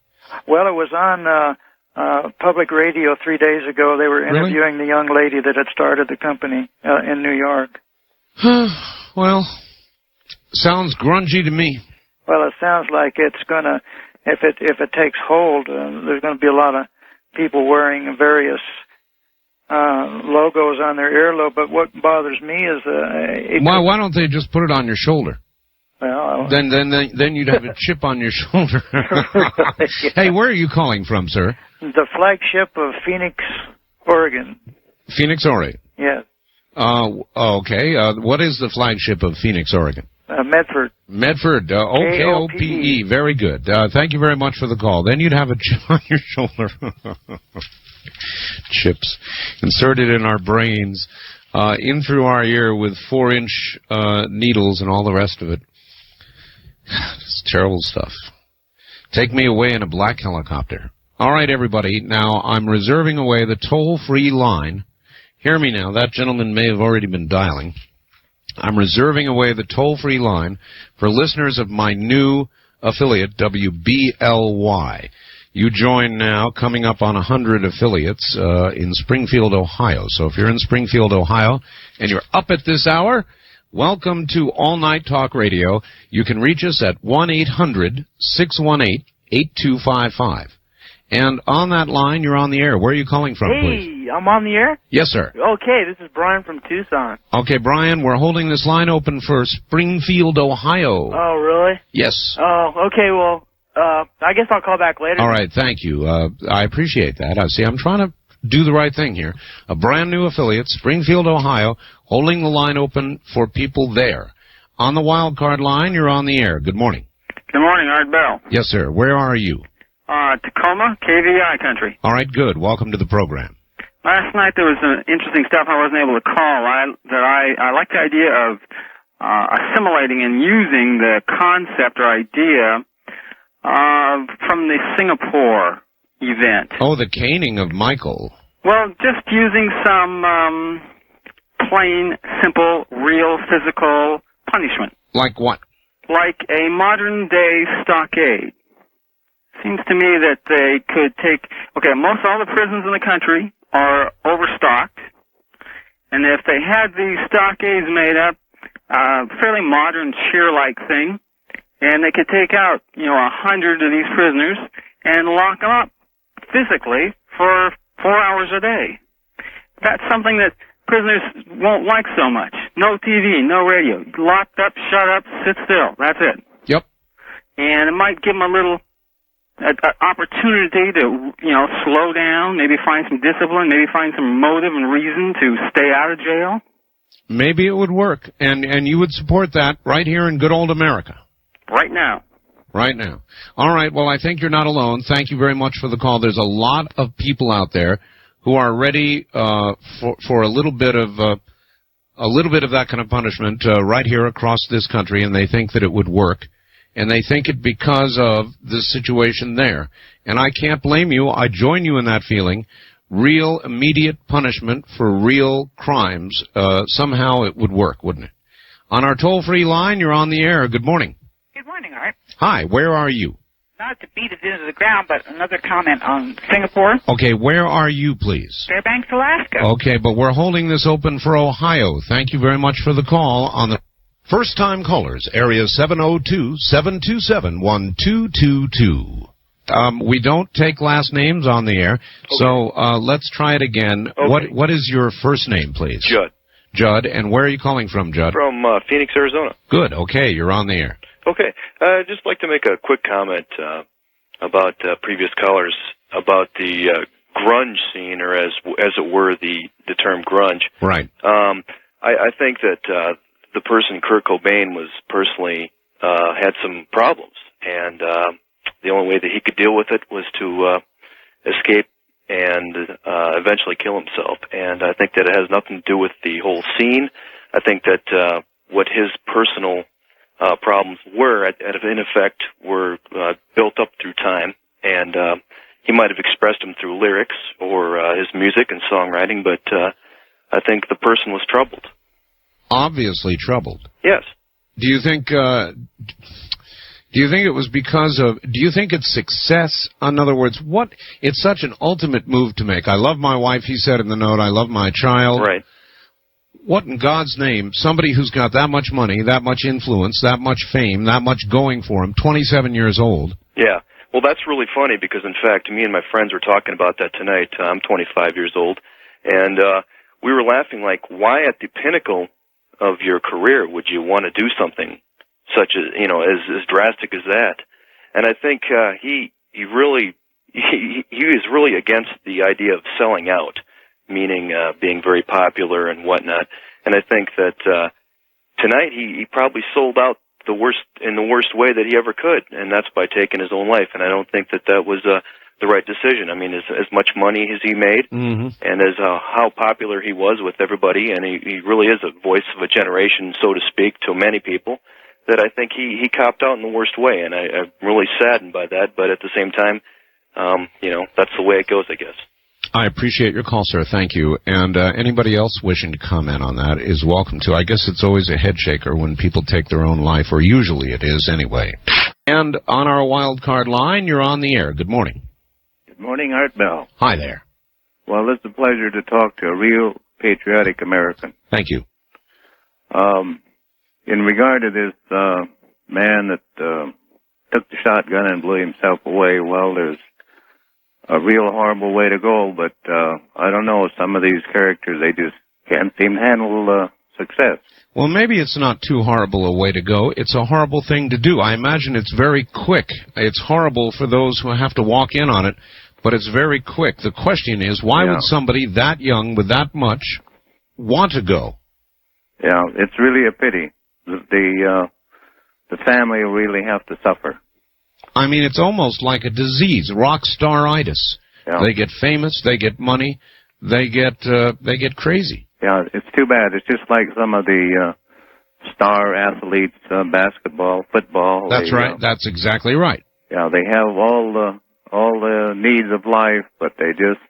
Well, it was on public radio 3 days ago. They were interviewing the young lady that had started the company in New York. Well, sounds grungy to me. Well, it sounds like it's gonna, if it takes hold, there's going to be a lot of people wearing various logos on their earlobe. But what bothers me is why don't they just put it on your shoulder? Well, then you'd have a chip on your shoulder. Yeah. Hey, where are you calling from, sir? The flagship of Phoenix, Oregon. Phoenix, Oregon. Yes. Okay. What is the flagship of Phoenix, Oregon? Medford. Medford. OKOPE. Very good. Thank you very much for the call. Then you'd have a chip on your shoulder. Chips inserted in our brains, in through our ear with 4-inch needles and all the rest of it. It's terrible stuff. Take me away in a black helicopter. All right, everybody. Now, I'm reserving away the toll-free line. Hear me now. That gentleman may have already been dialing. I'm reserving away the toll-free line for listeners of my new affiliate, WBLY. You join now, coming up on 100 affiliates in Springfield, Ohio. So if you're in Springfield, Ohio, and you're up at this hour, welcome to All Night Talk Radio. You can reach us at 1-800-618-8255. And on that line, you're on the air. Where are you calling from, please? Hey, I'm on the air? Yes, sir. Okay, this is Brian from Tucson. Okay, Brian, we're holding this line open for Springfield, Ohio. Oh, really? Yes. Oh, okay, well, I guess I'll call back later. All right, thank you. I appreciate that. See, I'm trying to do the right thing here. A brand new affiliate, Springfield, Ohio, holding the line open for people there. On the wild card line, you're on the air. Good morning. Good morning, Art Bell. Yes, sir. Where are you? Tacoma, KVI country. All right, good. Welcome to the program. Last night there was interesting stuff I wasn't able to call. I like the idea of assimilating and using the concept or idea from the Singapore event. Oh, the caning of Michael. Well, just using some plain, simple, real, physical punishment. Like what? Like a modern-day stockade. Seems to me that they could take... Okay, most all the prisons in the country are overstocked. And if they had these stockades made up, fairly modern, chair-like thing, and they could take out, 100 of these prisoners and lock them up physically for 4 hours a day. That's something that prisoners won't like so much. No TV, no radio. Locked up, shut up, sit still. That's it. Yep. And it might give them a little opportunity to, slow down, maybe find some discipline, maybe find some motive and reason to stay out of jail. Maybe it would work, and you would support that right here in good old America. Right now. Right now. All right, well, I think you're not alone. Thank you very much for the call. There's a lot of people out there who are ready for a little bit of that kind of punishment right here across this country, and they think that it would work. And they think it because of the situation there. And I can't blame you. I join you in that feeling. Real, immediate punishment for real crimes. Somehow it would work, wouldn't it? On our toll-free line, you're on the air. Good morning. Good morning, Art. Hi, where are you? Not to beat it into the ground, but another comment on Singapore. Okay, where are you, please? Fairbanks, Alaska. Okay, but we're holding this open for Ohio. Thank you very much for the call on the... First-time callers, area 702-727-1222. We don't take last names on the air, so let's try it again. Okay. What is your first name, please? Judd. Judd, and where are you calling from, Judd? From Phoenix, Arizona. Good, okay, you're on the air. Okay, I'd just like to make a quick comment about previous callers about the grunge scene, or as it were, the term grunge. Right. I think that the person Kurt Cobain was personally had some problems, and the only way that he could deal with it was to escape and eventually kill himself. And I think that it has nothing to do with the whole scene. I think that what his personal problems were, in effect, were built up through time, and he might have expressed them through lyrics or his music and songwriting, but I think the person was troubled. Obviously troubled. Yes. Do you think it was because of, do you think it's success? In other words, it's such an ultimate move to make. I love my wife, he said in the note, I love my child. Right. What in God's name, somebody who's got that much money, that much influence, that much fame, that much going for him, 27 years old. Yeah. Well, that's really funny because, in fact, me and my friends were talking about that tonight. I'm 25 years old, and we were laughing like, why at the pinnacle of your career would you want to do something such as, as drastic as that? And I think he is really against the idea of selling out, meaning being very popular and whatnot. And I think that tonight he probably sold out in the worst way that he ever could, and that's by taking his own life. And I don't think that was the right decision. I mean, as much money as he made, and as how popular he was with everybody, and he really is a voice of a generation, so to speak, to many people, that I think he copped out in the worst way, and I'm really saddened by that. But at the same time, that's the way it goes, I guess. I appreciate your call, sir. Thank you. And anybody else wishing to comment on that is welcome to. I guess it's always a head shaker when people take their own life, or usually it is anyway. And on our wild card line, you're on the air. Good morning. Good morning, Art Bell. Hi there. Well, it's a pleasure to talk to a real patriotic American. Thank you. In regard to this man that took the shotgun and blew himself away, well, there's a real horrible way to go, but I don't know, some of these characters, they just can't seem to handle success. Well, maybe it's not too horrible a way to go. It's a horrible thing to do. I imagine it's very quick. It's horrible for those who have to walk in on it, but it's very quick. The question is, why would somebody that young with that much want to go? Yeah, it's really a pity. The family really have to suffer. I mean, it's almost like a disease, rock star-itis. Yeah. They get famous, they get money, they get crazy. Yeah, it's too bad. It's just like some of the star athletes, basketball, football. That's right. That's exactly right. Yeah, they have all the needs of life, but they just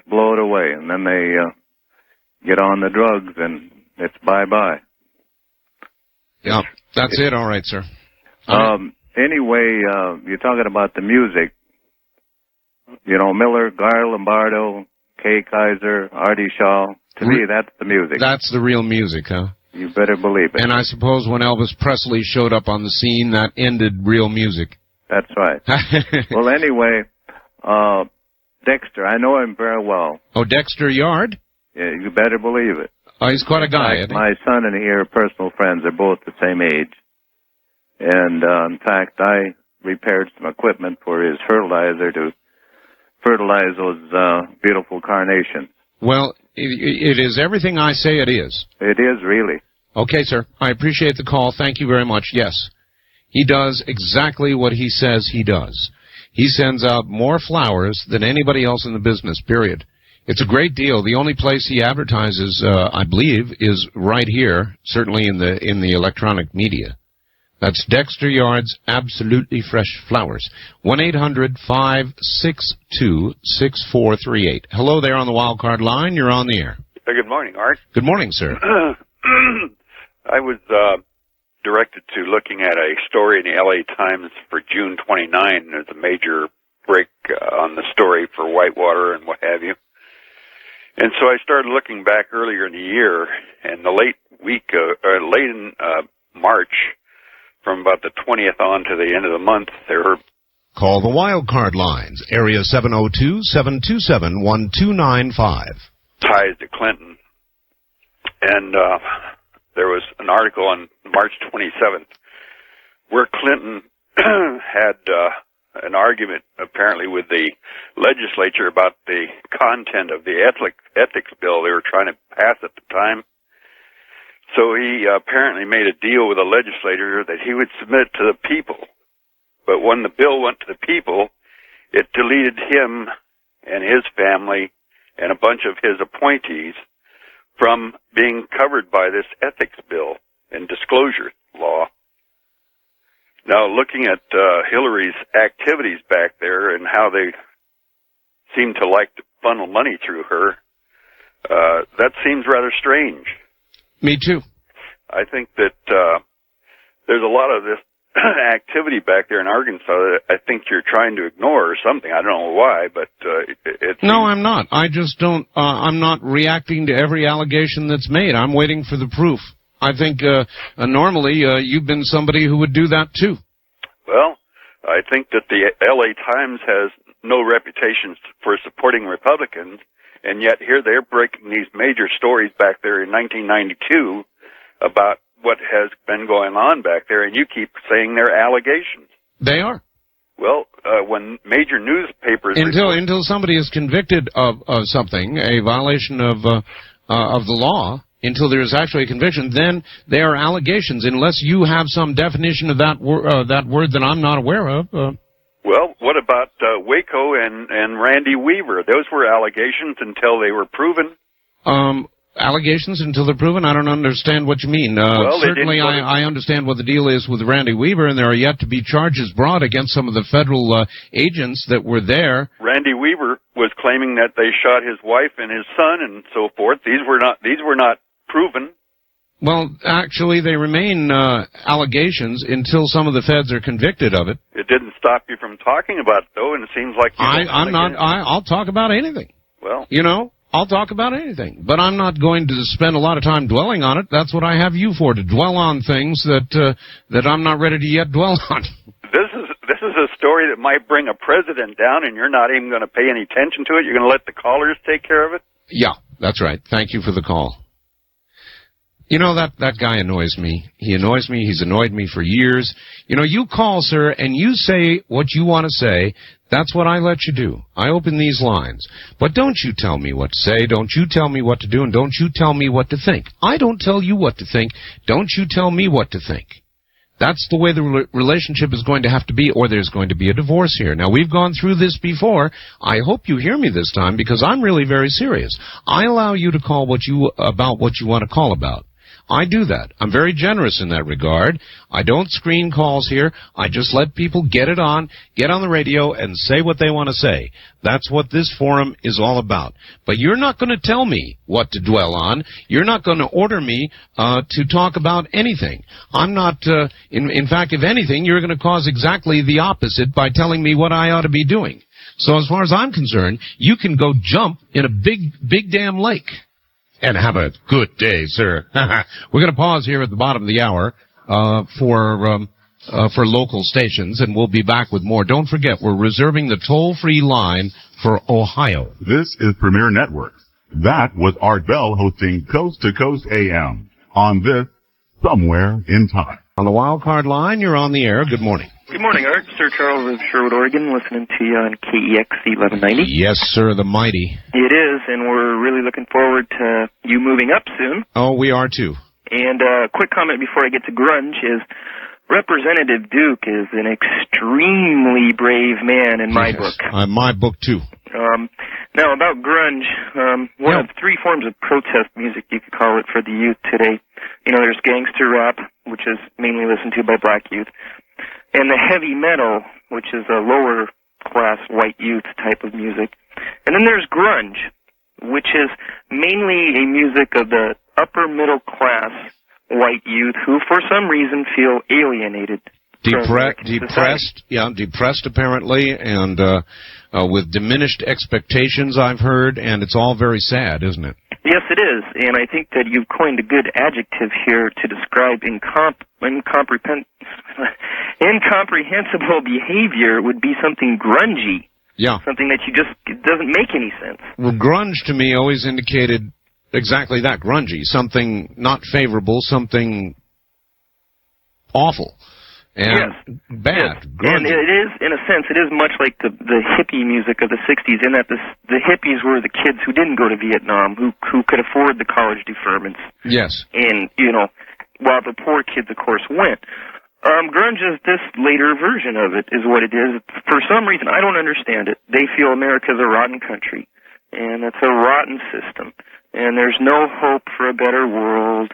blow it away, and then they get on the drugs, and it's bye-bye. Yeah, that's it. All right, sir. Anyway, you're talking about the music. Miller, Gar Lombardo, Kay Kaiser, Artie Shaw. To me, that's the music. That's the real music, huh? You better believe it. And I suppose when Elvis Presley showed up on the scene, that ended real music. That's right. Well, anyway, Dexter, I know him very well. Oh, Dexter Yard? Yeah, you better believe it. Oh, he's quite a guy, isn't he? My son and he are personal friends. They're both the same age. And, in fact, I repaired some equipment for his fertilizer to fertilize those beautiful carnations. Well, it is everything I say it is. It is, really. Okay, sir. I appreciate the call. Thank you very much. Yes. He does exactly what he says he does. He sends out more flowers than anybody else in the business, period. It's a great deal. The only place he advertises, I believe, is right here, certainly in the electronic media. That's Dexter Yard's Absolutely Fresh Flowers. 1-800-562-6438. Hello there on the wild card line. You're on the air. Good morning, Art. Good morning, sir. I was directed to looking at a story in the LA Times for June 29. There's a major break on the story for Whitewater and what have you. And so I started looking back earlier in the year, and the late in March, from about the 20th on to the end of the month, there were... Call the wild card lines, area 702-727-1295. Ties to Clinton. And there was an article on March 27th where Clinton had an argument, apparently, with the legislature about the content of the ethics bill they were trying to pass at the time. So he apparently made a deal with a legislator that he would submit to the people. But when the bill went to the people, it deleted him and his family and a bunch of his appointees from being covered by this ethics bill and disclosure law. Now, looking at Hillary's activities back there and how they seem to like to funnel money through her, that seems rather strange. Me too. I think that there's a lot of this activity back there in Arkansas that I think you're trying to ignore or something. I don't know why, but it's... No, I'm not. I just don't... I'm not reacting to every allegation that's made. I'm waiting for the proof. I think normally you've been somebody who would do that too. Well, I think that the L.A. Times has no reputation for supporting Republicans, and yet here they're breaking these major stories back there in 1992 about what has been going on back there, and you keep saying they're allegations. They are. Well, when major newspapers... Until somebody is convicted of something, a violation of the law, until there is actually a conviction, then they are allegations, unless you have some definition of that word that I'm not aware of. Well, what about Waco and Randy Weaver? Those were allegations until they were proven. Allegations until they're proven? I don't understand what you mean. Well, certainly I understand what the deal is with Randy Weaver, and there are yet to be charges brought against some of the federal agents that were there. Randy Weaver was claiming that they shot his wife and his son and so forth. These were not proven. Well, actually, they remain allegations until some of the feds are convicted of it. It didn't stop you from talking about it, though, and it seems like I'll talk about anything. Well, I'll talk about anything, but I'm not going to spend a lot of time dwelling on it. That's what I have you for, to dwell on things that I'm not ready to yet dwell on. This is a story that might bring a president down, and you're not even going to pay any attention to it. You're going to let the callers take care of it? Yeah, that's right. Thank you for the call. You know, that guy annoys me. He annoys me. He's annoyed me for years. You know, you call, sir, and you say what you want to say. That's what I let you do. I open these lines. But don't you tell me what to say. Don't you tell me what to do, and don't you tell me what to think. I don't tell you what to think. Don't you tell me what to think. That's the way the relationship is going to have to be, or there's going to be a divorce here. Now, we've gone through this before. I hope you hear me this time, because I'm really very serious. I allow you to call about what you want to call about. I do that. I'm very generous in that regard. I don't screen calls here. I just let people get on the radio and say what they want to say. That's what this forum is all about. But you're not going to tell me what to dwell on. You're not going to order me to talk about anything. I'm not, in fact, if anything, you're going to cause exactly the opposite by telling me what I ought to be doing. So as far as I'm concerned, you can go jump in a big damn lake. And have a good day, sir. We're going to pause here at the bottom of the hour for local stations, and we'll be back with more. Don't forget, we're reserving the toll-free line for Ohio. This is Premier Networks. That was Art Bell hosting Coast to Coast AM on this Somewhere in Time. On the wild card line, you're on the air. Good morning. Good morning, Art. Sir Charles of Sherwood, Oregon, listening to you on KEX 1190. Yes, sir, the mighty. It is, and we're really looking forward to you moving up soon. Oh, we are too. And a quick comment before I get to grunge is Representative Duke is an extremely brave man in my book. My book, too. Now, about grunge, one of three forms of protest music, you could call it, for the youth today. You know, there's gangster rap, which is mainly listened to by black youth, and the heavy metal, which is a lower-class white youth type of music. And then there's grunge, which is mainly a music of the upper-middle-class white youth who, for some reason, feel alienated. Depressed apparently, and with diminished expectations, I've heard, and it's all very sad, isn't it? Yes, it is, and I think that you've coined a good adjective here to describe incomprehensible behavior would be something grungy. Yeah. Something that it doesn't make any sense. Well, grunge to me always indicated exactly that, grungy, something not favorable, something awful. And bad. And it is, in a sense, it is much like the hippie music of the 60s, in that the hippies were the kids who didn't go to Vietnam, who could afford the college deferments. Yes. And, while the poor kids, of course, went. Grunge is this later version of it, is what it is. For some reason, I don't understand it. They feel America's a rotten country, and it's a rotten system, and there's no hope for a better world,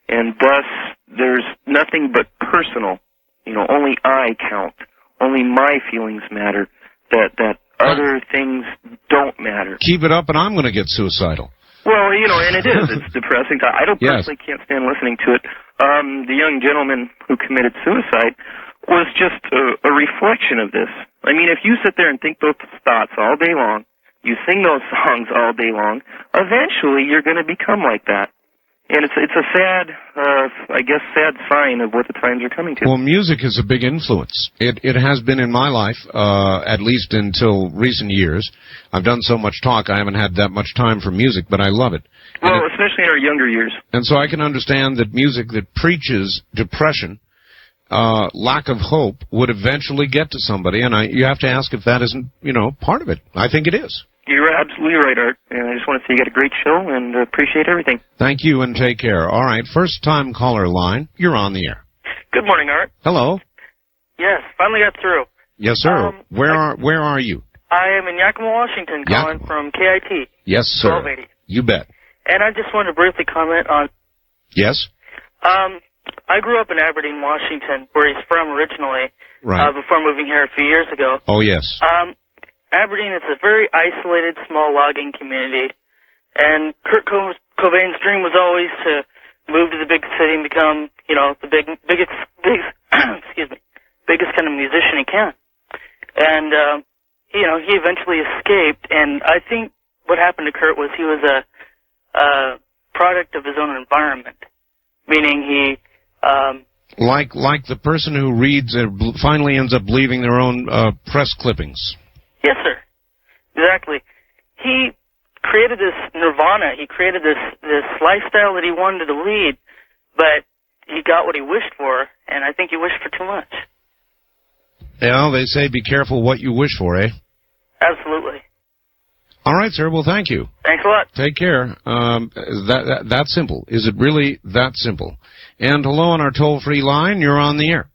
and thus there's nothing but personal. Only I count. Only my feelings matter. That other things don't matter. Keep it up, and I'm going to get suicidal. Well, and it is. It's depressing. I don't personally can't stand listening to it. The young gentleman who committed suicide was just a reflection of this. I mean, if you sit there and think those thoughts all day long, you sing those songs all day long, eventually you're going to become like that. And it's a sad, sad sign of what the times are coming to. Well, music is a big influence. It has been in my life, at least until recent years. I've done so much talk, I haven't had that much time for music, but I love it. Well, especially in our younger years. And so I can understand that music that preaches depression, lack of hope, would eventually get to somebody, and you have to ask if that isn't, part of it. I think it is. You're absolutely right, Art. And I just want to say you got a great show and appreciate everything. Thank you and take care. All right, first-time caller line. You're on the air. Good morning, Art. Hello. Yes, finally got through. Yes, sir. Where are you? I am in Yakima, Washington, calling from KIT. Yes, sir. 1280. You bet. And I just wanted to briefly comment on... Yes? I grew up in Aberdeen, Washington, where he's from originally, right. Before moving here a few years ago. Oh, yes. Aberdeen is a very isolated, small logging community, and Kurt Cobain's dream was always to move to the big city and become, the biggest kind of musician he can. And, he eventually escaped, and I think what happened to Kurt was he was a product of his own environment, meaning he... Like the person who reads finally ends up believing their own press clippings. Yes, sir. Exactly. He created this nirvana. He created this lifestyle that he wanted to lead, but he got what he wished for, and I think he wished for too much. Yeah, they say be careful what you wish for, eh? Absolutely. All right, sir. Well, thank you. Thanks a lot. Take care. That simple. Is it really that simple? And hello on our toll-free line. You're on the air.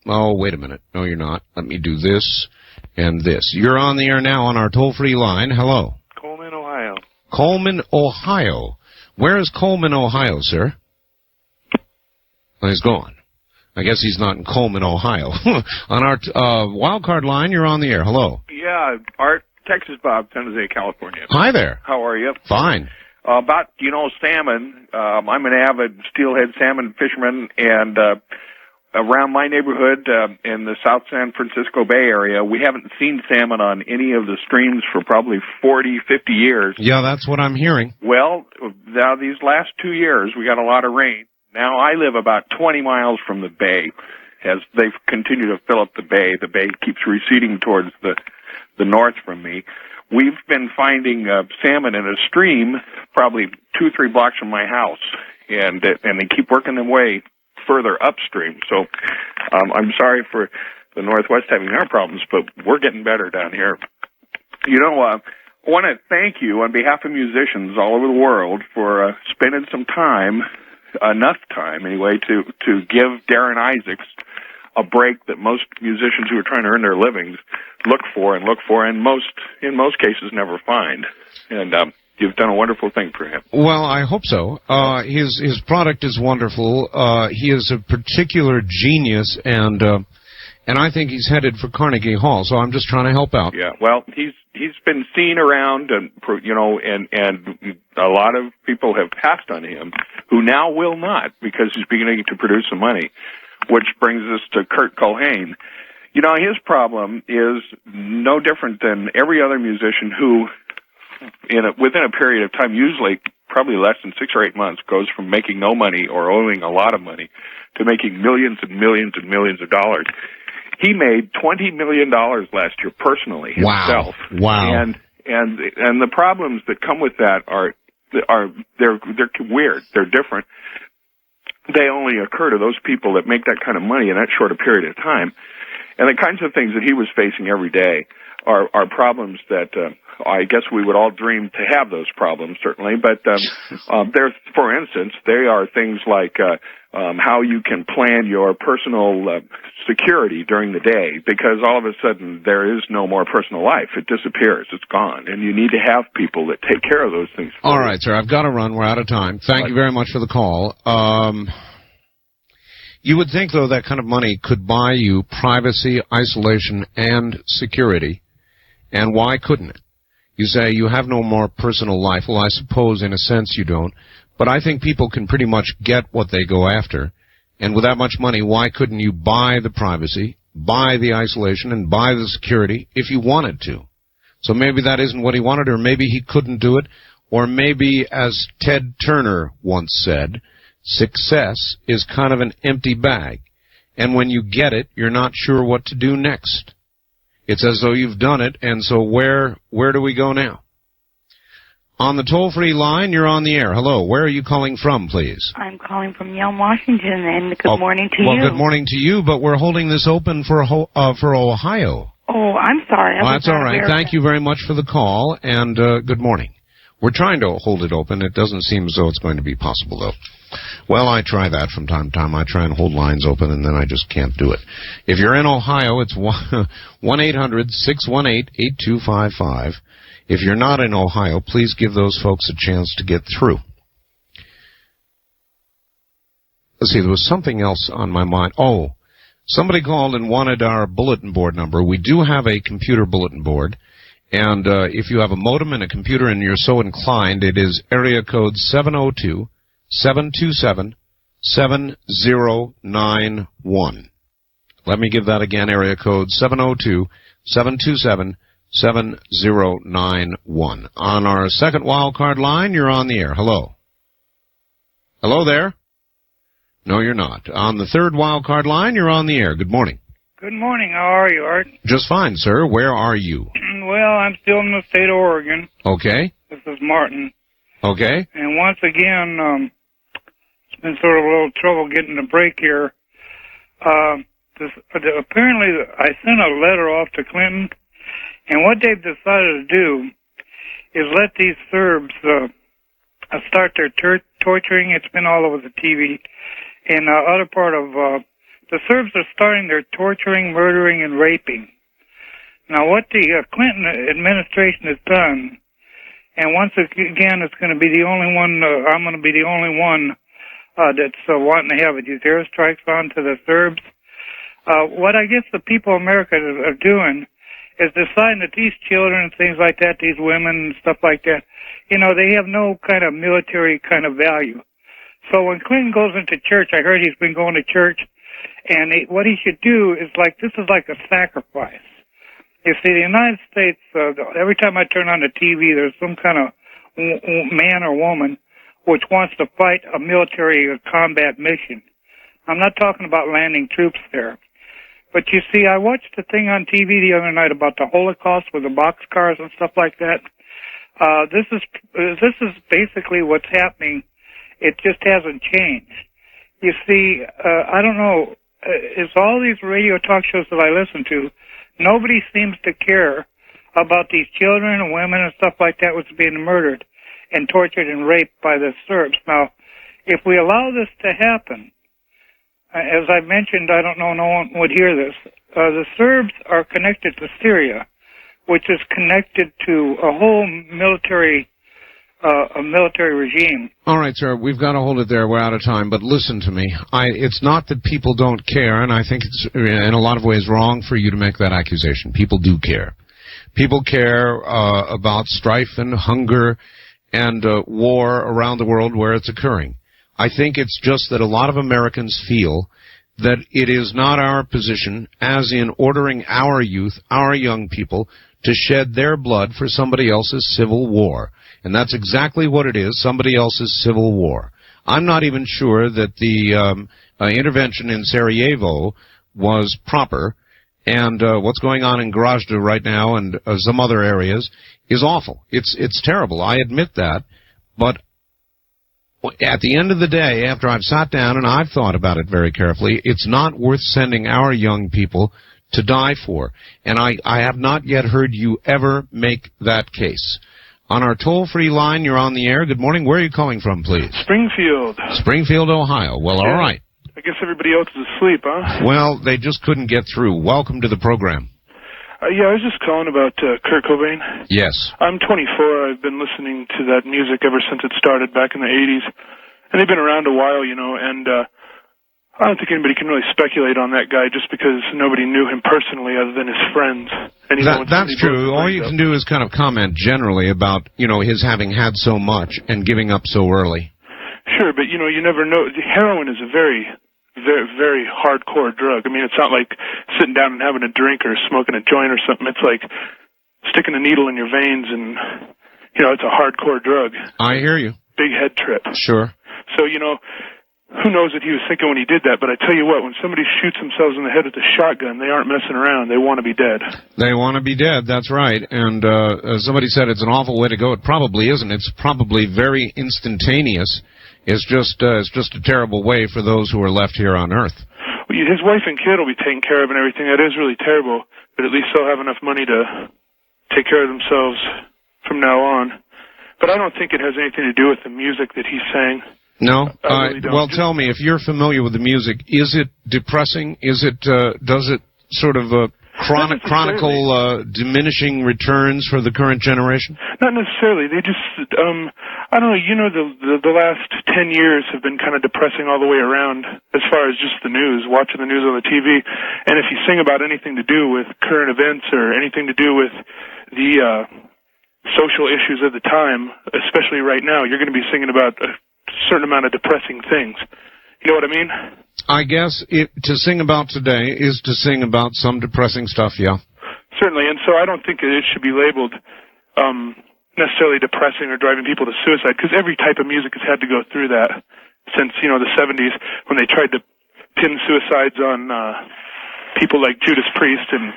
Oh, wait a minute. No, you're not. Let me do this and this. You're on the air now on our toll-free line. Hello. Coleman, Ohio. Coleman, Ohio. Where is Coleman, Ohio, sir? Well, he's gone. I guess he's not in Coleman, Ohio. On our wild card line, you're on the air. Hello. Yeah, Art, Texas Bob, San Jose, California. Hi there. How are you? Fine. About, salmon, I'm an avid steelhead salmon fisherman, and around my neighborhood in the South San Francisco Bay Area, we haven't seen salmon on any of the streams for probably 40, 50 years. Yeah, that's what I'm hearing. Well, now these last 2 years, we got a lot of rain. Now I live about 20 miles from the bay. As they've continued to fill up the bay keeps receding towards the north from me. We've been finding salmon in a stream probably 2-3 blocks from my house, and they keep working their way further upstream. So I'm sorry for the Northwest having our problems, but we're getting better down here. I want to thank you on behalf of musicians all over the world for spending some time, enough time anyway, to give Darren Isaacs a break that most musicians who are trying to earn their livings look for, and in most cases never find. And you've done a wonderful thing for him. Well, I hope so. His product is wonderful. He is a particular genius, and I think he's headed for Carnegie Hall. So I'm just trying to help out. Yeah. Well, he's been seen around, and a lot of people have passed on him who now will not, because he's beginning to produce some money. Which brings us to Kurt Cobain. His problem is no different than every other musician who, within a period of time, usually probably less than 6 or 8 months, goes from making no money or owing a lot of money to making millions and millions and millions of dollars. He made $20 million last year personally himself. Wow. And the problems that come with that are they're weird. They're different. they only occur to those people that make that kind of money in that short a period of time. And the kinds of things that he was facing every day are problems that I guess we would all dream to have those problems, certainly. But there's, for instance, they are things like how you can plan your personal security during the day, because all of a sudden there is no more personal life. It disappears. It's gone. And you need to have people that take care of those things. All right, sir. I've got to run. We're out of time. Thank you very much for the call. You would think, though, that kind of money could buy you privacy, isolation, and security. And why couldn't it? You say you have no more personal life. Well, I suppose in a sense you don't. But I think people can pretty much get what they go after. And with that much money, why couldn't you buy the privacy, buy the isolation, and buy the security if you wanted to? So maybe that isn't what he wanted, or maybe he couldn't do it, or maybe, as Ted Turner once said, success is kind of an empty bag. And when you get it, you're not sure what to do next. It's as though you've done it, and so where do we go now? On the toll-free line, you're on the air. Hello, where are you calling from, please? I'm calling from Yale, Washington, and good morning to you. Well, good morning to you, but we're holding this open for Ohio. Oh, I'm sorry. Well, that's all right. Thank you very much for the call, and good morning. We're trying to hold it open. It doesn't seem as though it's going to be possible, though. Well, I try that from time to time. I try and hold lines open, and then I just can't do it. If you're in Ohio, it's 1-800-618-8255. If you're not in Ohio, please give those folks a chance to get through. Let's see, there was something else on my mind. Oh, somebody called and wanted our bulletin board number. We do have a computer bulletin board. And if you have a modem and a computer and you're so inclined, it is area code 702-727-7091. Let me give that again, area code 702-727-7091. On our second wildcard line, you're on the air. Hello. Hello there? No, you're not. On the third wildcard line, you're on the air. Good morning. Good morning. How are you, Art? Just fine, sir. Where are you? Well, I'm still in the state of Oregon. Okay. This is Martin. Okay. And once again, it's been sort of a little trouble getting a break here. Apparently, I sent a letter off to Clinton, and what they've decided to do is let these Serbs start their torturing. It's been all over the TV. And the other part of the Serbs are starting their torturing, murdering, and raping. Now, what the Clinton administration has done, and once again, it's going to be the only one, I'm going to be the only one that's wanting to have these airstrikes onto the Serbs. What I guess the people of America are doing is deciding that these children and things like that, these women and stuff like that, you know, they have no kind of military kind of value. So when Clinton goes into church, I heard he's been going to church, and what he should do is this is like a sacrifice. You see, the United States, every time I turn on the TV, there's some kind of man or woman which wants to fight a military combat mission. I'm not talking about landing troops there. But you see, I watched a thing on TV the other night about the Holocaust with the boxcars and stuff like that. This is basically what's happening. It just hasn't changed. You see, I don't know, it's all these radio talk shows that I listen to, nobody seems to care about these children and women and stuff like that was being murdered and tortured and raped by the Serbs. Now, if we allow this to happen, as I mentioned, I don't know, no one would hear this, the Serbs are connected to Syria, which is connected to a whole military regime. All right, sir, we've got to hold it there. We're out of time. But listen to me. It's not that people don't care, and I think it's in a lot of ways wrong for you to make that accusation. People do care. People care about strife and hunger and war around the world where it's occurring. I think it's just that a lot of Americans feel that it is not our position, as in ordering our youth, our young people, to shed their blood for somebody else's civil war. And that's exactly what it is, somebody else's civil war. I'm not even sure that the intervention in Sarajevo was proper, and what's going on in Grozny right now and some other areas is awful. It's terrible. I admit that. But at the end of the day, after I've sat down and I've thought about it very carefully, it's not worth sending our young people to die for. And I have not yet heard you ever make that case. On our toll-free line, you're on the air. Good morning. Where are you calling from, please? Springfield. Springfield, Ohio. Well, all right. I guess everybody else is asleep, huh? Well, they just couldn't get through. Welcome to the program. Yeah, I was just calling about Kurt Cobain. Yes. I'm 24. I've been listening to that music ever since it started back in the 80s. And they've been around a while, you know, and I don't think anybody can really speculate on that guy just because nobody knew him personally other than his friends. And That's true. All you can do is kind of comment generally about, you know, his having had so much and giving up so early. Sure, but, you know, you never know. Heroin is a very, very hardcore drug. I mean, it's not like sitting down and having a drink or smoking a joint or something. It's like sticking a needle in your veins and, you know, it's a hardcore drug. I hear you. Big head trip. Sure. So, you know, who knows what he was thinking when he did that, but I tell you what, when somebody shoots themselves in the head with a shotgun, they aren't messing around. They want to be dead. They want to be dead, that's right. And somebody said it's an awful way to go. It probably isn't. It's probably very instantaneous. It's just a terrible way for those who are left here on Earth. Well, his wife and kid will be taken care of and everything. That is really terrible, but at least they'll have enough money to take care of themselves from now on. But I don't think it has anything to do with the music that he sang. No? I really don't. Well, tell me, if you're familiar with the music, is it depressing? Is it, does it sort of chronicle diminishing returns for the current generation? Not necessarily. They just, I don't know, you know, the last 10 years have been kind of depressing all the way around as far as just the news, watching the news on the TV. And if you sing about anything to do with current events or anything to do with the social issues of the time, especially right now, you're going to be singing about a certain amount of depressing things. You know what I mean? I guess to sing about today is to sing about some depressing stuff, yeah. Certainly, and so I don't think it should be labeled necessarily depressing or driving people to suicide, because every type of music has had to go through that since, you know, the 70s when they tried to pin suicides on people like Judas Priest and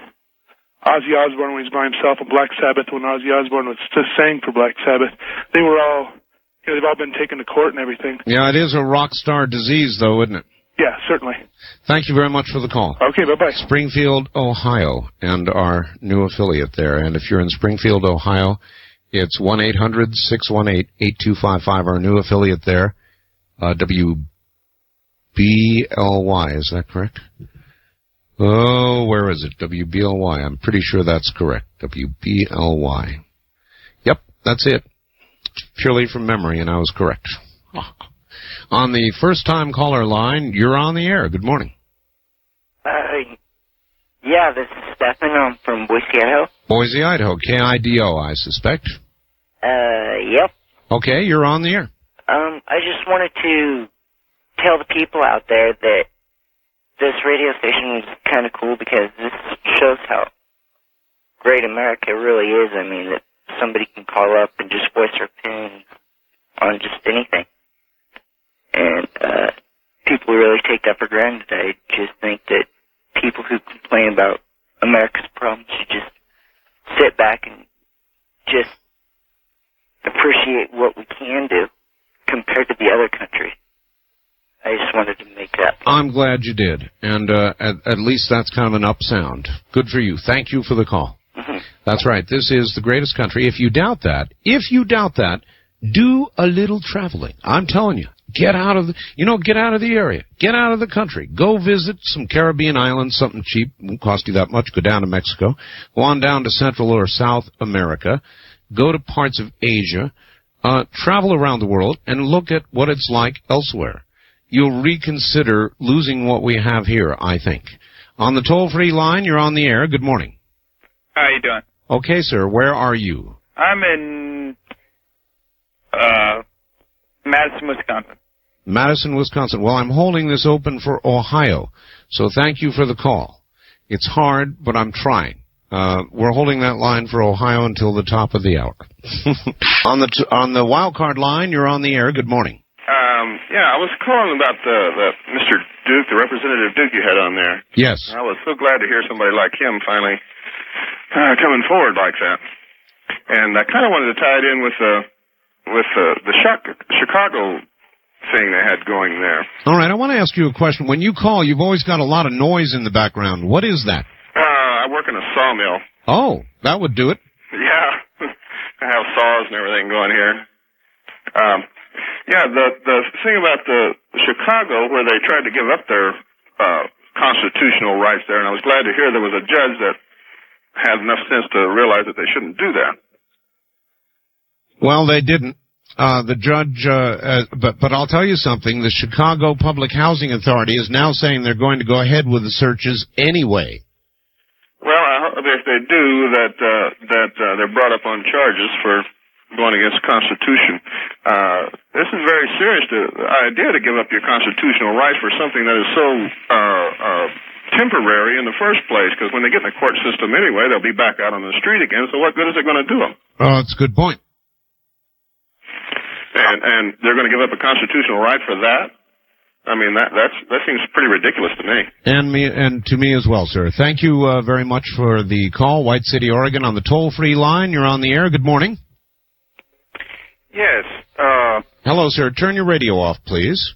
Ozzy Osbourne when he was by himself, and Black Sabbath when Ozzy Osbourne was just sang for Black Sabbath. They were all, you know, they've all been taken to court and everything. Yeah, it is a rock star disease, though, isn't it? Yeah, certainly. Thank you very much for the call. Okay, bye-bye. Springfield, Ohio, and our new affiliate there. And if you're in Springfield, Ohio, it's 1-800-618-8255, our new affiliate there, WBLY, is that correct? Oh, where is it? WBLY. I'm pretty sure that's correct. WBLY. Yep, that's it. Purely from memory, and I was correct. On the first-time caller line, you're on the air. Good morning. Yeah, this is Stefan. I'm from Boise, Idaho. Boise, Idaho. KIDO, I suspect. Yep. Okay, you're on the air. I just wanted to tell the people out there that this radio station is kind of cool because this shows how great America really is. I mean, that somebody can call up and just voice their opinion on just anything. And people really take that for granted. I just think that people who complain about America's problems should just sit back and just appreciate what we can do compared to the other countries. I just wanted to make that point. I'm glad you did, and at least that's kind of an up sound. Good for you. Thank you for the call. Mm-hmm. That's right. This is the greatest country. If you doubt that, do a little traveling. I'm telling you, get out of the area. Get out of the country. Go visit some Caribbean islands, something cheap. Won't cost you that much. Go down to Mexico. Go on down to Central or South America. Go to parts of Asia. Travel around the world and look at what it's like elsewhere. You'll reconsider losing what we have here, I think. On the toll-free line, you're on the air. Good morning. How you doing? Okay, sir. Where are you? I'm in Madison, Wisconsin. Madison, Wisconsin. Well, I'm holding this open for Ohio, so thank you for the call. It's hard, but I'm trying. We're holding that line for Ohio until the top of the hour. On the wild card line, you're on the air. Good morning. Yeah, I was calling about the Mr. Duke, the Representative Duke you had on there. Yes. I was so glad to hear somebody like him finally coming forward like that. And I kind of wanted to tie it in with the Chicago thing they had going there. All right, I want to ask you a question. When you call, you've always got a lot of noise in the background. What is that? I work in a sawmill. Oh, that would do it. Yeah, I have saws and everything going here. The thing about the Chicago, where they tried to give up their constitutional rights there, and I was glad to hear there was a judge that had enough sense to realize that they shouldn't do that. Well, they didn't. The judge, but I'll tell you something. The Chicago Public Housing Authority is now saying they're going to go ahead with the searches anyway. Well, I hope if they do that they're brought up on charges for going against the Constitution. This is very serious. The idea to give up your constitutional rights for something that is so temporary in the first place, because when they get in the court system anyway, they'll be back out on the street again. So what good is it going to do them? Oh, that's a good point. And they're going to give up a constitutional right for that? I mean, that seems pretty ridiculous to me. And to me as well, sir. Thank you very much for the call. White City, Oregon, on the toll-free line. You're on the air. Good morning. Yes. Hello, sir. Turn your radio off, please.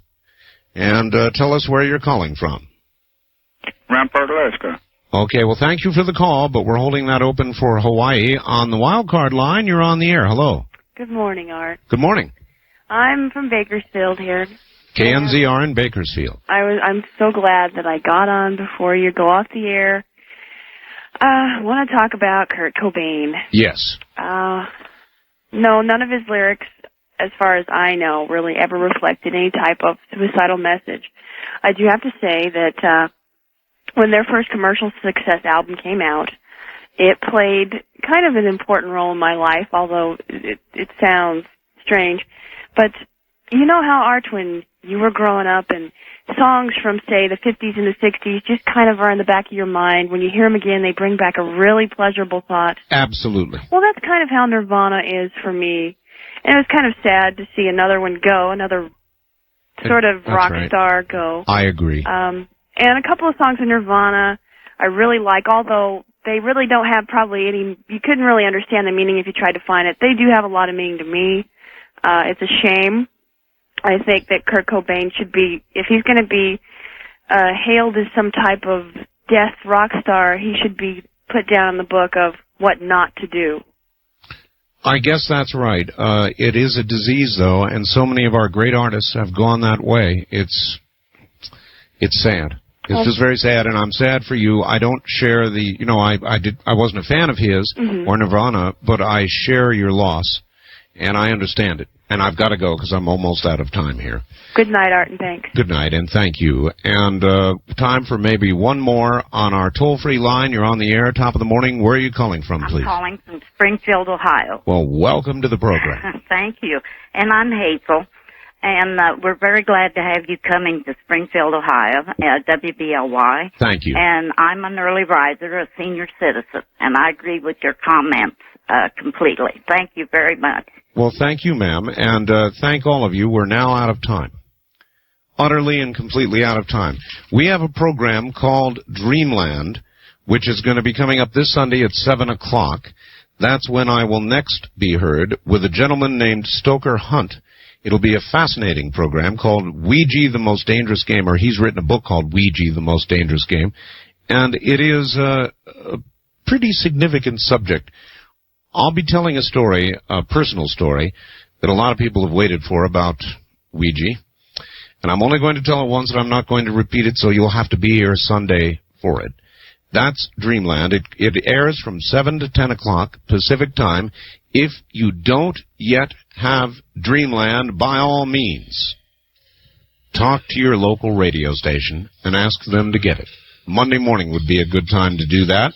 And tell us where you're calling from. Rampart, Alaska. Okay, well, thank you for the call, but we're holding that open for Hawaii. On the wild card line, you're on the air. Hello. Good morning, Art. Good morning. I'm from Bakersfield here. KNZR in Bakersfield. I'm so glad that I got on before you go off the air. I want to talk about Kurt Cobain. Yes. No, none of his lyrics, as far as I know, really ever reflected any type of suicidal message. I do have to say that when their first commercial success album came out, it played kind of an important role in my life, although it sounds strange. But you know how, Art, when you were growing up and songs from, say, the 50s and the 60s just kind of are in the back of your mind. When you hear them again, they bring back a really pleasurable thought. Absolutely. Well, that's kind of how Nirvana is for me. And it was kind of sad to see another one go, another sort of rock star go. I agree. And a couple of songs in Nirvana I really like, although they really don't have probably any, you couldn't really understand the meaning if you tried to find it. They do have a lot of meaning to me. It's a shame. I think that Kurt Cobain should be, if he's going to be hailed as some type of death rock star, he should be put down in the book of what not to do. I guess that's right. It is a disease, though, and so many of our great artists have gone that way. It's sad. It's just very sad, and I'm sad for you. I don't share the, I wasn't a fan of his or Nirvana, but I share your loss, and I understand it. And I've got to go because I'm almost out of time here. Good night, Art, and thanks. Good night, and thank you. And time for maybe one more on our toll-free line. You're on the air, top of the morning. Where are you calling from, please? I'm calling from Springfield, Ohio. Well, welcome to the program. Thank you. And I'm Hazel. And we're very glad to have you coming to Springfield, Ohio, WBLY. Thank you. And I'm an early riser, a senior citizen, and I agree with your comments completely. Thank you very much. Well, thank you, ma'am, and thank all of you. We're now out of time. Utterly and completely out of time. We have a program called Dreamland, which is going to be coming up this Sunday at 7 o'clock. That's when I will next be heard with a gentleman named Stoker Hunt. It'll be a fascinating program called Ouija, the Most Dangerous Game, or he's written a book called Ouija, the Most Dangerous Game, and it is a pretty significant subject. I'll be telling a story, a personal story, that a lot of people have waited for about Ouija, and I'm only going to tell it once, and I'm not going to repeat it, so you'll have to be here Sunday for it. That's Dreamland. It airs from 7 to 10 o'clock Pacific Time. If you don't yet have Dreamland, by all means, talk to your local radio station and ask them to get it. Monday morning would be a good time to do that,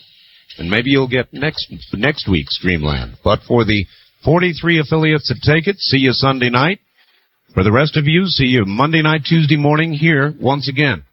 and maybe you'll get next week's Dreamland. But for the 43 affiliates that take it, see you Sunday night. For the rest of you, see you Monday night, Tuesday morning here once again.